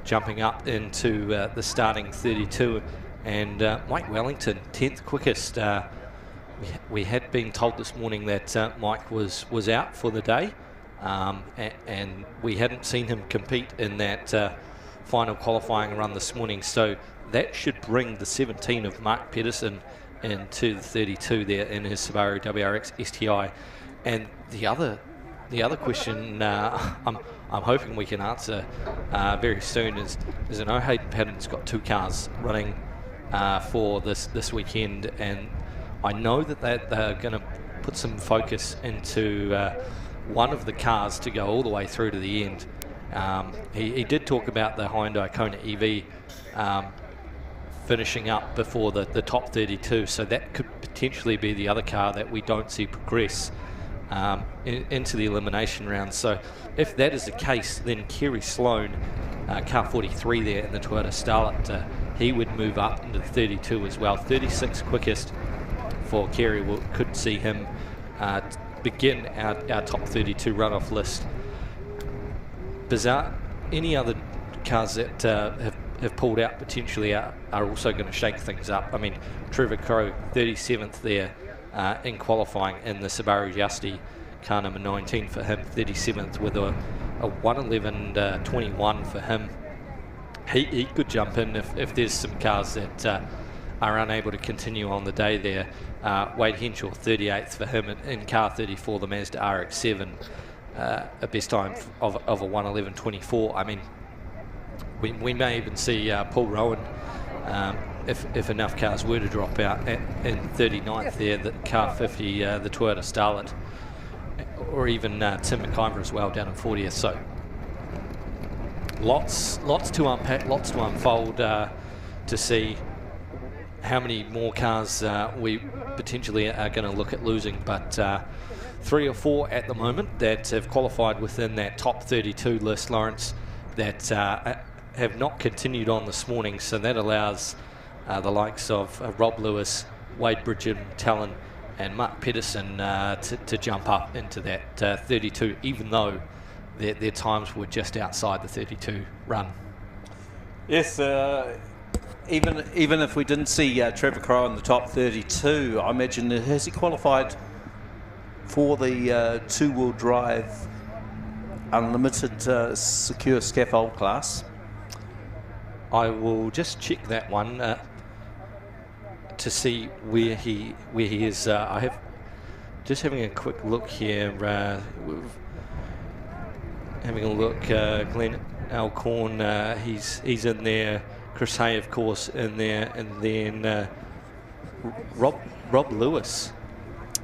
jumping up into the starting 32. And Mike Wellington, 10th quickest. We had been told this morning that Mike was out for the day. And we hadn't seen him compete in that final qualifying run this morning, so that should bring the 17 of Mark Pedersen into the 32 there in his Subaru WRX STI. And the other question I'm hoping we can answer very soon is I know Hayden Paddon's got 2 cars running for this weekend, and I know that they're going to put some focus into one of the cars to go all the way through to the end. He did talk about the Hyundai Kona EV finishing up before the top 32, so that could potentially be the other car that we don't see progress into the elimination round. So if that is the case, then Kerry Sloan, car 43 there in the Toyota Starlet, he would move up into the 32 as well. 36 quickest for Kerry, could see him begin our top 32 runoff list. Bizarre. Any other cars that have pulled out potentially are also going to shake things up. I mean, Trevor Crowe, 37th there in qualifying in the Subaru Justy, car number 19 for him, 37th with a 1:11.21 for him. He could jump in if there's some cars that are unable to continue on the day there. Wade Henschel, 38th for him in car 34, the Mazda RX-7, a best time of a 1:11.24. I mean, we may even see Paul Rowan, if enough cars were to drop out, in 39th there, the car 50, the Toyota Starlet, or even Tim McIver as well down in 40th. So lots to unpack, lots to unfold to see how many more cars we potentially are going to look at losing, but 3 or 4 at the moment that have qualified within that top 32 list, Lawrence, that have not continued on this morning. So that allows the likes of Rob Lewis, Wade Bridgman-Talon and Mark Pedersen to jump up into that 32, even though their times were just outside the 32 run. Yes, even if we didn't see Trevor Crowe in the top 32, I imagine, has he qualified for the two-wheel drive unlimited secure scaffold class? I will just check that one to see where he is. I have just having a quick look here. Having a look, Glenn Alcorn, he's in there. Chris Hay, of course, in there, and then Rob Lewis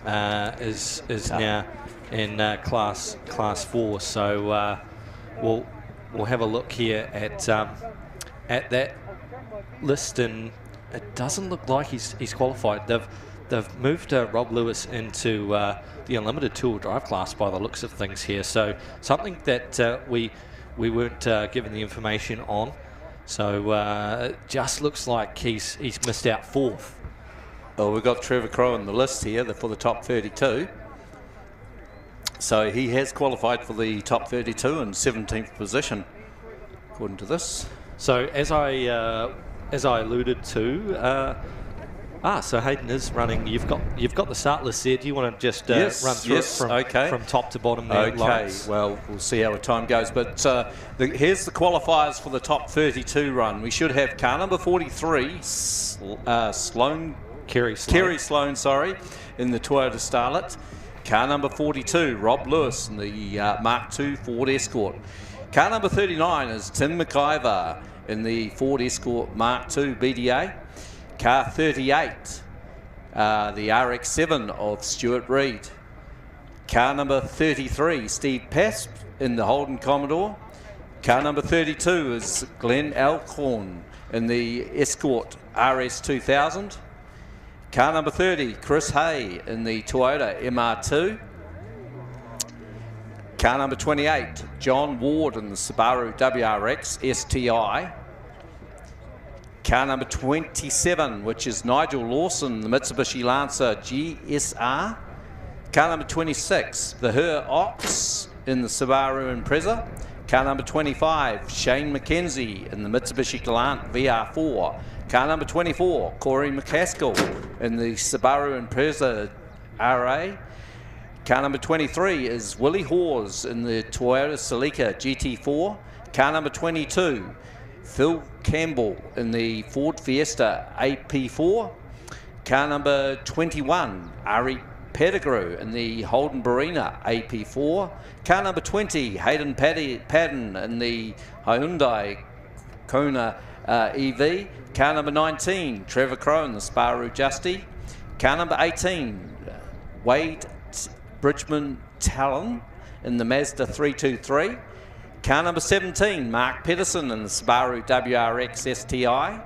is now in class 4. So we'll have a look here at that list, and it doesn't look like he's qualified. They've moved Rob Lewis into the unlimited two-wheel drive class by the looks of things here. So something that we weren't given the information on. So it just looks like he's missed out 4th. Well, we've got Trevor Crowe on the list here for the top 32. So he has qualified for the top 32 in 17th position, according to this. So as I alluded to, so Hayden is running. You've got the start list there. Do you want to just run through it from top to bottom there? Okay, Lawrence? well, we'll see how the time goes. But here's the qualifiers for the top 32 run. We should have car number 43, Kerry Sloan, in the Toyota Starlet. Car number 42, Rob Lewis in the Mark II Ford Escort. Car number 39 is Tim McIver in the Ford Escort Mark II BDA. Car 38 the RX7 of Stuart Reid. Car number 33, Steve Pass in the Holden Commodore. Car number 32 is Glenn Alcorn in the Escort RS2000. Car number 30, Chris Hay in the Toyota MR2. Car number 28, John Ward in the Subaru WRX STI. Car number 27, which is Nigel Lawson, the Mitsubishi Lancer GSR. Car number 26, the Her Ox in the Subaru Impreza. Car number 25, Shane McKenzie in the Mitsubishi Galant VR4. Car number 24, Corey McCaskill in the Subaru Impreza RA. Car number 23 is Willie Hawes in the Toyota Celica GT4. Car number 22, Phil Campbell in the Ford Fiesta AP4. Car number 21, Ari Pettigrew in the Holden Barina AP4. Car number 20, Hayden Padden in the Hyundai Kona EV. Car number 19, Trevor Crow in the Subaru Justy. Car number 18, Wade Bridgman Talon in the Mazda 323. Car number 17, Mark Pedersen in the Subaru WRX STI.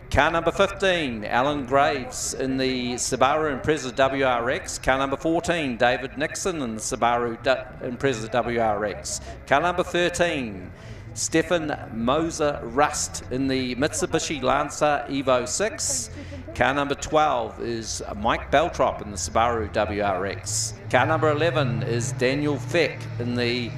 Car number 15, Alan Graves in the Subaru Impreza WRX. Car number 14, David Nixon in the Subaru Impreza WRX. Car number 13, Stefan Moser Rust in the Mitsubishi Lancer Evo 6. Car number 12 is Mike Beltrop in the Subaru WRX. Car number 11 is Daniel Feck in the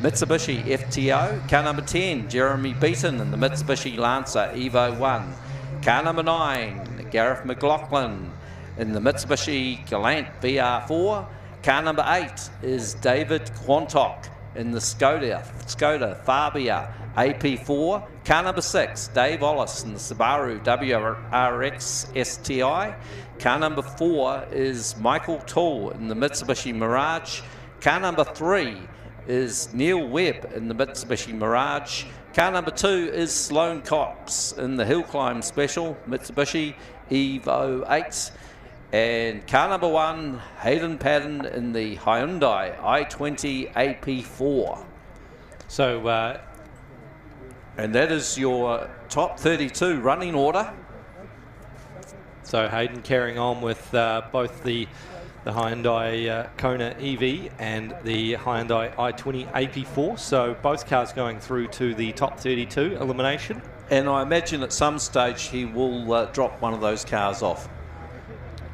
Mitsubishi FTO. Car number 10, Jeremy Beaton in the Mitsubishi Lancer Evo 1. Car number 9, Gareth McLaughlin in the Mitsubishi Galant VR4. Car number 8 is David Quantock in the Skoda Fabia AP4. Car number 6, Dave Ollis in the Subaru WRX STI. Car number 4 is Michael Toole in the Mitsubishi Mirage. Car number 3 is Neil Webb in the Mitsubishi Mirage. Car number 2 is Sloane Cox in the Hill Climb Special Mitsubishi Evo 8. And car number 1, Hayden Padden in the Hyundai i20 AP4. So, and that is your top 32 running order. So Hayden carrying on with both the Hyundai Kona EV and the Hyundai i20 AP4. So both cars going through to the top 32 elimination. And I imagine at some stage he will drop one of those cars off.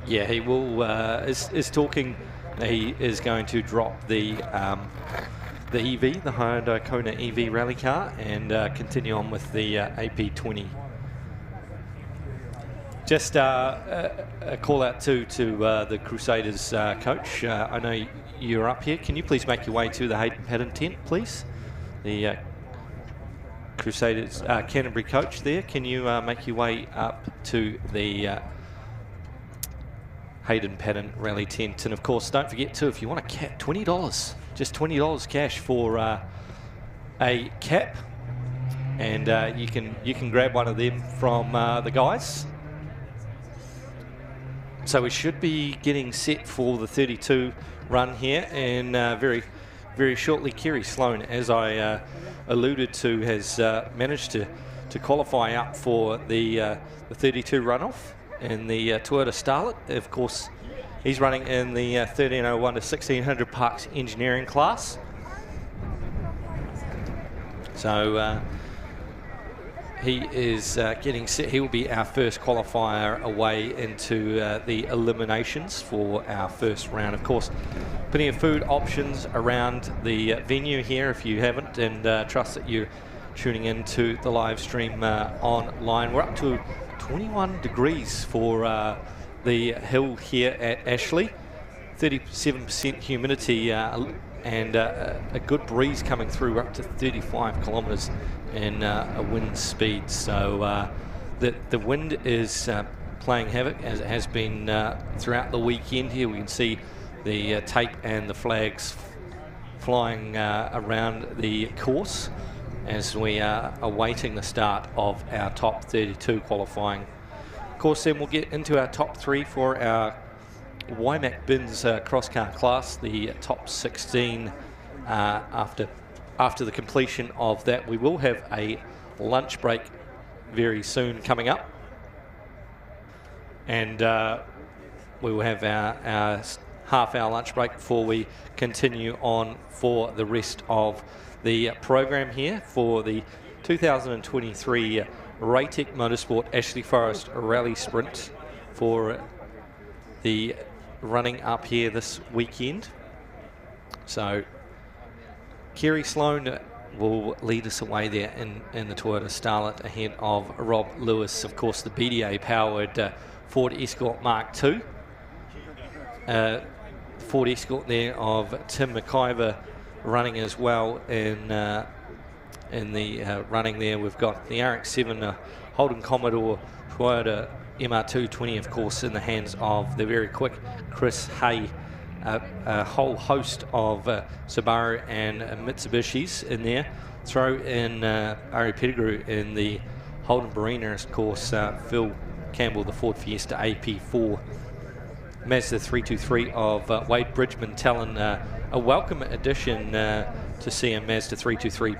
Yeah, he will. Is talking. He is going to drop the EV, the Hyundai Kona EV rally car, and continue on with the AP20. Just a call out to the Crusaders coach. I know you're up here. Can you please make your way to the Hayden Padden tent, please? The Crusaders Canterbury coach there. Can you make your way up to the Hayden Padden rally tent? And of course, don't forget too, if you want a cap, $20, just $20 cash for a cap, and you can grab one of them from the guys. So we should be getting set for the 32 run here, and very, very shortly. Kerry Sloane, as I alluded to, has managed to qualify up for the 32 runoff in the Toyota Starlet. Of course, he's running in the 1301 to 1600 Parks Engineering class. So he is getting set. He will be our first qualifier away into the eliminations for our first round. Of course, plenty of food options around the venue here if you haven't, and trust that you're tuning into the live stream online. We're up to 21 degrees for the hill here at Ashley, 37% humidity, and a good breeze coming through. We're up to 35 kilometres in a wind speed. So the wind is playing havoc, as it has been throughout the weekend here. We can see the tape and the flags flying around the course as we are awaiting the start of our top 32 qualifying course, then we'll get into our top 3 for our WIMAC Bins cross car class, the top 16. After the completion of that, we will have a lunch break very soon coming up, and we will have our half-hour lunch break before we continue on for the rest of the program here for the 2023 RATEC Motorsport Ashley Forest Rally Sprint for the running up here this weekend. So Kerry Sloan will lead us away there in the Toyota Starlet ahead of Rob Lewis, of course the BDA-powered Ford Escort Mark II. Ford Escort there of Tim McIver running as well in the running there. We've got the RX-7 Holden Commodore Toyota MR220, of course, in the hands of the very quick Chris Hay. A whole host of Subaru and Mitsubishis in there. Throw in Ari Pettigrew in the Holden Barina, of course, Phil Campbell, the Ford Fiesta AP4. Mazda 323 of Wade Bridgman telling a welcome addition to see a Mazda 323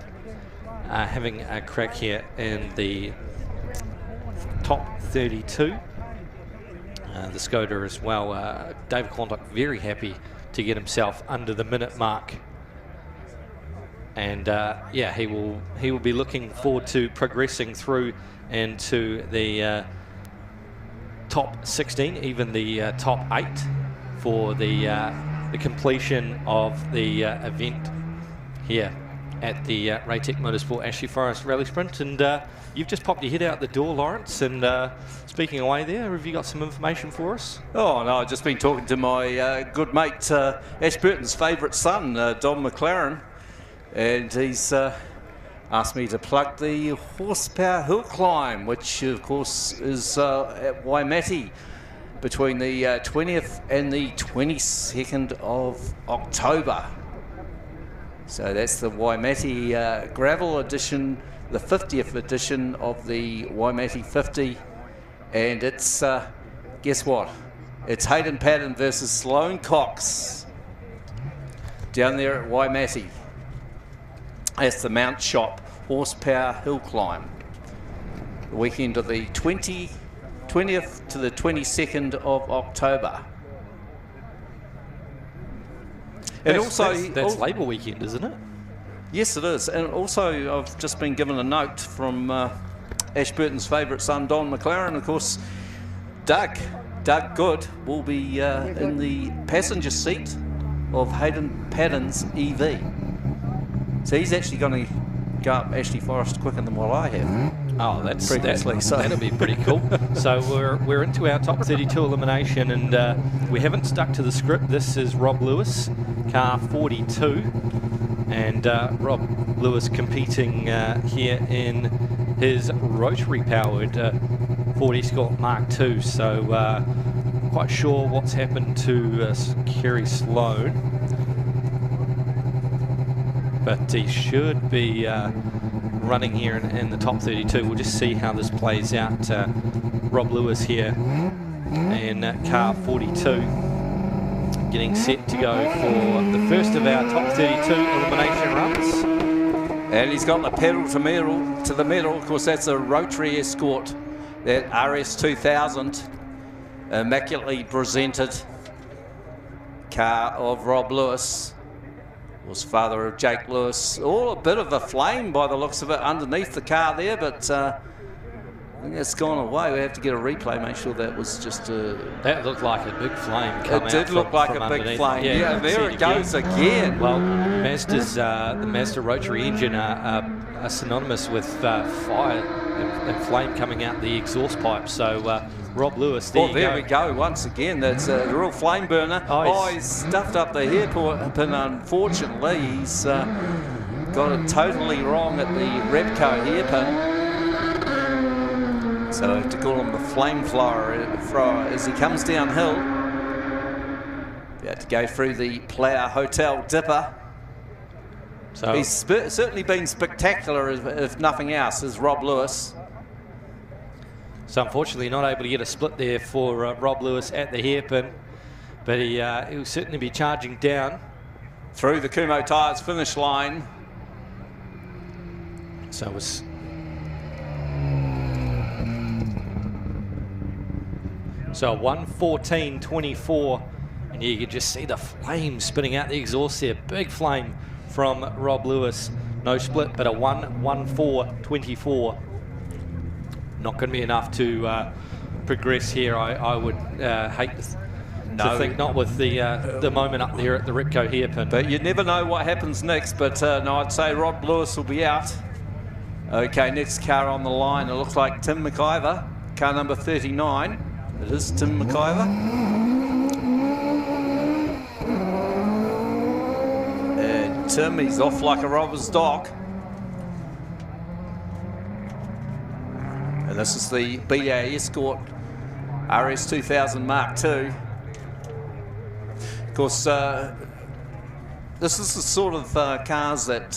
having a crack here in the top 32. The Skoda as well. David Klondike very happy to get himself under the minute mark, and yeah, he will be looking forward to progressing through into the top 16, even the top 8 for the completion of the event here at the RATEC Motorsport Ashley Forest Rally Sprint. And you've just popped your head out the door, Lawrence, and speaking away there, have you got some information for us? Oh, no, I've just been talking to my good mate, Ashburton's favourite son, Don McLaren, and he's asked me to plug the horsepower hill climb, which, of course, is at Waimate between the 20th and the 22nd of October. So that's the Waimate Gravel edition, the 50th edition of the Waimate 50. And it's, guess what? It's Hayden Patton versus Sloane Cox down there at Waimate. That's the Mount Shop Horsepower Hill Climb. The weekend of the 20th to the 22nd of October. And also, that's Labour weekend, isn't it? Yes, it is. And also, I've just been given a note from Ashburton's favourite son, Don McLaren. Of course, Doug Good will be in the passenger seat of Hayden Patton's EV. So he's actually going to go up Ashley Forest quicker than what I have. Oh, so that'll be pretty cool. So we're into our top 32 elimination, and we haven't stuck to the script. This is Rob Lewis, car 42, and Rob Lewis competing here in his rotary-powered Ford Escort Mark II. So quite sure what's happened to Kerry Sloan, but he should be running here in the top 32. We'll just see how this plays out. Rob Lewis here in car 42, getting set to go for the first of our top 32 elimination runs. And he's got the pedal to the metal. Of course, that's a rotary Escort, that RS2000, immaculately presented car of Rob Lewis. Was father of Jake Lewis. All a bit of a flame by the looks of it underneath the car there, but I think it's gone away. We have to get a replay, make sure that was just a... That looked like a big flame come out. It did look like a big flame. Yeah, there it goes again. Well, Mazda's, the Mazda rotary engine are synonymous with fire and flame coming out the exhaust pipe. So Rob Lewis, there we go. Once again, that's a real flame burner. He's stuffed up the hairpin, unfortunately. He's got it totally wrong at the Repco hairpin. So I have to call him the flame thrower as he comes downhill. About to go through the Plough Hotel Dipper. So he's certainly been spectacular, if nothing else, is Rob Lewis. So unfortunately not able to get a split there for Rob Lewis at the hairpin, but he'll certainly be charging down. Through the Kumo Tyres finish line. So it was so 1:14.24, and you can just see the flame spitting out the exhaust there. Big flame from Rob Lewis. No split, but a 1:14.24. Not going to be enough to progress here. I would hate to think not with the moment up there at the Ripco hairpin. But you never know what happens next. But no, I'd say Rob Lewis will be out. Okay, next car on the line. It looks like Tim McIver, car number 39. It is Tim McIver. And Tim, he's off like a robber's dog. And this is the BA Escort RS 2000 Mark II. Of course, this is the sort of cars that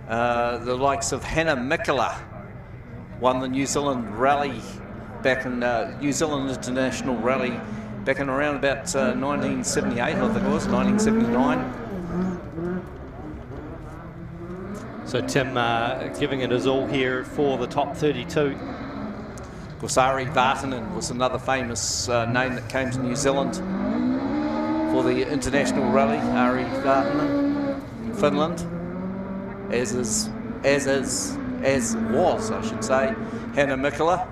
the likes of Hannah Mikkola won the New Zealand Rally back in New Zealand International Rally back in around about 1978, I think it was, 1979. So Tim giving it his all here for the top 32. Of course, Ari Vartinen was another famous name that came to New Zealand for the International Rally. Ari Vartinen in Finland, as was, I should say, Hannah Mikkola.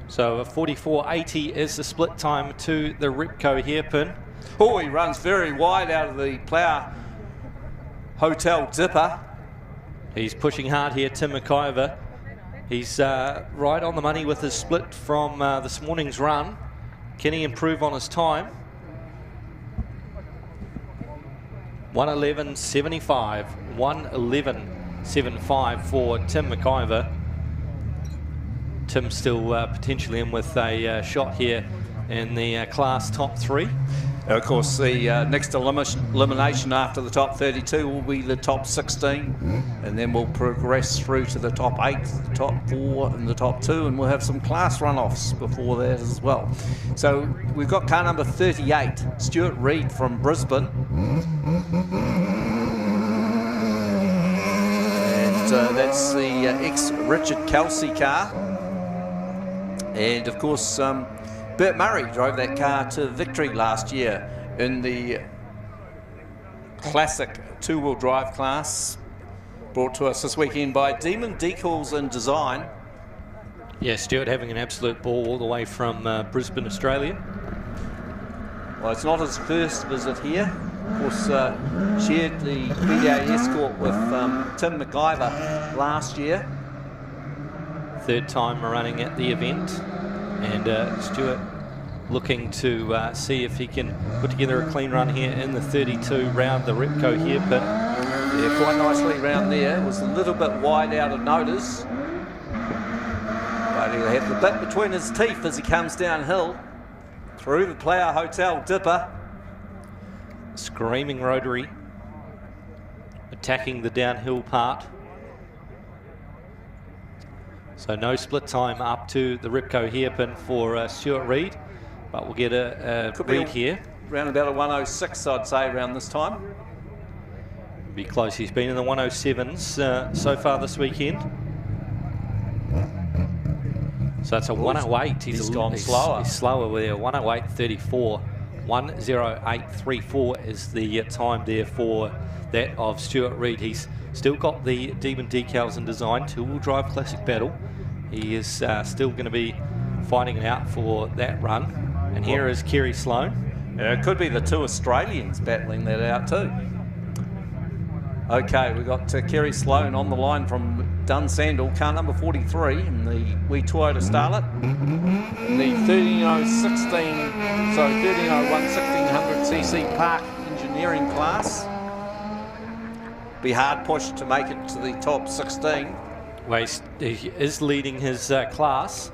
So a 44.80 is the split time to the Ripco hairpin. Oh, he runs very wide out of the Plough Hotel Dipper. He's pushing hard here, Tim McIver. He's right on the money with his split from this morning's run. Can he improve on his time? 1:11.75. 1:11.75 for Tim McIver. Tim still potentially in with a shot here in the class top 3. Of course, the next elimination after the top 32 will be the top 16, and then we'll progress through to the top 8, the top 4 and the top 2, and we'll have some class runoffs before that as well. So we've got car number 38, Stuart Reid from Brisbane. And that's the ex-Richard Kelsey car. And of course, Bert Murray drove that car to victory last year in the classic two-wheel drive class, brought to us this weekend by Demon Decals and Design. Yeah, Stuart having an absolute ball all the way from Brisbane, Australia. Well, it's not his first visit here. Of course, shared the BDA Escort with Tim McIver last year. Third time running at the event, and Stuart looking to see if he can put together a clean run here in the 32 round the Ripco hairpin. Yeah, quite nicely round there. It was a little bit wide out of notice, but he'll have the bit between his teeth as he comes downhill through the Plough Hotel Dipper. Screaming rotary, attacking the downhill part. So no split time up to the Ripco hairpin for Stuart Reid, but we'll get a read here. Around about a 106, I'd say, around this time. Be close. He's been in the 107s so far this weekend. So it's a 108. He's gone slower. He's slower with a 108.34. 108.34 is the time there for that of Stuart Reid. He's still got the Demon Decals and Design two-wheel drive classic battle. He is still going to be fighting it out for that run. And here is Kerry Sloan. Yeah, it could be the two Australians battling that out too. Okay, we've got Kerry Sloan on the line from Dunsandel, car number 43 in the wee Toyota Starlet. In the 1301 1600cc Park Engineering class. Be hard pushed to make it to the top 16. Well, he is leading his class,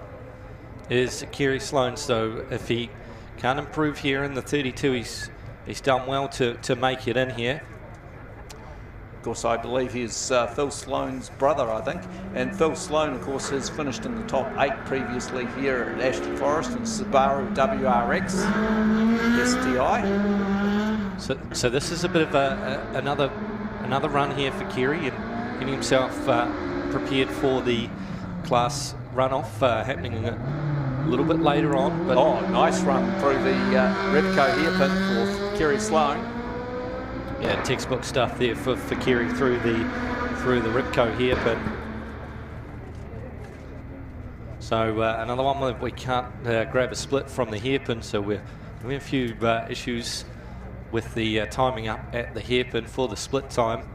is Kerry Sloan. So if he can't improve here in the 32, he's done well to make it in here. Of course, I believe he's Phil Sloane's brother, I think. And Phil Sloane, of course, has finished in the top 8 previously here at Ashley Forest in Subaru WRX STI. So this is a bit of another run here for Kerry, and getting himself prepared for the class runoff happening a little bit later on. But oh, nice run through the Repco hairpin for Kerry Sloane. Yeah, textbook stuff there for Kerry through the Repco hairpin. So another one where we can't grab a split from the hairpin, so we have a few issues with the timing up at the hairpin for the split time.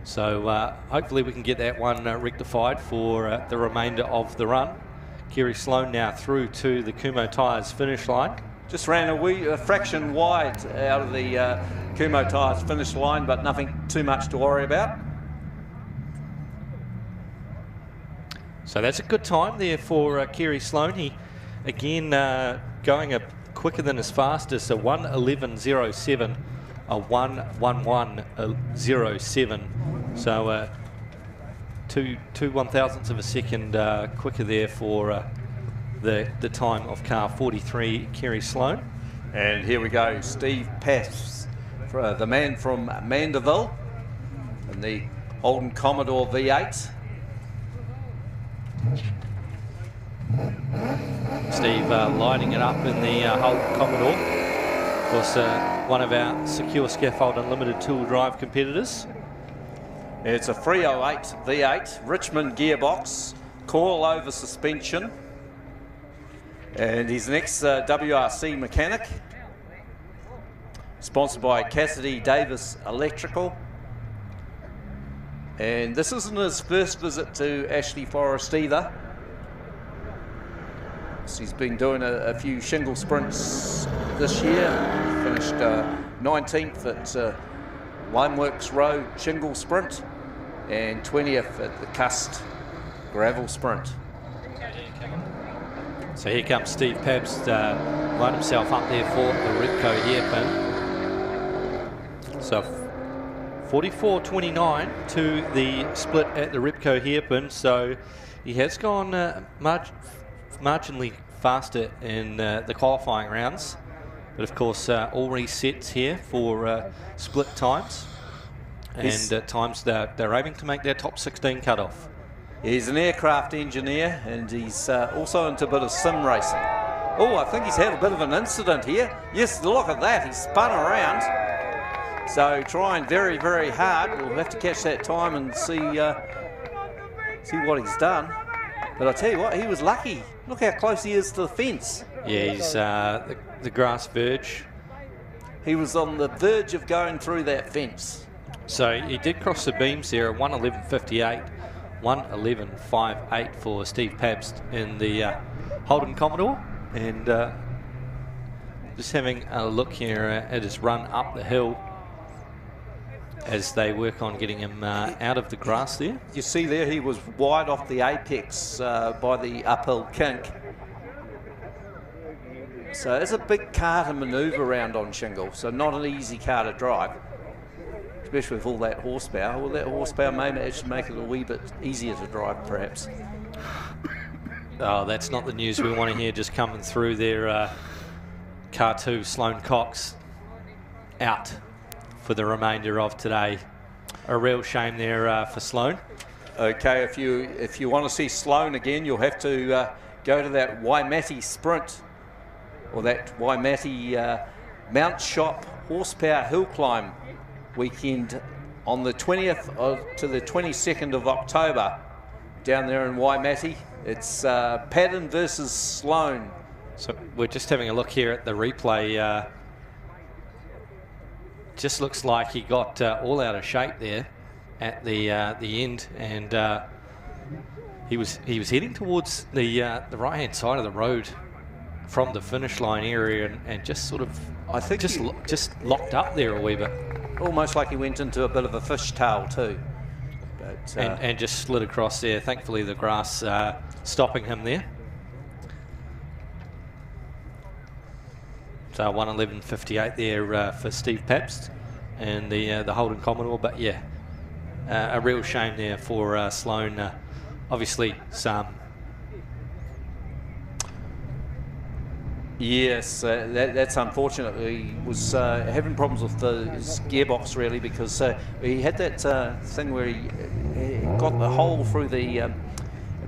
So hopefully we can get that one rectified for the remainder of the run. Kerry Sloane now through to the Kumo Tyres finish line. Just ran a fraction wide out of the Kumo Tyres finish line, but nothing too much to worry about. So that's a good time there for Kerry Sloane. He, again, going quicker than his fastest, a 1:11.07, a 1:11.07. So two 1,000ths of a second quicker there for the time of car 43, Kerry Sloane. And here we go, Steve Pass, the man from Mandeville, in the Holden Commodore V8. Steve lighting it up in the Holden Commodore. Of course, one of our Secure Scaffold Unlimited tool drive competitors. It's a 308 V8, Richmond gearbox, coil-over suspension. And he's an ex-WRC mechanic, sponsored by Cassidy Davis Electrical. And this isn't his first visit to Ashley Forest either. So he's been doing a few shingle sprints this year. He finished 19th at Limeworks Road shingle sprint and 20th at the Cust gravel sprint. So here comes Steve Pabst, lined himself up there for the Repco hairpin. So 44.29 to the split at the Repco hairpin. So he has gone marginally faster in the qualifying rounds. But of course, all resets here for split times. And times they're aiming to make their top 16 cutoff. He's an aircraft engineer, and he's also into a bit of sim racing. Oh, I think he's had a bit of an incident here. Yes, look at that. He spun around. So trying very, very hard. We'll have to catch that time and see what he's done. But I tell you what, he was lucky. Look how close he is to the fence. Yeah, he's the grass verge. He was on the verge of going through that fence. So he did cross the beams there at 1:11.58. 1:11.58 for Steve Pabst in the Holden Commodore. And just having a look here at his run up the hill as they work on getting him out of the grass there. You see there, he was wide off the apex by the uphill kink. So it's a big car to manoeuvre around on shingle, so not an easy car to drive. Especially with all that horsepower. Well, that horsepower may actually make it a wee bit easier to drive, perhaps. Oh, that's not the news we want to hear just coming through there. Car 2, Sloane Cox, out for the remainder of today. A real shame there for Sloane. Okay, if you want to see Sloane again, you'll have to go to that Waimate sprint, or that Waimate Mount Shop horsepower hill climb weekend on the 20th to the 22nd of October down there in Waimate. It's Paddon versus Sloane. So we're just having a look here at the replay. Just looks like he got all out of shape there at the end, and he was heading towards the right hand side of the road from the finish line area, and just sort of just locked up there a wee bit. Almost like he went into a bit of a fishtail too. But, and just slid across there. Thankfully the grass stopping him there. So 1:11.58 there for Steve Pabst and the Holden Commodore. But yeah, a real shame there for Sloan. Obviously, some. Yes, that's unfortunate. He was having problems with his gearbox really, because he had that thing where he got the hole through the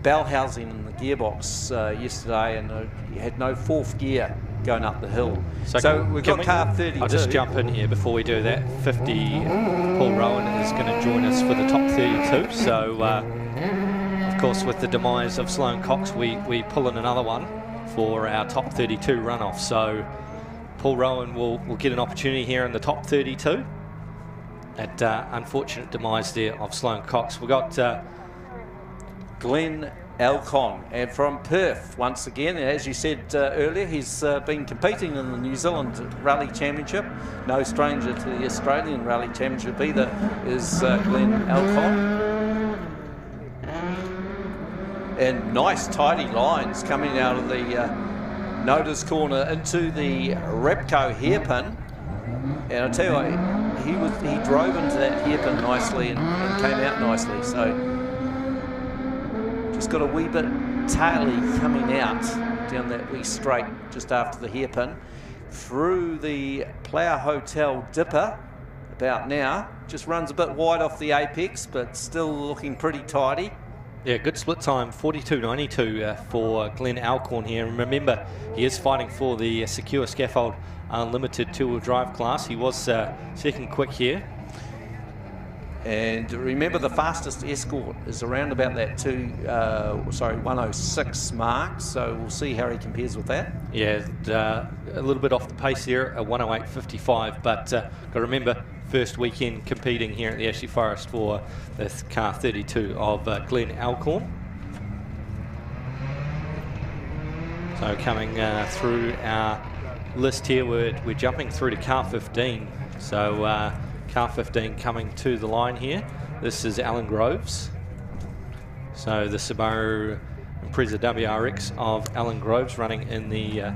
bell housing in the gearbox yesterday, and he had no fourth gear going up the hill. So we've got car 32. I'll just jump in here before we do that. 50, Paul Rowan is going to join us for the top 32. So, of course, with the demise of Sloan Cox, we pull in another one for our top 32 runoff. So Paul Rowan will get an opportunity here in the top 32. That unfortunate demise there of Sloan Cox. We've got Glenn Alcon, and from Perth once again. As you said earlier, he's been competing in the New Zealand Rally Championship. No stranger to the Australian Rally Championship either is Glenn Alcon. And nice tidy lines coming out of the Noda's corner into the Repco hairpin. And I tell you what, he drove into that hairpin nicely and came out nicely. So just got a wee bit taily coming out down that wee straight just after the hairpin. Through the Plough Hotel dipper about now. Just runs a bit wide off the apex, but still looking pretty tidy. Yeah, good split time, 42.92 for Glenn Alcorn here. And remember, he is fighting for the Secure Scaffold Unlimited two-wheel drive class. He was second quick here. And remember, the fastest Escort is around about that 106 mark. So we'll see how he compares with that. Yeah, a little bit off the pace there, a 108.55. But got to remember, first weekend competing here at the Ashley Forest for this car 32 of Glenn Alcorn. So coming through our list here, we're jumping through to car 15. So car 15 coming to the line here. This is Alan Groves. So the Subaru Impreza WRX of Alan Groves running in the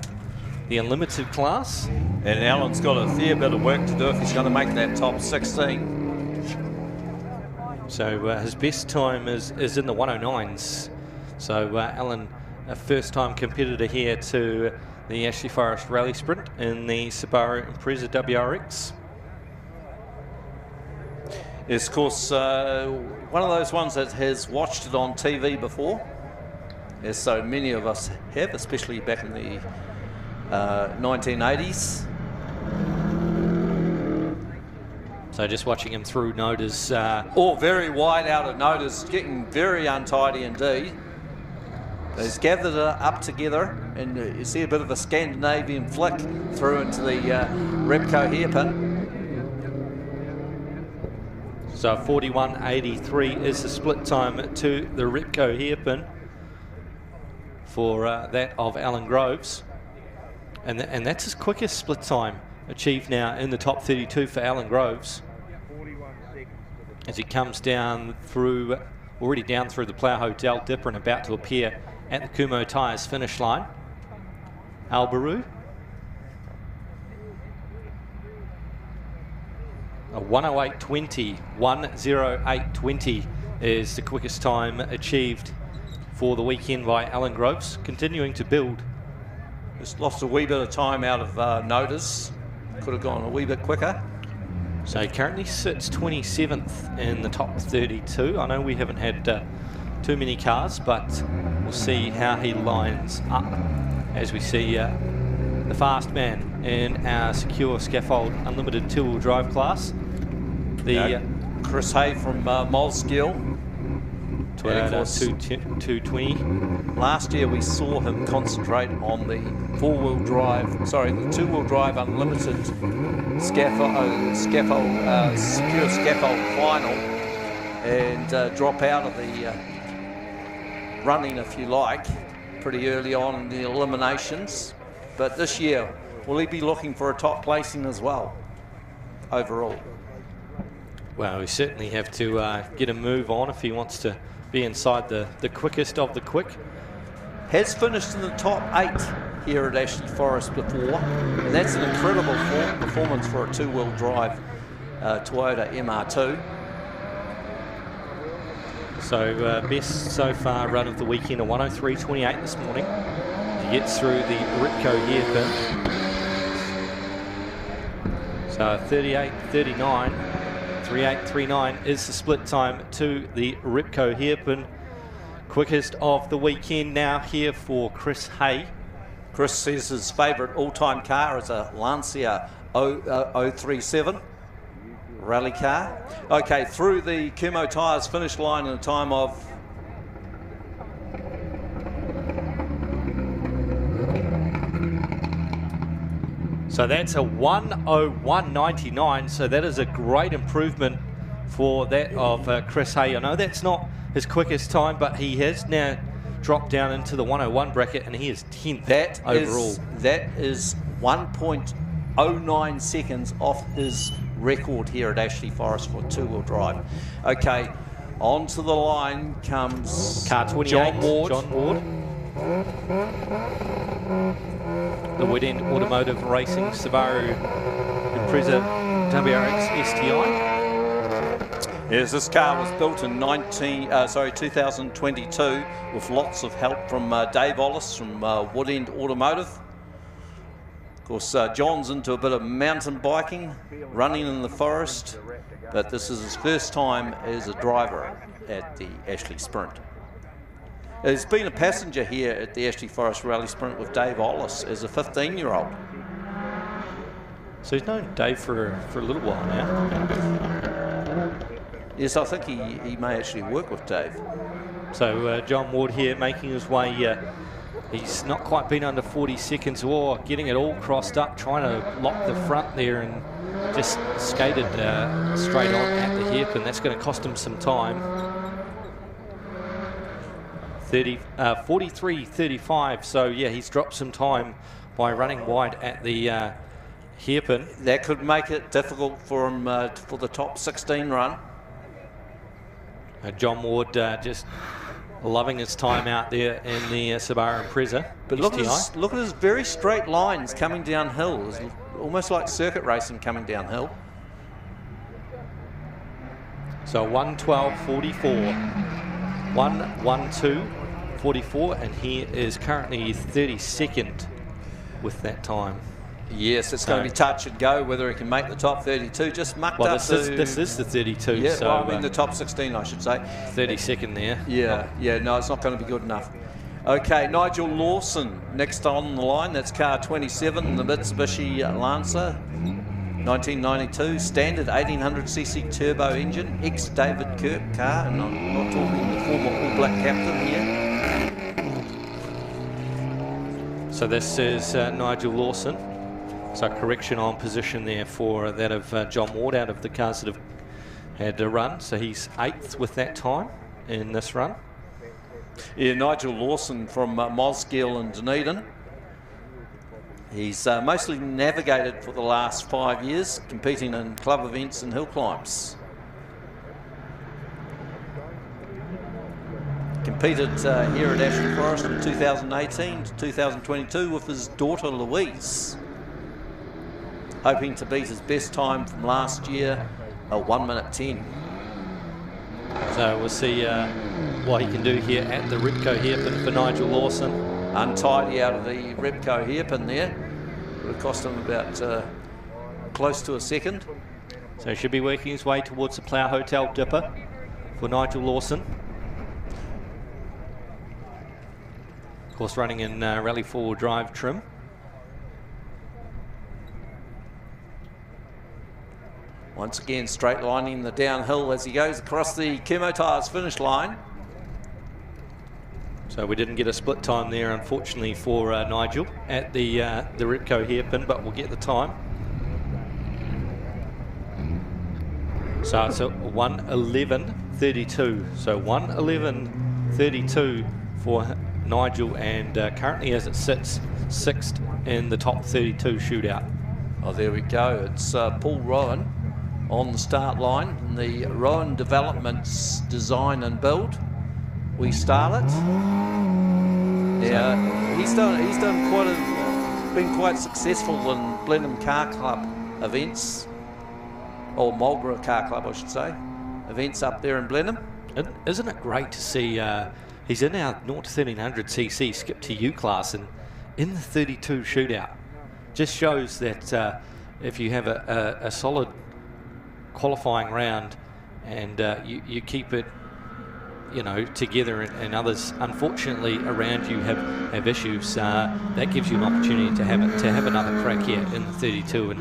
Unlimited class. And Alan's got a fair bit of work to do if he's going to make that top 16. So his best time is in the 109s. So Alan, a first-time competitor here to the Ashley Forest Rally Sprint in the Subaru Impreza WRX. Yes, of course, one of those ones that has watched it on TV before, as so many of us have, especially back in the 1980s. So just watching him through Noda's. Very wide out of Noda's, getting very untidy indeed. He's gathered it up together, and you see a bit of a Scandinavian flick through into the Repco hairpin. So 41.83 is the split time to the Repco hairpin for that of Alan Groves. And that's his quickest split time achieved now in the top 32 for Alan Groves. As he comes down through, already down through the Plough Hotel dipper and about to appear at the Kumho Tyres finish line. Albaru. A 108.20, 108.20 is the quickest time achieved for the weekend by Alan Groves, continuing to build. Just lost a wee bit of time out of Noda's. Could have gone a wee bit quicker. So he currently sits 27th in the top 32. I know we haven't had too many cars, but we'll see how he lines up as we see the fast man in our Secure Scaffold Unlimited two-wheel drive class. The Chris Hay from Molskill. Toyota 220. Last year we saw him concentrate on the two-wheel drive Unlimited Secure Scaffold final, and drop out of the running, if you like, pretty early on in the eliminations. But this year, will he be looking for a top placing as well, overall? Well, we certainly have to get a move on if he wants to be inside the quickest of the quick. Has finished in the top 8 here at Ashley Forest before, and that's an incredible performance for a two-wheel drive Toyota MR2. So best so far run of the weekend, a 103.28 this morning. He gets through the Ripco hairpin. So 38.39, 38.39 is the split time to the Ripco hairpin. Quickest of the weekend now here for Chris Hay. Chris says his favourite all-time car is a Lancia 037 rally car. Okay, through the Kumo Tyres finish line in a time of so that's a 1:01.99. So that is a great improvement for that of Chris Hay. I know that's not his quickest time, but he has now dropped down into the 101 bracket, and he is 10th overall. That is 1.09 seconds off his record here at Ashley Forest for two-wheel drive. Okay, onto the line comes car 28, John Ward. The Woodend Automotive Racing Subaru Impreza WRX STI. Yes, this car was built in 2022 with lots of help from Dave Ollis from Woodend Automotive. Of course, John's into a bit of mountain biking, running in the forest, but this is his first time as a driver at the Ashley Sprint. He's been a passenger here at the Ashley Forest Rally Sprint with Dave Ollis as a 15-year-old. So he's known Dave for a little while now. Yes, I think he may actually work with Dave. So John Ward here making his way. He's not quite been under 40 seconds or getting it all crossed up, trying to lock the front there and just skated straight on at the hairpin. That's going to cost him some time. 43.35. So yeah, he's dropped some time by running wide at the hairpin. That could make it difficult for him for the top 16 run. John Ward just loving his time out there in the Subaru Impreza. But look at his very straight lines coming downhill. It's almost like circuit racing coming downhill. So 1:12.44, 1:12.44, and he is currently 32nd with that time. Yes, it's going to be touch and go whether he can make the top 32. Just mucked up. This is the 32. Yeah, so, well, I mean the top 16, I should say. 32nd there. Yeah, no, it's not going to be good enough. Okay, Nigel Lawson next on the line. That's car 27, the Mitsubishi Lancer, 1992, standard 1800cc turbo engine, ex-David Kirk car, and I'm not talking the former All Black captain here. So this is Nigel Lawson. So correction on position there for that of John Ward out of the cars that have had a run. So he's 8th with that time in this run. Yeah, Nigel Lawson from Mosgiel and Dunedin. He's mostly navigated for the last 5 years, competing in club events and hill climbs. Competed here at Ashley Forest in 2018 to 2022 with his daughter Louise, hoping to beat his best time from last year, a 1:10. So we'll see what he can do here at the Ripco hairpin for Nigel Lawson. Untidy out of the Ripco hairpin there. Would have cost him about close to a second. So he should be working his way towards the Plough Hotel dipper for Nigel Lawson. Of course, running in rally 4-wheel drive trim. Once again, straight lining the downhill as he goes across the Kumo Tyres finish line. So we didn't get a split time there, unfortunately, for Nigel at the Ripco hairpin, but we'll get the time. So it's a 1:11.32. So 1:11.32 for Nigel, and currently as it sits, 6th in the top 32 shootout. Oh, there we go. It's Paul Rowan on the start line in the Rowan Developments Design and Build. We start it. Yeah, he's been quite successful in Blenheim Car Club events, or Marlborough Car Club, I should say, events up there in Blenheim. Isn't it great to see he's in our 0 to 1300cc skip to you class and in the 32 shootout? Just shows that if you have a solid qualifying round and you keep it, you know, together, and others unfortunately around you have issues, that gives you an opportunity to have another crack here in the 32.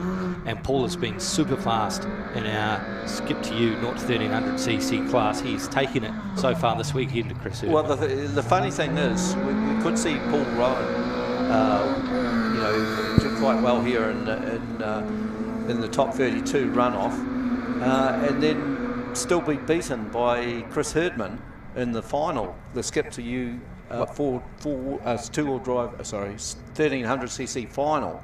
And Paul has been super fast in our skip to you 0 to 1300cc class. He's taken it so far this weekend to Chris Hurdman. Well, the funny thing is, we could see Paul Rowan, you know, do quite well here in the top 32 runoff, and then still be beaten by Chris Hurdman in the final, the skip to you 1300cc final.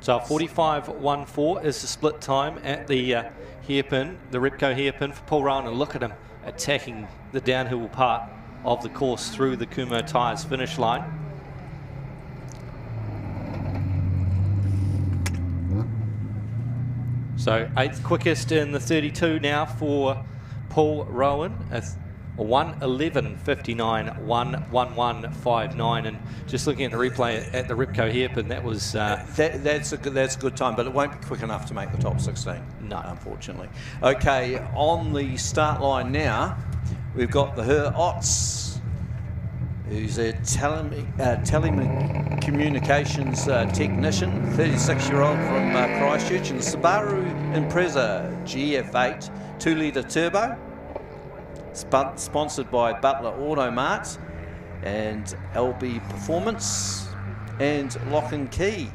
So 45.14 is the split time at the hairpin, the Repco hairpin for Paul Rowan, and look at him attacking the downhill part of the course through the Kumho Tyres finish line. So 8th quickest in the 32 now for Paul Rowan. 1:11.59, 1:11.59, and just looking at the replay at the Repco hairpin, that was that's a good time, but it won't be quick enough to make the top 16. No, unfortunately. Okay, on the start line now, we've got the Her Otts, who's a telecommunications technician, 36-year-old from Christchurch, and the Subaru Impreza GF8 2-litre turbo, sponsored by Butler Automart and LB Performance and Lock and Key.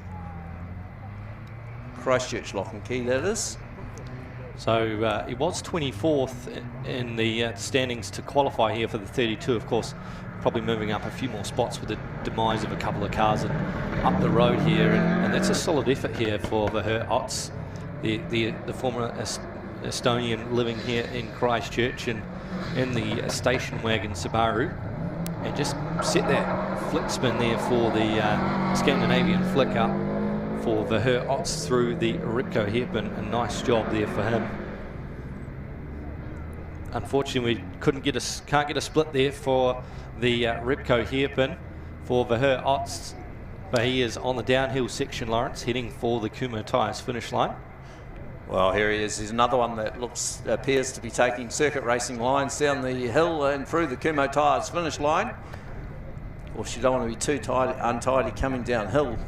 Christchurch Lock and Key, that is. So he was 24th in the standings to qualify here for the 32. Of course, probably moving up a few more spots with the demise of a couple of cars and up the road here, and that's a solid effort here for the Her Otts, the former Estonian living here in Christchurch and in the station wagon Subaru, and just set that flick spin there for the Scandinavian flick up for the Her Otts through the Repco hairpin. A nice job there for him. Unfortunately, we can't get a split there for the Repco hairpin for the Her Otts, but he is on the downhill section, Lawrence, heading for the Kumho Tyres finish line. Well, here he is. He's another one that appears to be taking circuit racing lines down the hill and through the Kumho Tyres finish line. Of course, you don't want to be too untidy coming downhill,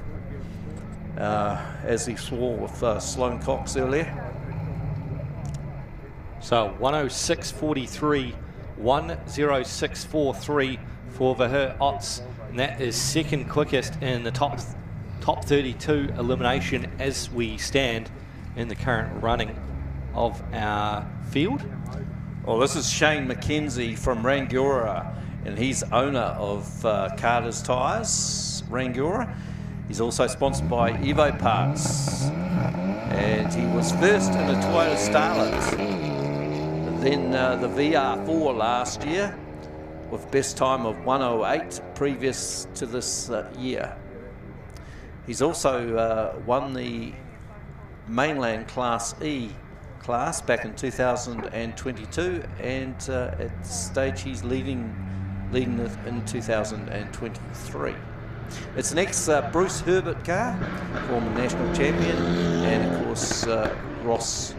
as he swore with Sloane Cox earlier. So 1:06.43, 1:06.43 for the Her Otts, and that is second quickest in the top 32 elimination as we stand in the current running of our field. Well, this is Shane McKenzie from Rangiora, and he's owner of Carter's Tyres, Rangiora. He's also sponsored by Evo Parts, and he was first in the Toyota Starlet, then the VR4 last year, with best time of 1:08 previous to this year. He's also won the mainland Class E class back in 2022, and at this stage he's leading it in 2023. It's an ex-Bruce Herbert car, former national champion, and of course Ross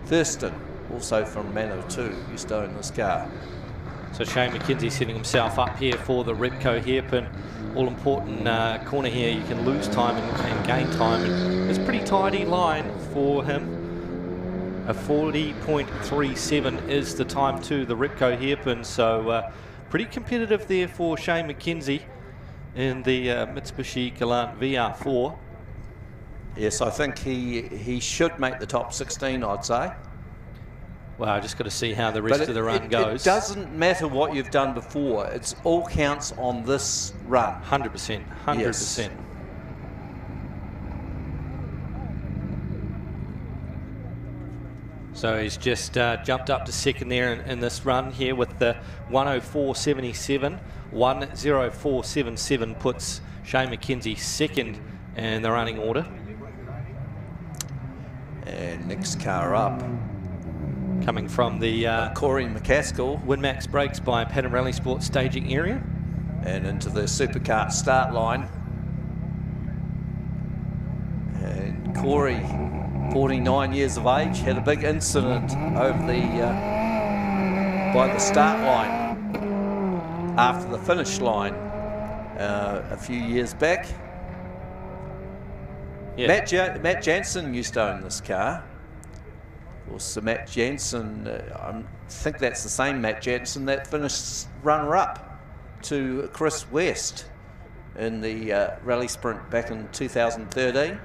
Thurston, also from Manawatu, used to own this car. So Shane McKenzie setting himself up here for the Repco hairpin. All important corner here. You can lose time and gain time, and it's a pretty tidy line for him. A 40.37 is the time to the Repco hairpin, so pretty competitive there for Shane McKenzie in the Mitsubishi Galant VR4. Yes, I think he should make the top 16, I'd say. Well, I just got to see how the rest of the run goes. It doesn't matter what you've done before. It's all counts on this run. 100%. 100%. Yes. So he's just jumped up to second there in this run here with the 1:04.77. 1:04.77 puts Shane McKenzie second in the running order. And next car up, coming from the Corey McCaskill. Winmax brakes by Pattern Rally Sport staging area. And into the supercar start line. And Corey, 49 years of age, had a big incident over by the start line after the finish line a few years back. Yeah. Matt Jansen used to own this car. Of course, Matt Jansen, I think that's the same Matt Jansen that finished runner-up to Chris West in the rally sprint back in 2013.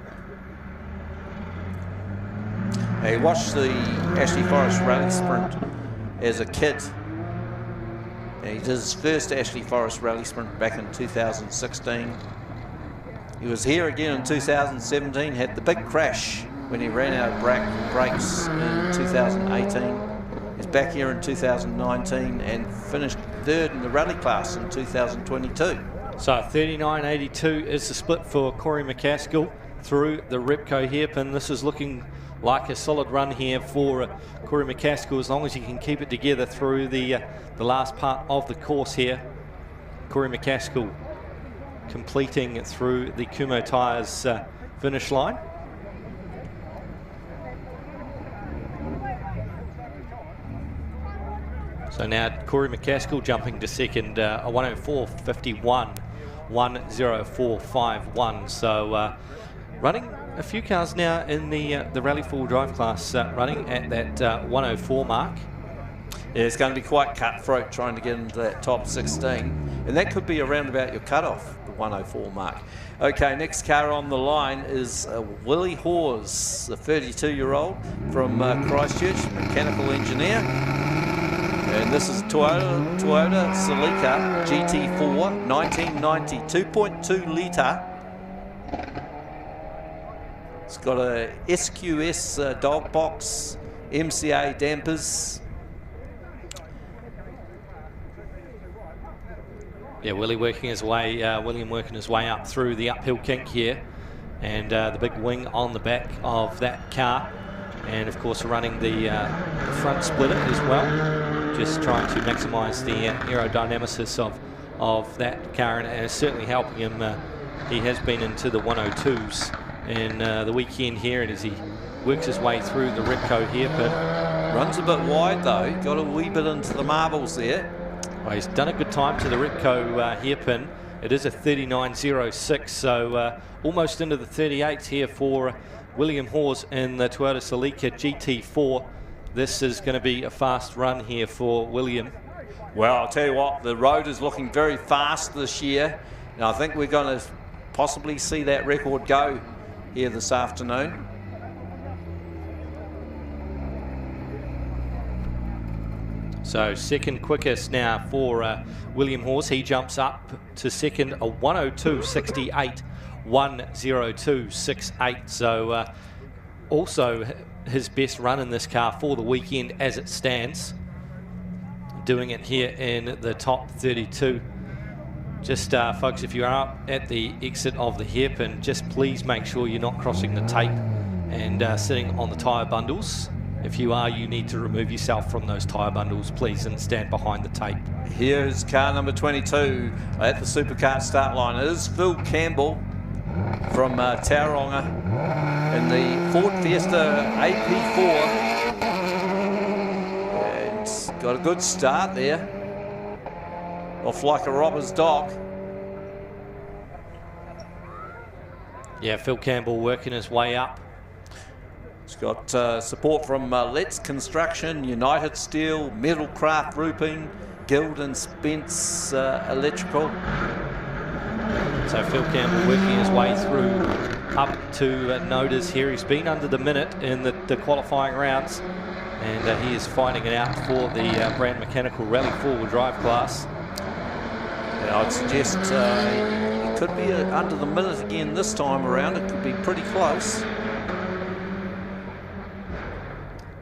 He watched the Ashley Forest rally sprint as a kid. And he did his first Ashley Forest rally sprint back in 2016. He was here again in 2017, had the big crash when he ran out of brakes in 2018. He's back here in 2019 and finished third in the rally class in 2022. So 39.82 is the split for Corey McCaskill through the Repco hairpin. This is looking like a solid run here for Corey McCaskill, as long as he can keep it together through the last part of the course here. Corey McCaskill completing through the Kumho Tyres finish line. So now Corey McCaskill jumping to second, a 104.51, 104.51. So running a few cars now in the Rally 4 drive class, running at that 104 mark. Yeah, it's going to be quite cutthroat trying to get into that top 16, and that could be around about your cutoff, the 104 mark. Okay, next car on the line is Willie Hawes, the 32-year-old from Christchurch, mechanical engineer. And this is Toyota Celica GT4, 1990, 2.2 litre. It's got a SQS dog box, MCA dampers. Yeah, William working his way up through the uphill kink here, and the big wing on the back of that car, and of course running the front splitter as well, just trying to maximise the aerodynamics of that car, and it's certainly helping him. He has been into the 102s in the weekend here, and as he works his way through the Repco hairpin. Runs a bit wide though, got a wee bit into the marbles there. Well, he's done a good time to the Repco hairpin. It is a 39.06, so almost into the 38s here for William Hawes in the Toyota Celica GT4. This is going to be a fast run here for William. Well, I'll tell you what, the road is looking very fast this year, and I think we're going to possibly see that record go here this afternoon. So second quickest now for William Hawes. He jumps up to second, a 102.68, 102.68. So also his best run in this car for the weekend as it stands. Doing it here in the top 32. Just folks, if you are up at the exit of the hairpin, just please make sure you're not crossing the tape and sitting on the tyre bundles. If you are, you need to remove yourself from those tyre bundles, please, and stand behind the tape. Here's car number 22 at the supercar start line. It is Phil Campbell from Tauranga in the Ford Fiesta AP4. And got a good start there. Off like a robber's dog. Yeah, Phil Campbell working his way up. It's got support from Let's Construction, United Steel, Metalcraft Roofing, Guild and Spence Electrical. So Phil Campbell working his way through up to notice here. He's been under the minute in the qualifying rounds, and he is fighting it out for the Brand Mechanical Rally 4-wheel drive class. Yeah, I'd suggest he could be under the minute again this time around. It could be pretty close.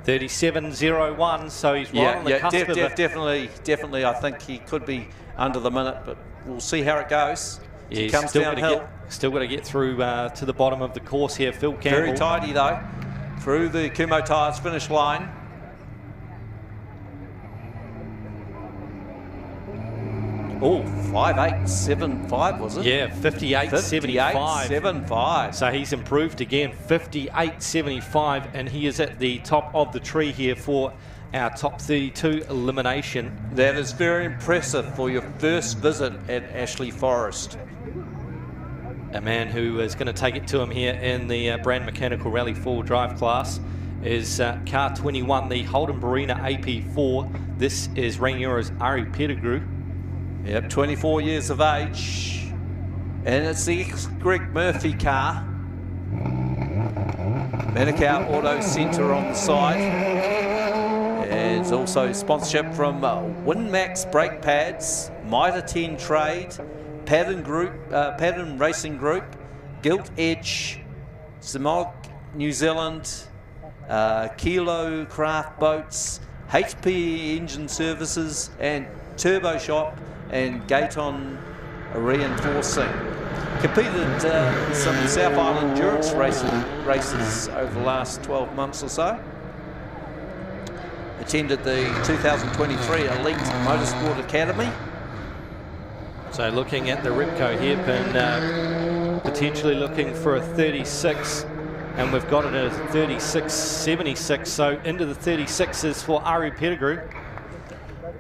37.01, so he's right on the cusp of it. Definitely. I think he could be under the minute, but we'll see how it goes. Yeah, he comes downhill. Still got to get through to the bottom of the course here. Phil Campbell. Very tidy though, through the Kumho Tyres finish line. Oh, 58.75 was it? Yeah, 58.75. 58.75. So he's improved again, 58.75, and he is at the top of the tree here for our top 32 elimination. That is very impressive for your first visit at Ashley Forest. A man who is going to take it to him here in the Brand Mechanical Rally 4 drive class is car 21, the Holden Barina AP4. This is Rainiera's Ari Pettigrew. Yep, 24 years of age. And it's the ex-Greg Murphy car. Manukau Auto Centre on the side. And it's also sponsorship from WinMax Brake Pads, Mitre 10 Trade, Pattern Racing Group, Gilt Edge, Simog New Zealand, Kilo Craft Boats, HP Engine Services, and Turbo Shop, and Gaton Reinforcing. Competed in some South Island endurance races over the last 12 months or so. Attended the 2023 Elite Motorsport Academy. So looking at the Ripco hairpin, potentially looking for a 36, and we've got it at a 36.76, so into the 36s for Ari Pettigrew.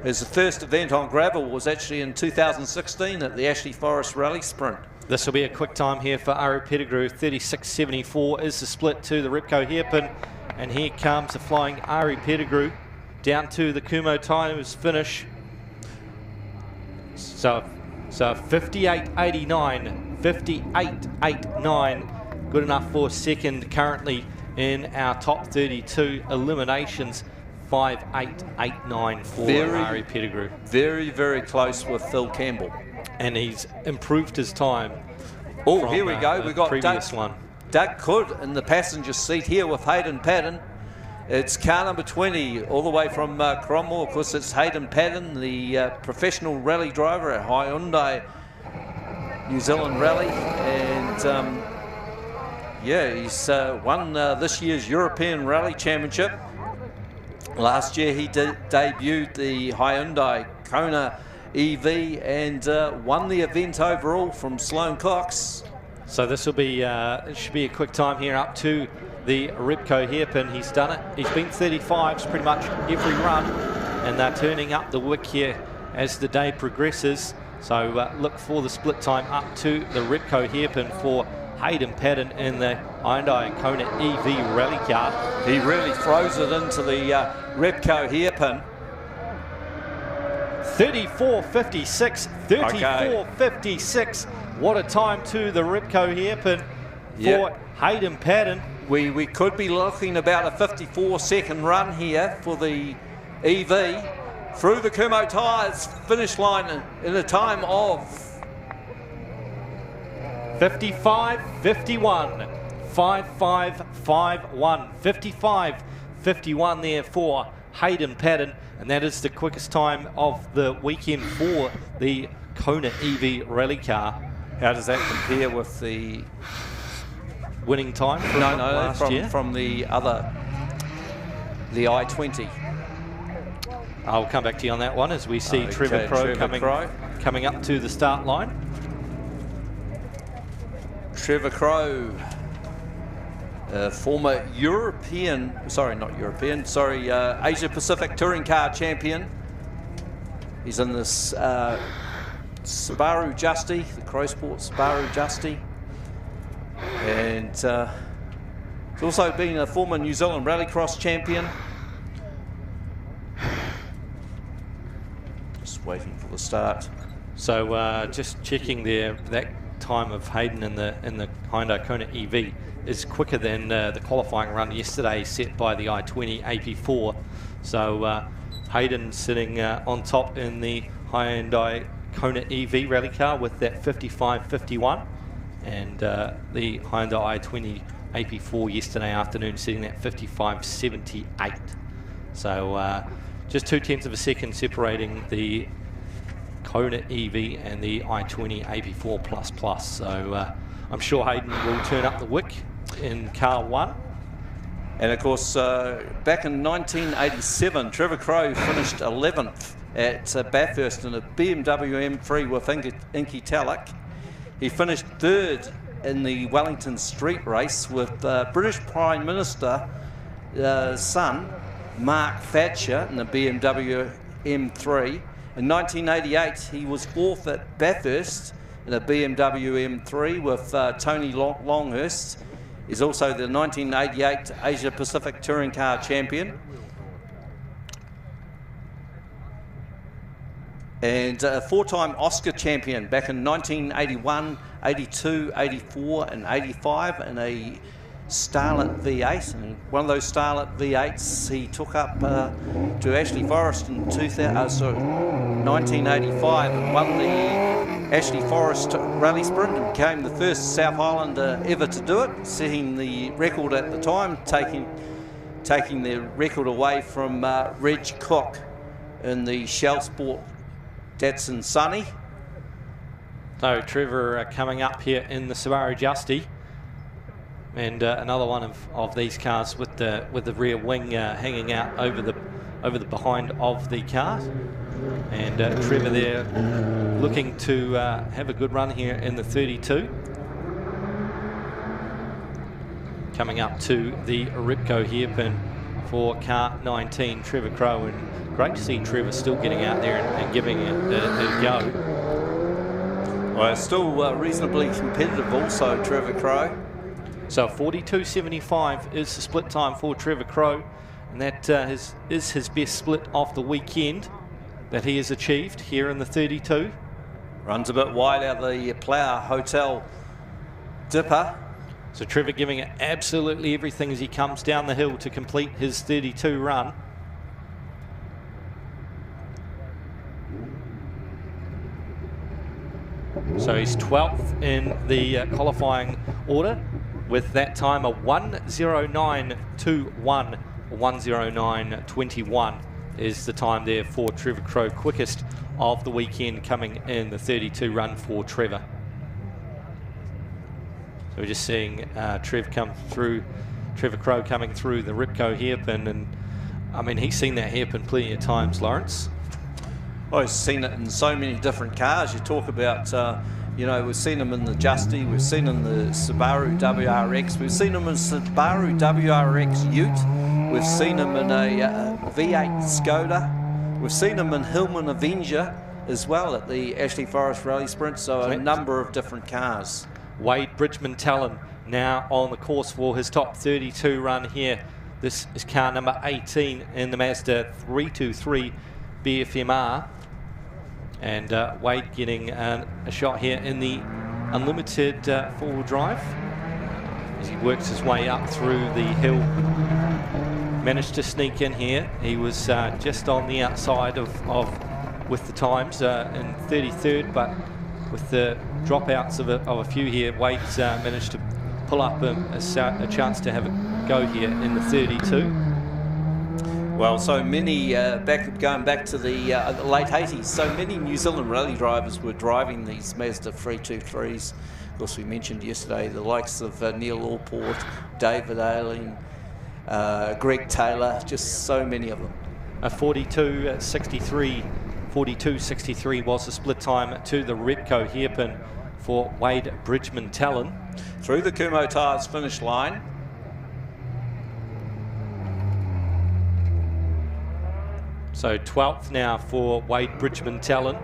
His first event on gravel was actually in 2016 at the Ashley Forest Rally Sprint. This will be a quick time here for Ari Pettigrew. 36.74 is the split to the Ripco hairpin, and here comes the flying Ari Pettigrew down to the Kumo Times finish. So 58.89, 58.89, good enough for second currently in our top 32 eliminations. 5.889 for Ari Pettigrew. Very, very close with Phil Campbell. And he's improved his time. Oh, here we go. We got Doug Cood in the passenger seat here with Hayden Patton. It's car number 20, all the way from Cromwell. Of course, it's Hayden Patton, the professional rally driver at Hyundai New Zealand Rally. And yeah, he's won this year's European Rally Championship. Last year he debuted the Hyundai Kona EV and won the event overall from Sloane Cox. So this will be, it should be a quick time here up to the Ripco hairpin. He's done it. He's been 35s pretty much every run, and they're turning up the wick here as the day progresses. So look for the split time up to the Ripco hairpin for Hayden Patton in the Hyundai Kona EV rally car. He really throws it into the Ripco hairpin. 34.56, 34.56. What a time to the Ripco hairpin for Hayden Patton. We could be looking about a 54-second run here for the EV through the Kumo tyres finish line in a time of 55.51, 55.51, 55.51 there for Hayden Patton, and that is the quickest time of the weekend for the Kona EV rally car. How does that compare with the winning time from last year? From the other, the I-20. I'll come back to you on that one as we see Trevor Crow coming up to the start line. Trevor Crow, former Asia Pacific Touring Car Champion. He's in this Subaru Justy, the Crow Sport Subaru Justy. And he's also been a former New Zealand Rallycross champion. Just waiting for the start. So just checking there, that time of Hayden in the Hyundai Kona EV is quicker than the qualifying run yesterday set by the I-20 AP4. So Hayden sitting on top in the Hyundai Kona EV rally car with that 55.51, and the Hyundai I-20 AP4 yesterday afternoon sitting at 55.78. So just 0.2 of a second separating the Kona EV and the I-20 AP4++. So I'm sure Hayden will turn up the wick in car 1. And of course, back in 1987, Trevor Crow finished 11th at Bathurst in a BMW M3 with Inky Talek. He finished third in the Wellington Street Race with British Prime Minister son, Mark Thatcher, in the BMW M3. In 1988, he was fourth at Bathurst in a BMW M3 with Tony Longhurst. He's also the 1988 Asia Pacific Touring Car Champion. And a four-time Oscar champion back in 1981, 82, 84 and 85 in a Starlet V8. And one of those Starlet V8s he took up to Ashley Forest in 1985 and won the Ashley Forest Rally Sprint and became the first South Islander ever to do it, setting the record at the time, taking the record away from Reg Cook in the Shell Sport Datsun Sunny. So Trevor coming up here in the Subaru Justy, and another one of these cars with the rear wing hanging out over the behind of the car, and Trevor there looking to have a good run here in the 32. Coming up to the Ripco hairpin for car 19, Trevor Crow, and great to see Trevor still getting out there and giving it a go. Well, it's still reasonably competitive also, Trevor Crow. So 42.75 is the split time for Trevor Crow, and that is his best split of the weekend that he has achieved here in the 32. Runs a bit wide out of the Plough Hotel dipper. So Trevor giving it absolutely everything as he comes down the hill to complete his 32 run. So he's 12th in the qualifying order with that time a 1:09.21, 1:09.21 is the time there for Trevor Crow, quickest of the weekend coming in the 32 run for Trevor. So we're just seeing Trevor Crow coming through the Ripco hairpin, and I mean he's seen that hairpin plenty of times, Lawrence. Oh, he's seen it in so many different cars. You talk about, you know, we've seen him in the Justy, we've seen him in the Subaru WRX, we've seen him in Subaru WRX Ute, we've seen him in a V8 Skoda, we've seen him in Hillman Avenger as well at the Ashley Forest Rally Sprint, so a number of different cars. Wade Bridgman Talon now on the course for his top 32 run here. This is car number 18 in the Mazda 323 BFMR. And Wade getting a shot here in the unlimited four-wheel drive as he works his way up through the hill. Managed to sneak in here. He was just on the outside with the times in 33rd, but with the dropouts of a few here, Wade's managed to pull up a chance to have a go here in the 32. Well, so many, going back to the late 80s, so many New Zealand rally drivers were driving these Mazda 323s. Of course, we mentioned yesterday the likes of Neil Allport, David Ailing, Greg Taylor, just so many of them. A 42.63 was the split time to the Ripco hairpin for Wade Bridgman Talon. Through the Kumho Tyres finish line. So 12th now for Wade Bridgman Talon.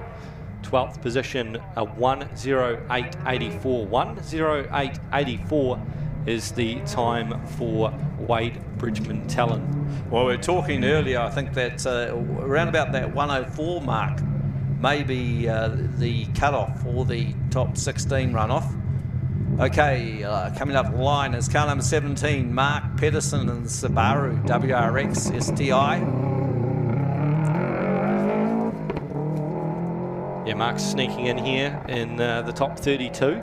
12th position, a 1:08.84. 1:08.84 is the time for Wade Bridgman Talon. Well, we were talking earlier, I think that around about that 1:04 mark, maybe the cutoff for the top 16 runoff. Okay, coming up the line is car number 17, Mark Pedersen and the Subaru WRX STI. Yeah, Mark's sneaking in here in the top 32.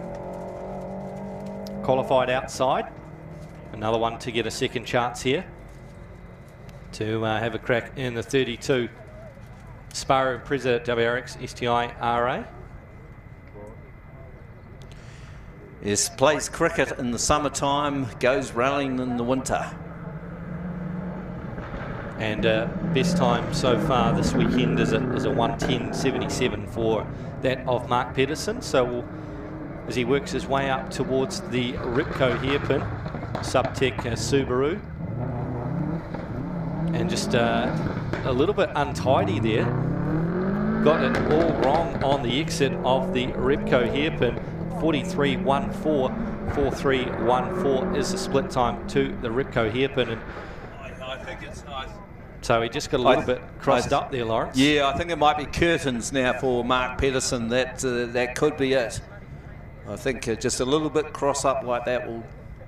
Qualified outside. Another one to get a second chance here to have a crack in the 32. Subaru Impreza WRX STI RA. Yes, plays cricket in the summertime, goes rallying in the winter. And best time so far this weekend is a 1:10.77 for that of Mark Pedersen. So as he works his way up towards the Ripco hairpin, Subtech Subaru. And just a little bit untidy there. Got it all wrong on the exit of the Ripco hairpin. 43.14, 43.14 is the split time to the Ripco hairpin. And I think it's nice. So he just got a little bit crossed up there, Lawrence. Yeah, I think it might be curtains now for Mark Pedersen. That could be it. I think just a little bit cross up like that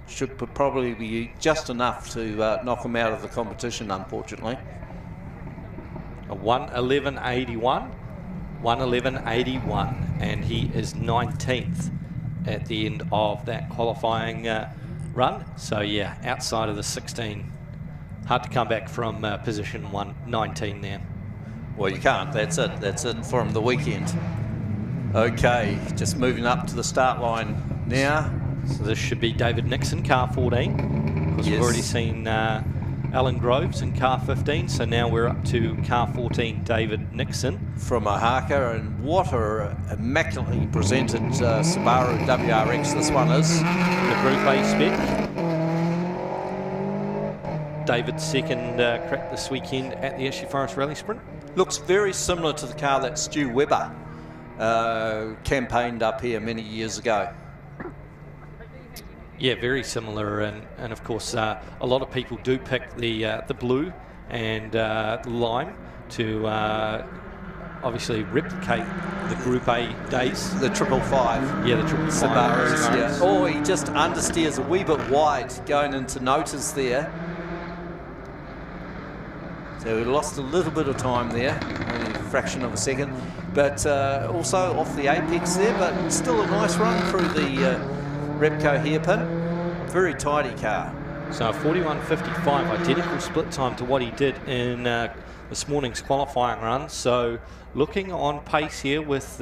should probably be just enough to knock him out of the competition, unfortunately. A 1:11.81, 1:11.81, and he is 19th at the end of that qualifying run. So yeah, outside of the 16. Hard to come back from position 119 there. Well, you can't. That's it. That's it from the weekend. Okay, just moving up to the start line now. So this should be David Nixon, car 14. Because we've already seen Alan Groves in car 15. So now we're up to car 14, David Nixon. From Oaxaca, and what a immaculately presented Subaru WRX this one is. The Group A spec. David's second crack this weekend at the Ashley Forest Rally Sprint. Looks very similar to the car that Stu Webber campaigned up here many years ago. Yeah, very similar, and of course a lot of people do pick the blue and the lime to obviously replicate the Group A days. The 555. Yeah, the 555. Subarus, yeah. Oh, he just understeers a wee bit wide going into Notice there. So we lost a little bit of time there, only a fraction of a second, but also off the apex there, but still a nice run through the Repco hairpin. Very tidy car. So 41.55, identical split time to what he did in this morning's qualifying run. So looking on pace here with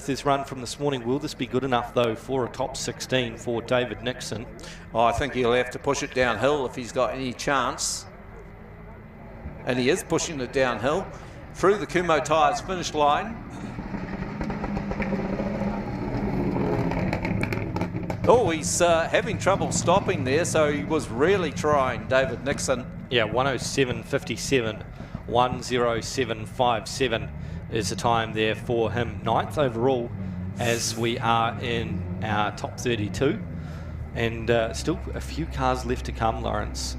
his run from this morning. Will this be good enough though for a top 16 for David Nixon? Oh, I think he'll have to push it downhill if he's got any chance. And he is pushing it downhill through the Kumo Tyres finish line. Oh, he's having trouble stopping there, so he was really trying, David Nixon. Yeah, 1:07.57, 1:07.57 is the time there for him. 9th overall as we are in our top 32. And still a few cars left to come, Lawrence.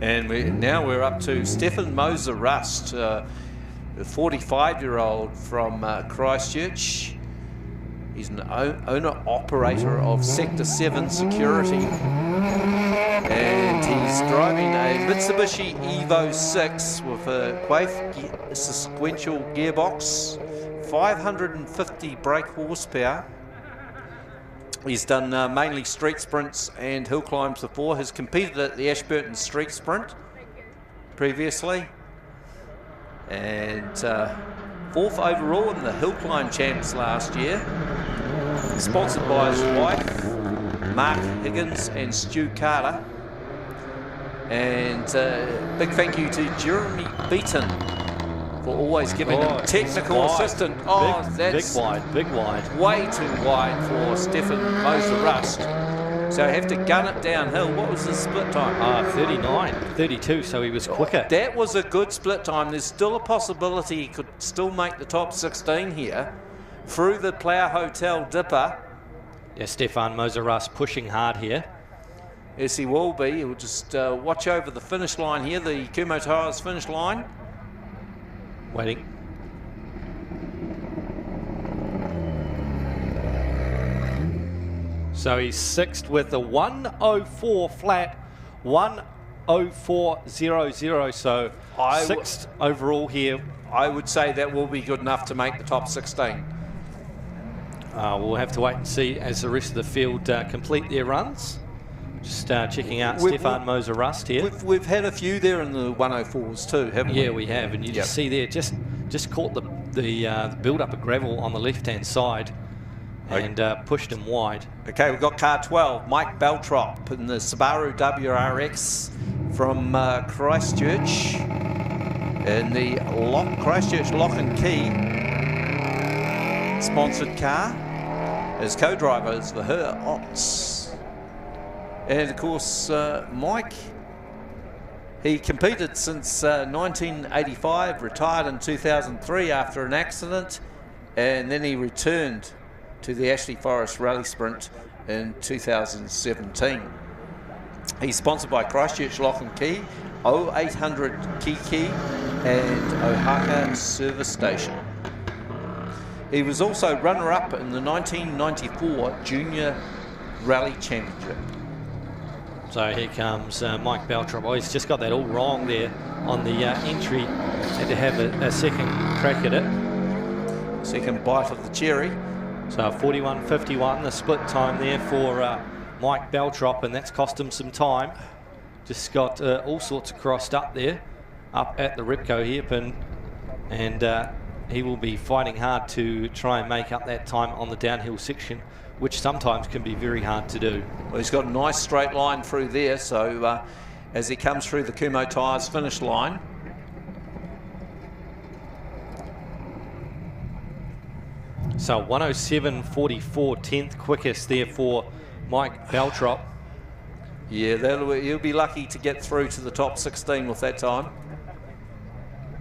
And now we're up to Stefan Moser-Rust, a 45-year-old from Christchurch. He's an owner-operator of Sector 7 Security. And he's driving a Mitsubishi Evo 6 with a Quaife sequential gearbox, 550 brake horsepower. He's done mainly street sprints and hill climbs before. Has competed at the Ashburton Street Sprint previously. And 4th overall in the hill climb champs last year. Sponsored by his wife, Mark Higgins and Stu Carter. And big thank you to Jeremy Beaton for always giving him technical assistance. Oh, that's big wide. Way too wide for Stefan Moser-Rust. So I have to gun it downhill. What was the split time? 39.32, so he was quicker. That was a good split time. There's still a possibility he could still make the top 16 here through the Plough Hotel Dipper. Yeah, Stefan Moser-Rust pushing hard here. Yes, he will be. He'll just watch over the finish line here, the Kumo Tyres finish line. Waiting. So he's 6th with a 1:04 flat, 1:04.00. So 6th overall here. I would say that will be good enough to make the top 16. We'll have to wait and see as the rest of the field complete their runs. Just checking out Stefan Moser-Rust here. We've had a few there in the 104s too, haven't we? Yeah, we have, and you just see there, just caught the build-up of gravel on the left-hand side and pushed him wide. Okay, we've got car 12, Mike Beltrop in the Subaru WRX from Christchurch in the Christchurch Lock and Key sponsored car. As co-drivers for her Ots. And of course, Mike, he competed since 1985, retired in 2003 after an accident, and then he returned to the Ashley Forest Rally Sprint in 2017. He's sponsored by Christchurch Lock and Key, 0800 Kiki, and Ohaka Service Station. He was also runner-up in the 1994 Junior Rally Championship. So here comes Mike Beltrop. Oh, he's just got that all wrong there on the entry. Had to have a second crack at it. Second bite of the cherry. So 41.51, the split time there for Mike Beltrop, and that's cost him some time. Just got all sorts of crossed up there, up at the Ripco hairpin, and he will be fighting hard to try and make up that time on the downhill section, which sometimes can be very hard to do. Well, he's got a nice straight line through there, so as he comes through the Kumo Tyres finish line. So 107.44, 10th quickest there for Mike Beltrop. Yeah, he'll be lucky to get through to the top 16 with that time.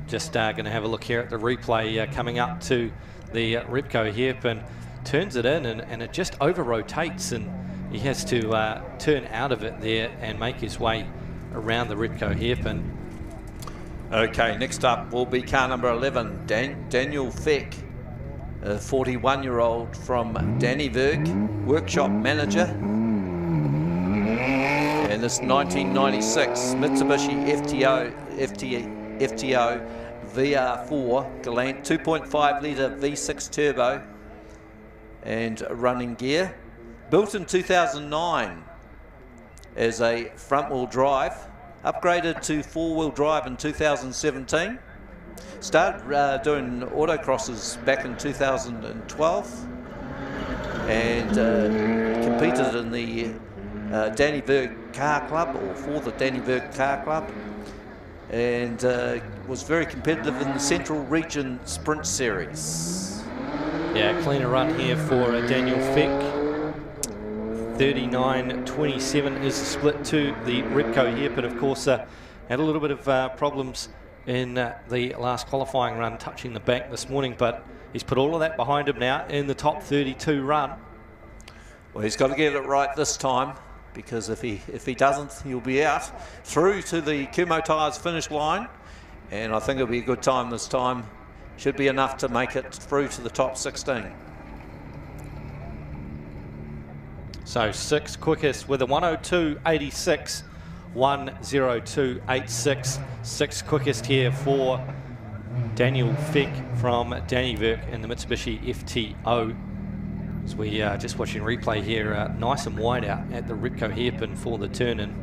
Just going to have a look here at the replay coming up to the Ripco hairpin. Turns it in and it just over rotates, and he has to turn out of it there and make his way around the Ripco hairpin. Okay, next up will be car number 11, Daniel Feck, a 41-year-old from Dannyburg, workshop manager. And this 1996 Mitsubishi FTO VR4 Galant 2.5 litre V6 turbo and running gear. Built in 2009 as a front wheel drive, upgraded to 4-wheel drive in 2017. Started doing autocrosses back in 2012 and competed in the Dannyburg Car Club, or for the Dannyburg Car Club, and was very competitive in the Central Region Sprint Series. Yeah, cleaner run here for Daniel Feck. 39.27 is the split to the Ripco here, but of course had a little bit of problems in the last qualifying run, touching the bank this morning, but he's put all of that behind him now in the top 32 run. Well, he's got to get it right this time, because if he doesn't, he'll be out through to the Kumo Tyres finish line, and I think it'll be a good time this time. Should be enough to make it through to the top 16. So 6th quickest with a 102.86, 102.86. 6th quickest here for Daniel Feck from Dannyburg in the Mitsubishi FTO. As we just watching replay here, nice and wide out at the Ripco hairpin for the turn-in.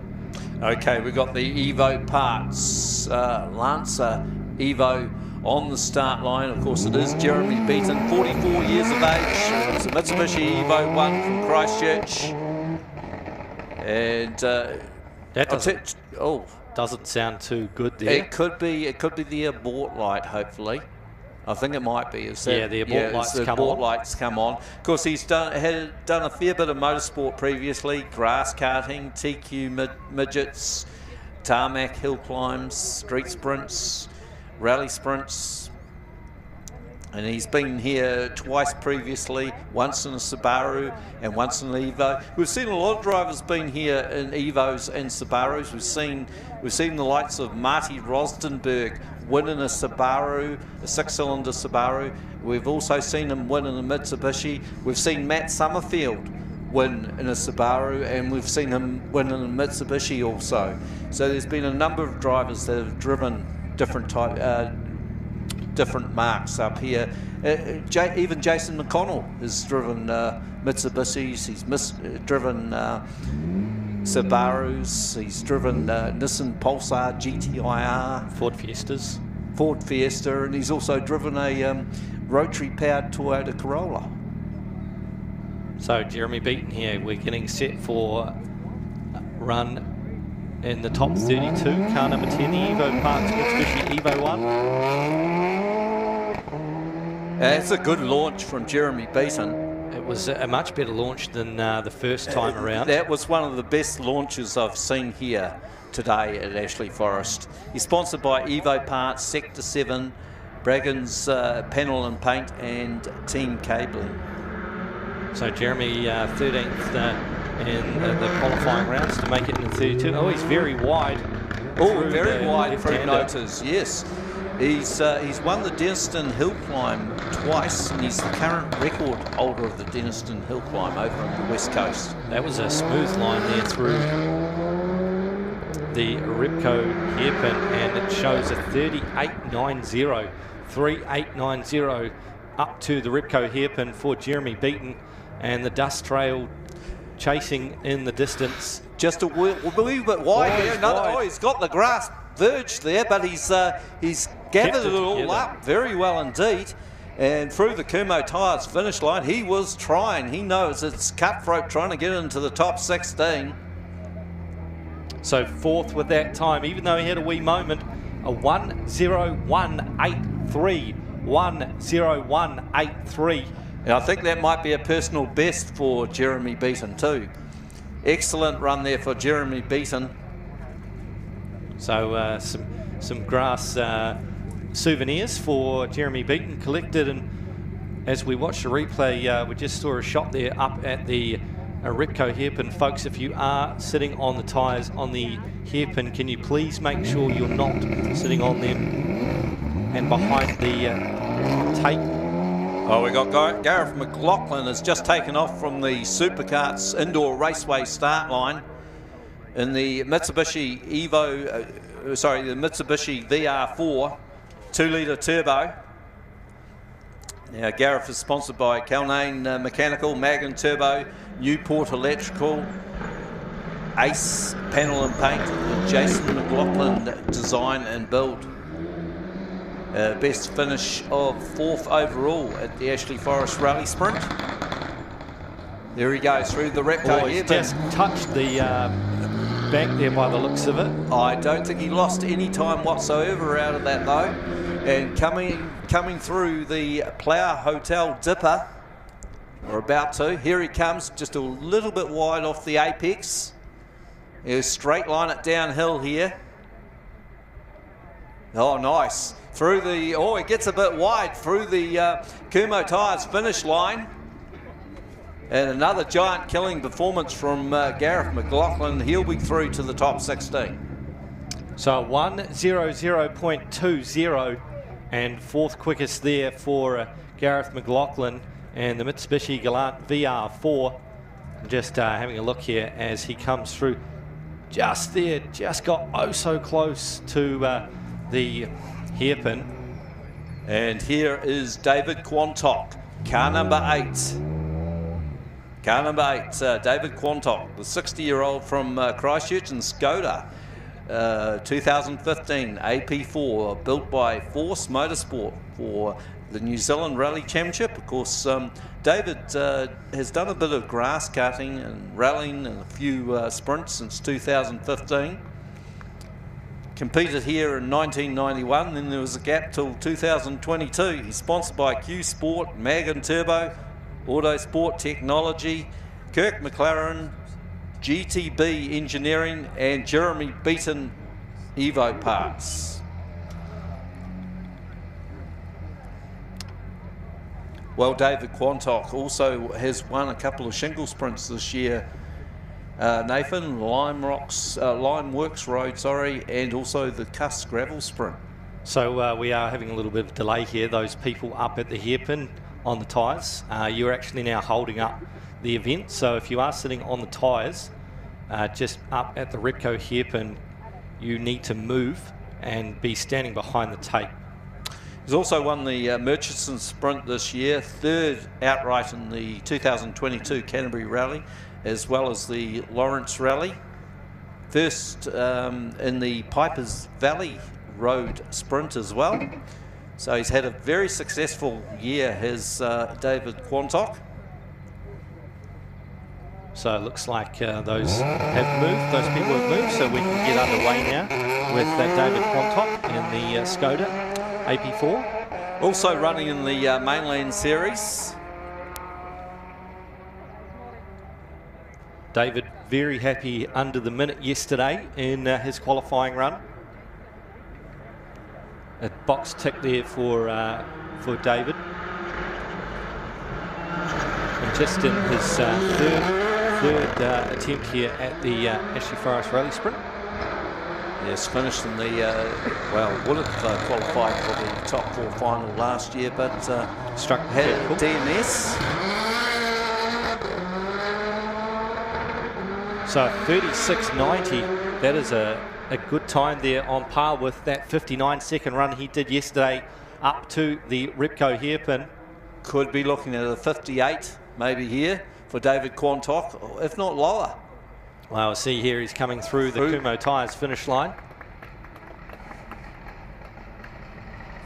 Okay, we've got the Evo parts. Lancer Evo on the start line. Of course, it is Jeremy Beaton, 44 years of age. It's a Mitsubishi Evo 1 from Christchurch. And that doesn't sound too good there. It could be the abort light, hopefully. I think it might be. The abort lights come on. Of course, he's done a fair bit of motorsport previously: grass karting, TQ midgets, tarmac hill climbs, street sprints, rally sprints, and he's been here twice previously, once in a Subaru and once in an Evo. We've seen a lot of drivers been here in Evos and Subarus. We've seen the likes of Marty Rosdenberg win in a Subaru, a 6-cylinder Subaru. We've also seen him win in a Mitsubishi. We've seen Matt Summerfield win in a Subaru, and we've seen him win in a Mitsubishi also. So there's been a number of drivers that have driven different marks up here. Even Jason McConnell has driven Mitsubishis. He's driven Subarus. He's driven Nissan Pulsar GTIR, Ford Fiesta, and he's also driven a rotary-powered Toyota Corolla. So Jeremy Beaton here, we're getting set for run in the top 32. Car number 10, the Evo Parts Mitsubishi Evo 1. It's a good launch from Jeremy Beaton. It was a much better launch than the first time around. That was one of the best launches I've seen here today at Ashley Forest. He's sponsored by Evo Parts, Sector 7, Braggon's Panel and Paint, and Team Cabling. So Jeremy 13th in the qualifying rounds to make it in the 32. Oh, he's very wide. Oh, very wide through noters, yes. He's won the Denniston Hill Climb twice, and he's the current record holder of the Denniston Hill Climb over on the West Coast. That was a smooth line there through the Ripco hairpin, and it shows a 38.90, 38.90 up to the Ripco hairpin for Jeremy Beaton, and the dust trail chasing in the distance. Just a wee bit wide here. Oh, he's got the grass verge there, but he's gathered it all up very well indeed. And through the Kumo Tyres finish line, he was trying. He knows it's cutthroat trying to get into the top 16. So fourth with that time, even though he had a wee moment, a 1:01.83. 1:01.83. And I think that might be a personal best for Jeremy Beaton too. Excellent run there for Jeremy Beaton. So some grass souvenirs for Jeremy Beaton collected, and as we watch the replay, we just saw a shot there up at the Ripco hairpin. Folks, if you are sitting on the tyres on the hairpin, can you please make sure you're not sitting on them and behind the tape. Oh, we got Gareth McLaughlin has just taken off from the Supercarts Indoor Raceway start line in the Mitsubishi the Mitsubishi VR4 2-litre turbo. Now, Gareth is sponsored by Calnane Mechanical, Magan Turbo, Newport Electrical, Ace Panel and Paint, and Jason McLaughlin Design and Build. Best finish of 4th overall at the Ashley Forest Rally Sprint. There he goes through the Repco here. He's just touched the back there by the looks of it. I don't think he lost any time whatsoever out of that though. And coming through the Plough Hotel Dipper, we're about to. Here he comes, just a little bit wide off the apex. He'll straight line it downhill here. Oh, nice. Through the, he gets a bit wide through the Kumo Tyres finish line. And another giant killing performance from Gareth McLaughlin. He'll be through to the top 16. So 1:00.20 and 4th quickest there for Gareth McLaughlin and the Mitsubishi Galant VR4. Just having a look here as he comes through. Just there, just got oh so close to the hairpin. And here is David Quantock, car number 8. Car number 8, David Quantock, the 60-year-old from Christchurch and Skoda, 2015 AP4, built by Force Motorsport for the New Zealand Rally Championship. Of course, David has done a bit of grass cutting and rallying and a few sprints since 2015. Competed here in 1991, then there was a gap till 2022. He's sponsored by Q Sport, Magan Turbo, Autosport Technology, Kirk McLaren, GTB Engineering, and Jeremy Beaton Evo Parts. Well, David Quantock also has won a couple of shingle sprints this year. Nathan, Limeworks Road, and also the Cuss Gravel Sprint. So we are having a little bit of delay here. Those people up at the hairpin on the tyres, you're actually now holding up the event. So if you are sitting on the tyres, just up at the Repco hairpin, you need to move and be standing behind the tape. He's also won the Murchison Sprint this year, 3rd outright in the 2022 Canterbury Rally, as well as the Lawrence Rally. 1st in the Pipers Valley Road Sprint as well. So he's had a very successful year, has David Quantock. So it looks like those have moved, those people have moved, so we can get underway now with David Quantock in the Skoda AP4. Also running in the mainland series. David very happy under the minute yesterday in his qualifying run. A box tick there for David. And just in his third attempt here at the Ashley Forest Rally Sprint. Yes, finished in the, well, would have qualified for the top 4 final last year, but struck had a DNS. So 36.90, that is a good time there, on par with that 59-second run he did yesterday up to the Repco hairpin. Could be looking at a 58 maybe here for David Quantock, if not lower. Well, see here he's coming through the Kumo Tyres finish line.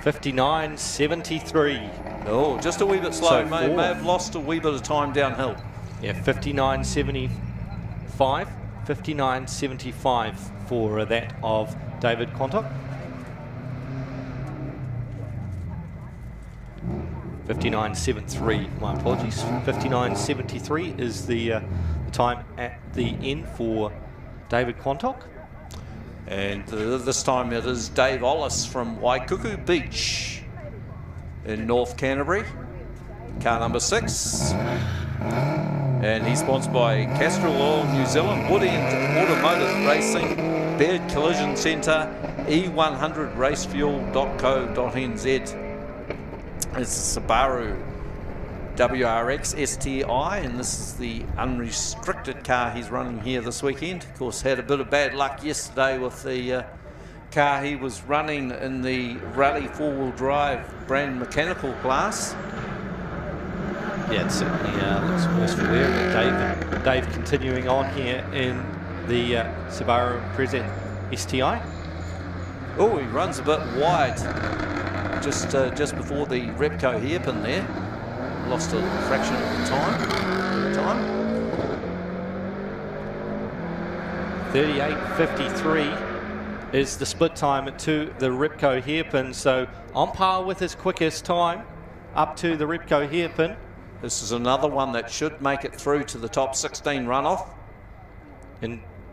59.73. Oh, just a wee bit slow. So may have lost a wee bit of time downhill. Yeah, 59.75. 59.75 for that of David Quantock. 59.73, my apologies. 59.73 is the time at the end for David Quantock. And this time it is Dave Ollis from Waikuku Beach in North Canterbury. Car number 6. And he's sponsored by Castrol Oil New Zealand, Wood End Automotive Racing, Baird Collision Centre, E100racefuel.co.nz. It's a Subaru WRX STI, and this is the unrestricted car he's running here this weekend. Of course, had a bit of bad luck yesterday with the car he was running in the Rally 4-wheel drive brand mechanical class. Yeah, it certainly looks worse for wear. Dave continuing on here in the Subaru Impreza STI. Oh, he runs a bit wide just before the Repco hairpin there. Lost a fraction of the time. 38.53 is the split time to the Repco hairpin, so on par with his quickest time up to the Repco hairpin. This is another one that should make it through to the top 16 runoff.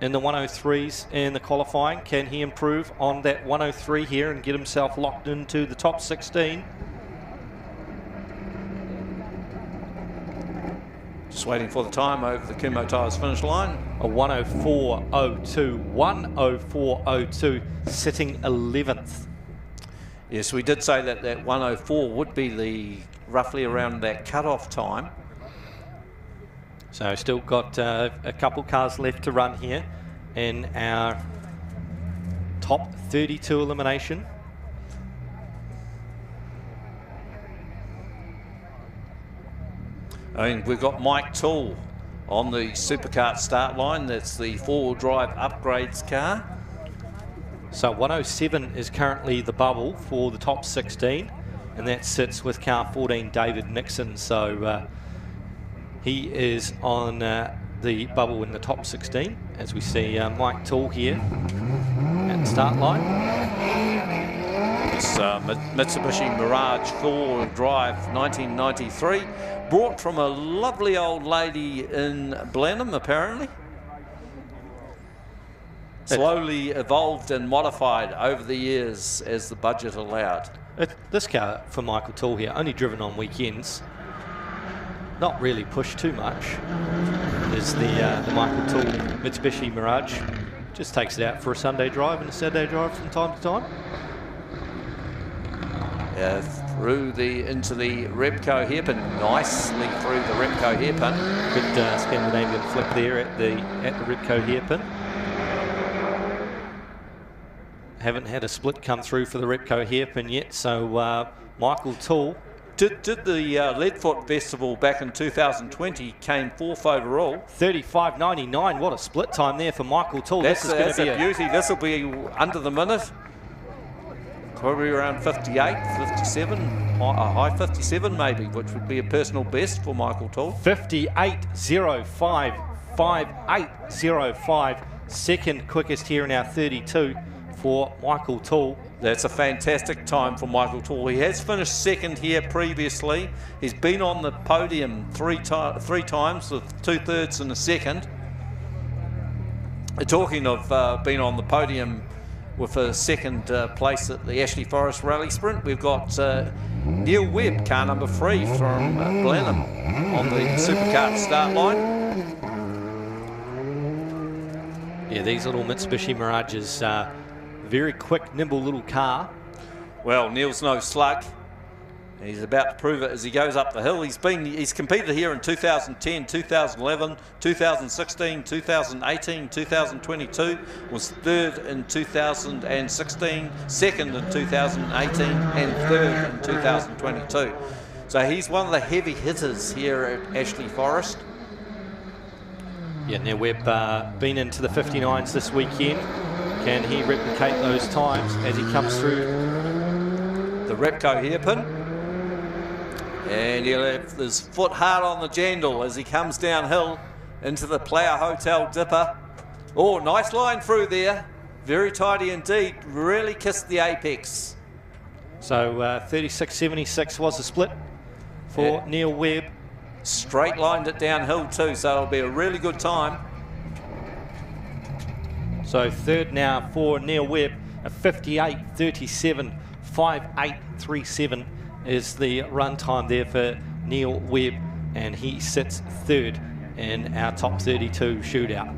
In the 103s in the qualifying, can he improve on that 103 here and get himself locked into the top 16? Just waiting for the time over the Kumo Tyres finish line. A 104.02, 104.02, sitting 11th. Yes, we did say that 104 would be the roughly around that cut-off time. So still got a couple cars left to run here in our top 32 elimination. And we've got Mike Toole on the Superkart start line. That's the 4-wheel drive upgrades car. So 107 is currently the bubble for the top 16, and that sits with car 14, David Nixon. So he is on the bubble in the top 16, as we see Mike Toole here at the start line. It's Mitsubishi Mirage 4-wheel drive 1993, brought from a lovely old lady in Blenheim, apparently. Slowly evolved and modified over the years as the budget allowed. This car for Michael Toole here, only driven on weekends, not really pushed too much, is the Michael Toole Mitsubishi Mirage. Just takes it out for a Sunday drive and a Saturday drive from time to time. Through into the Repco hairpin, nicely through the Repco hairpin. Good Scandinavian flip there at the Repco hairpin. Haven't had a split come through for the Repco hairpin yet, so Michael Toole did the Leadfoot Festival back in 2020, came 4th overall. 35.99. What a split time there for Michael Toole. That's a beauty. This will be under the minute. Probably around 58, 57, a high 57 maybe, which would be a personal best for Michael Toole. 58.05 58.05. Second quickest here in our 32 for Michael Toole. That's a fantastic time for Michael Toole. He has finished second here previously. He's been on the podium three times with 2/3 and a second. Talking of being on the podium with a second place at the Ashley Forest Rally Sprint, we've got Neil Webb, car number 3 from Blenheim, on the supercar start line. Yeah, these little Mitsubishi Mirages, very quick, nimble little car. Well, Neil's no slug. He's about to prove it as he goes up the hill. He's competed here in 2010, 2011, 2016, 2018, 2022. Was third in 2016, second in 2018, and third in 2022. So he's one of the heavy hitters here at Ashley Forest. Yeah, now we've been into the 59s this weekend. Can he replicate those times as he comes through? The Repco hairpin. And he'll have his foot hard on the jandle as he comes downhill into the Plough Hotel dipper. Oh, nice line through there. Very tidy indeed. Really kissed the apex. So 36.76 was the split for Neil Webb. Straight lined it downhill too, so it'll be a really good time. So third now for Neil Webb, a 58.37.5837 is the run time there for Neil Webb, and he sits third in our top 32 shootout.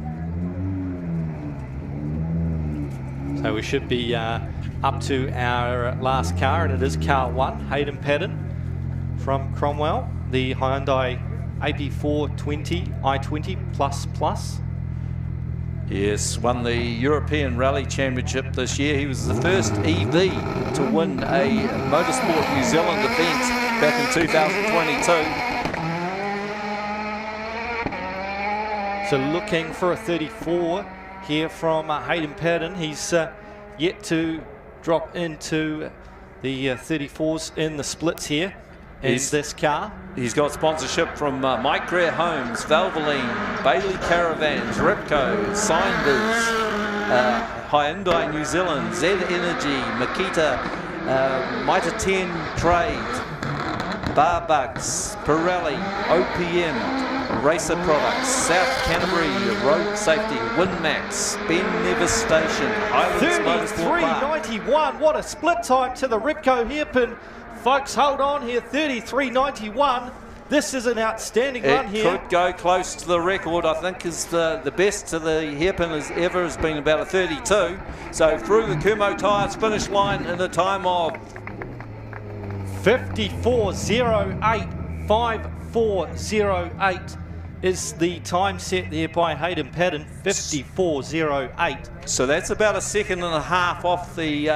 So we should be up to our last car, and it is car 1, Hayden Paddon from Cromwell, the Hyundai AP420 i20 Plus. Yes, won the European Rally Championship this year. He was the first EV to win a Motorsport New Zealand event back in 2022. So looking for a 34 here from Hayden Paddon. He's yet to drop into the 34s in the splits here in this car. He's got sponsorship from Mike Greer Homes, Valvoline, Bailey Caravans, Repco, Signbiz, Hyundai New Zealand, Z Energy, Makita, Mitre 10 Trade, Barbucks, Pirelli, OPM, Racer Products, South Canterbury Road Safety, Winmax, Ben Nevis Station, Highlands Motorsport Bar. 33.91. What a split time to the Repco hairpin. Folks, hold on here, 33.91. This is an outstanding run here. It could go close to the record. I think is the best to the hairpin has been about a 32. So through the Kumo Tyres finish line in a time of 54.08, 54.08 is the time set there by Hayden Paddon, 54.08. So that's about a second and a half off the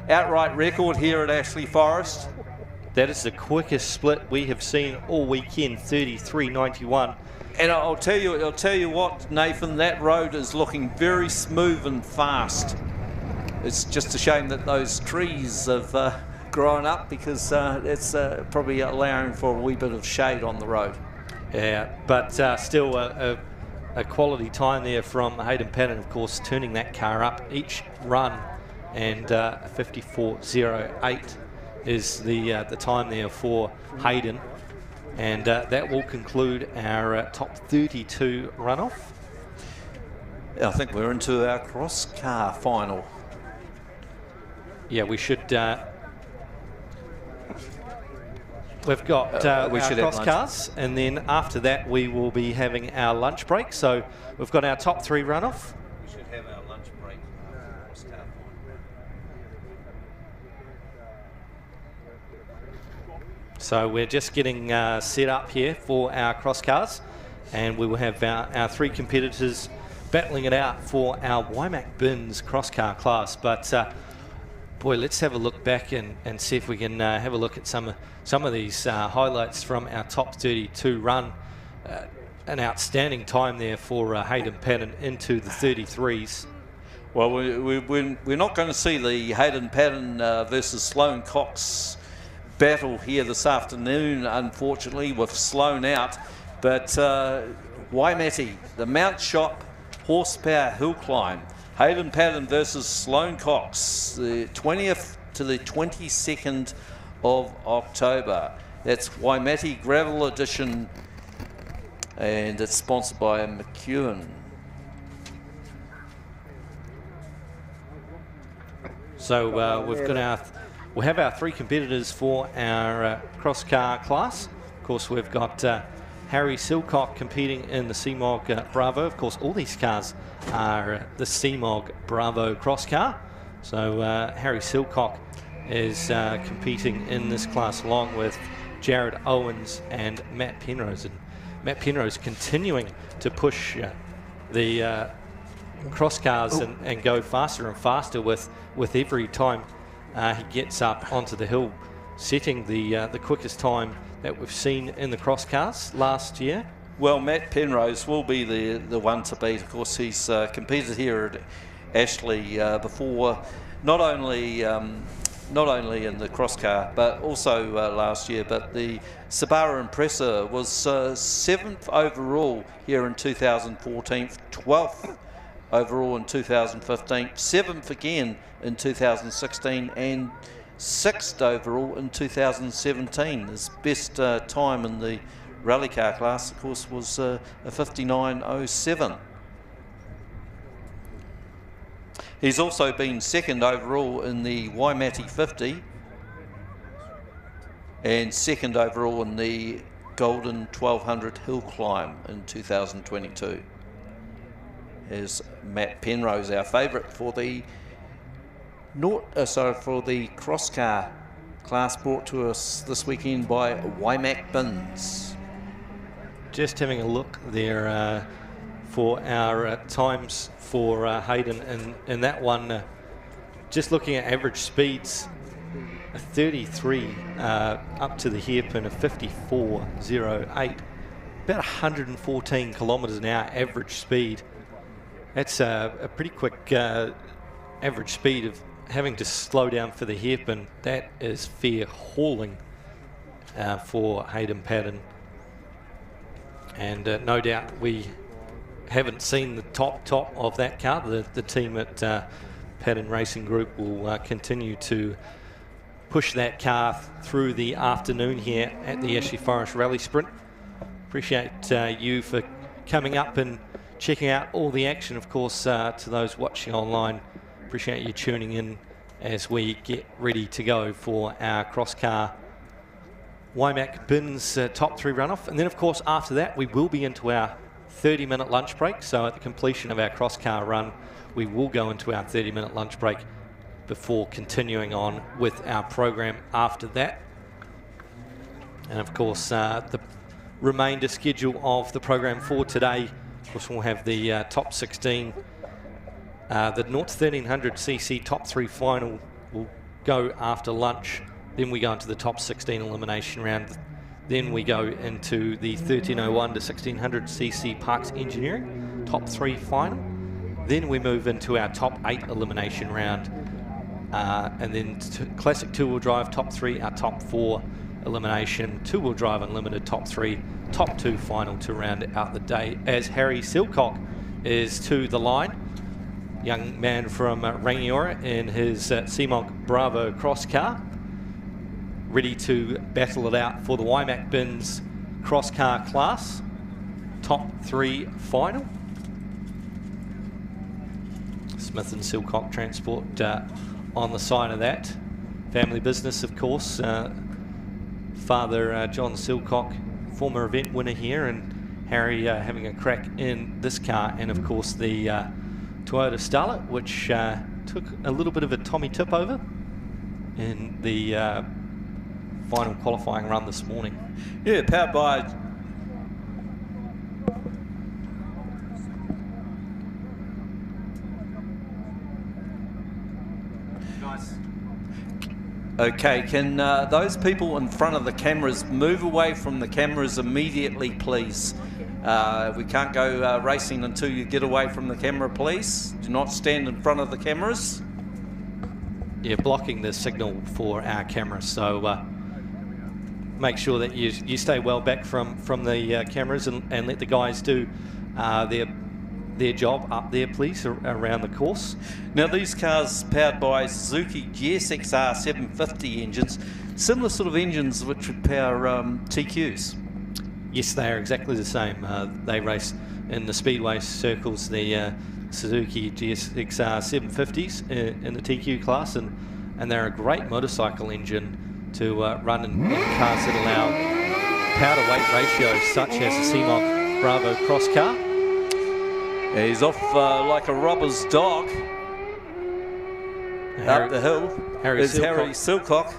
outright record here at Ashley Forest. That is the quickest split we have seen all weekend, 33.91. And I'll tell you what, Nathan, that road is looking very smooth and fast. It's just a shame that those trees have grown up, because it's probably allowing for a wee bit of shade on the road. Yeah, but still a quality time there from Hayden Paddon, of course, turning that car up each run, and 54.08 is the time there for Hayden, and that will conclude our top 32 runoff. I think we're into our cross car final. Yeah, we should. We've got our cross cars, and then after that we will be having our lunch break. So we've got our top 3 runoff. We should have our lunch break. Cross car final. So we're just getting set up here for our cross cars, and we will have our 3 competitors battling it out for our Wymack Bins cross car class. But boy, let's have a look back and see if we can have a look at some of these highlights from our top 32 run. An outstanding time there for Hayden Paddon into the 33s. Well, we're not going to see the Hayden Paddon versus Sloane Cox battle here this afternoon, unfortunately, with Sloane out. But Waimati, the Mount Shop Horsepower Hill Climb. Hayden Paddon versus Sloane Cox, the 20th to the 22nd of October. That's Waimati Gravel Edition, and it's sponsored by McEwen. So we'll have our 3 competitors for our cross car class. Of course, we've got Harry Silcock competing in the CMOG Bravo. Of course, all these cars are the CMOG Bravo cross car. So Harry Silcock is competing in this class along with Jared Owens and Matt Penrose. And Matt Penrose continuing to push the cross cars and go faster and faster with every time he gets up onto the hill, setting the quickest time that we've seen in the cross cars last year. Well, Matt Penrose will be the one to beat. Of course, he's competed here at Ashley before, not only in the cross car, but also last year. But the Subaru Impreza was 7th overall here in 2014, 12th overall in 2015, 7th again in 2016, and 6th overall in 2017. His best time in the rally car class, of course, was a 59.07. He's also been 2nd overall in the Waimati 50 and 2nd overall in the Golden 1200 Hill Climb in 2022. Here's Matt Penrose, our favourite for the for the cross car class, brought to us this weekend by Waimak Bins. Just having a look there for our times for Hayden in that one. Just looking at average speeds, a 33 up to the hairpin, a 54.08, about 114 kilometres an hour average speed. That's a pretty quick average speed of having to slow down for the hairpin. That is fair hauling for Hayden Paddon. And no doubt we haven't seen the top of that car. The team at Paddon Racing Group will continue to push that car through the afternoon here at the Ashley Forest Rally Sprint. Appreciate you for coming up and checking out all the action. Of course, to those watching online, appreciate you tuning in as we get ready to go for our cross car Waimak Bins top 3 runoff. And then, of course, after that, we will be into our 30-minute lunch break. So at the completion of our cross car run, we will go into our 30-minute lunch break before continuing on with our program after that. And of course, the remainder schedule of the program for today, of course, we'll have the top 16. The North 1300cc top 3 final will go after lunch. Then we go into the top 16 elimination round. Then we go into the 1301 to 1600cc Parks Engineering top 3 final. Then we move into our top 8 elimination round. And then classic 2-wheel drive top 3, our top 4 elimination, 2-wheel drive unlimited top 3, top 2 final to round out the day, as Harry Silcock is to the line. Young man from Rangiora in his CMOG Bravo cross car, ready to battle it out for the Waimak Bins cross car class, top 3 final. Smith and Silcock Transport on the side of that. Family business, of course. Father John Silcock, former event winner here, and Harry having a crack in this car, and of course the Toyota Starlet, which took a little bit of a Tommy tip over in the final qualifying run this morning. Yeah, powered by Okay, can those people in front of the cameras move away from the cameras immediately, please? We can't go racing until you get away from the camera, please. Do not stand in front of the cameras. Yeah, blocking the signal for our camera, so make sure that you stay well back from the cameras and let the guys do their job up there, please, around the course. Now these cars powered by Suzuki GSXR 750 engines, similar sort of engines which would power TQs. Yes, they are exactly the same. They race in the speedway circles, the Suzuki GSXR 750s in the TQ class, and they're a great motorcycle engine to run in cars that allow power to weight ratios such as the CMOG Bravo cross car. He's off like a robber's dog up the hill. Harry Silcock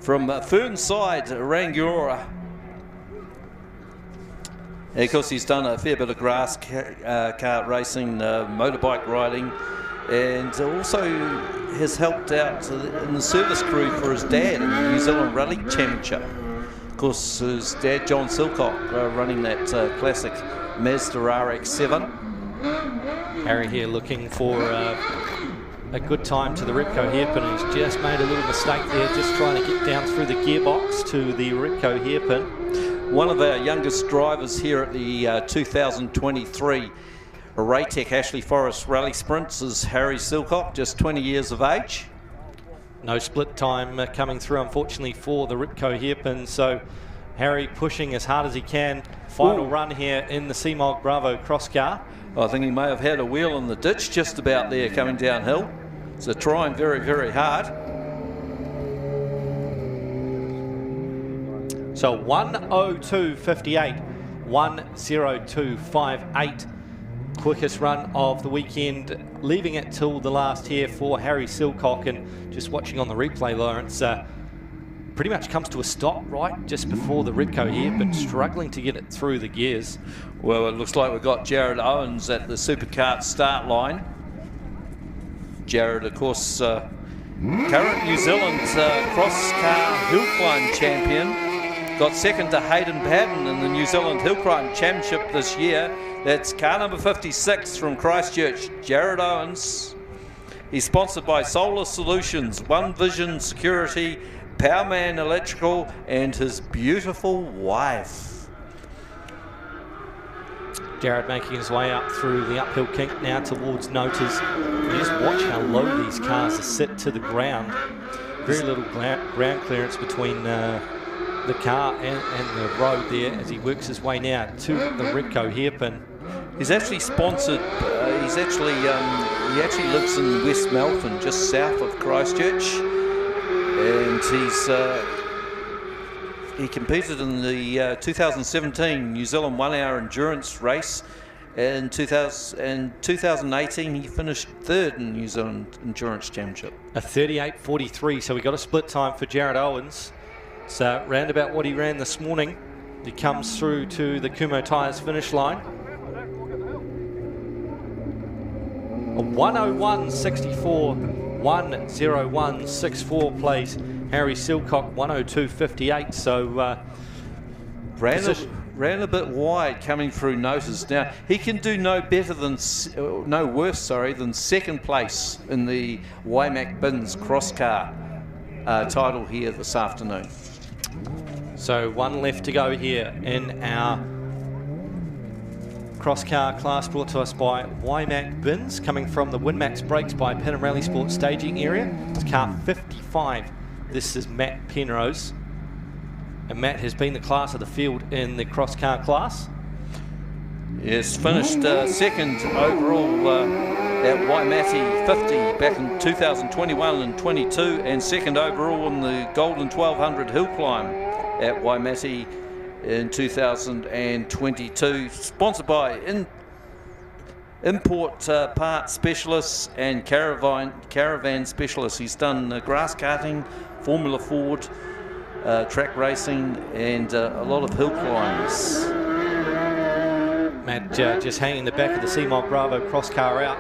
from Fernside, Rangiora. And of course, he's done a fair bit of grass kart racing, motorbike riding, and also has helped out in the service crew for his dad in the New Zealand Rally Championship. Of course, his dad, John Silcock, running that classic Mazda RX-7. Harry here looking for a good time to the Ripco hairpin. He's just made a little mistake there, just trying to get down through the gearbox to the Ripco hairpin. One of our youngest drivers here at the 2023 RATEC Ashley Forest Rally Sprints is Harry Silcock, just 20 years of age. No split time coming through, unfortunately, for the Ripco hairpin. So Harry pushing as hard as he can. Final run here in the CMOG Bravo cross car. I think he may have had a wheel in the ditch just about there coming downhill. So trying very, very hard. So 1:02.58, 1:02.58. Quickest run of the weekend, leaving it till the last here for Harry Silcock. And just watching on the replay, Lawrence, pretty much comes to a stop right just before the Ripco here, but struggling to get it through the gears. Well, it looks like we've got Jared Owens at the Superkart start line. Jared, of course, current New Zealand cross-car hill climb champion. Got second to Hayden Patton in the New Zealand Hill Climb Championship this year. That's car number 56 from Christchurch, Jared Owens. He's sponsored by Solar Solutions, One Vision Security, Powerman Electrical, and his beautiful wife. Jared making his way up through the uphill kink now towards Noters. You just watch how low these cars are set to the ground. Very little ground clearance between the car and the road there as he works his way now to the Ripco hairpin. He's actually sponsored, he actually lives in West Melton, just south of Christchurch. And he competed in the 2017 New Zealand 1 hour endurance race. In 2018, he finished third in New Zealand Endurance Championship. A 38.43, so we got a split time for Jared Owens. It's round about what he ran this morning. He comes through to the Kumo Tyres finish line. A 1:01.64, 1:01.64 plays Harry Silcock, 1:02.58. So ran a bit wide coming through Noters. Now he can do no worse than second place in the Waimak Bins cross car title here this afternoon. So one left to go here in our cross car class, brought to us by Waimak Bins, coming from the Winmax Brakes by Pen and Rally Sports staging area. It's car 55. This is Matt Penrose. And Matt has been the class of the field in the cross car class. Yes, finished second overall at Waimate 50 back in 2021 and 22, and second overall in the Golden 1200 Hill Climb at Waimate in 2022. Sponsored by Import Part Specialists and Caravan Specialists. He's done grass karting, Formula Ford, track racing, and a lot of hill climbs. Matt just hanging the back of the CMOG Bravo cross car out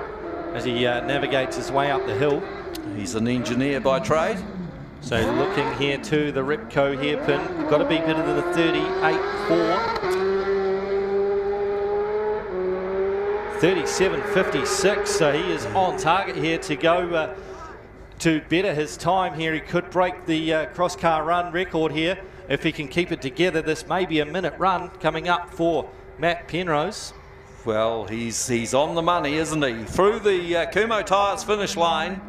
as he navigates his way up the hill. He's an engineer by trade. So looking here to the Ripco hairpin, got to be better than a 38.4. 37.56, so he is on target here to go to better his time here. He could break the cross car run record here if he can keep it together. This may be a minute run coming up for Matt Penrose. Well, he's on the money, isn't he? Through the Kumo Tyres finish line.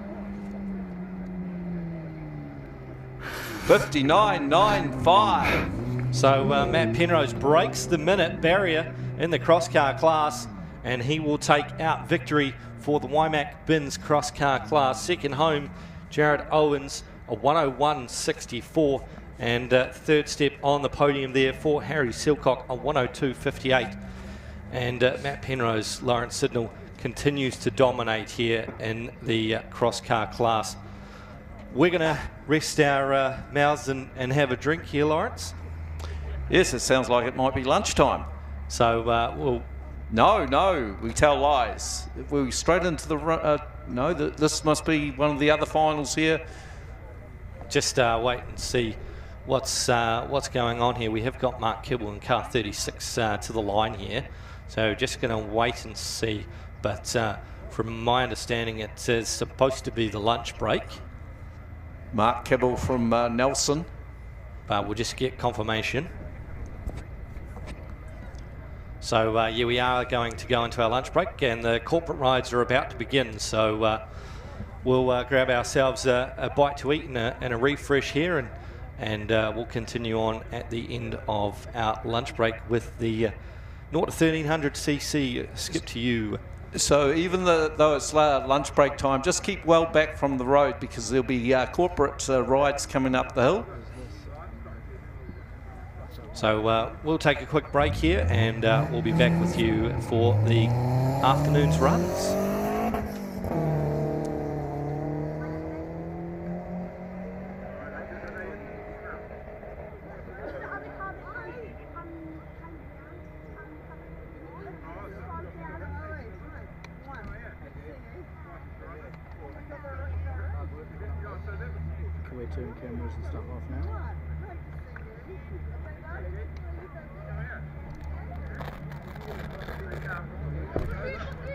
59.95. So Matt Penrose breaks the minute barrier in the cross-car class, and he will take out victory for the Waimak Bins cross-car class. Second home, Jared Owens, a 101.64, and third step on the podium there for Harry Silcock, a 102.58. And Matt Penrose, Lawrence Sidnall, continues to dominate here in the cross-car class. We're going to rest our mouths and have a drink here, Lawrence. Yes, it sounds like it might be lunchtime. So we'll... No, we tell lies. We're straight into the... no, this must be one of the other finals here. Just wait and see what's going on here. We have got Mark Kibble in car 36 to the line here. So just going to wait and see. But from my understanding, it is supposed to be the lunch break. Mark Kibble from Nelson. But we'll just get confirmation. So yeah, we are going to go into our lunch break, and the corporate rides are about to begin. So we'll grab ourselves a bite to eat and a refresh here, and we'll continue on at the end of our lunch break with the 0 to 1300cc. Skip to you. So even though it's lunch break time, just keep well back from the road, because there'll be corporate rides coming up the hill. So we'll take a quick break here, and we'll be back with you for the afternoon's runs. Can we turn cameras and stuff off now?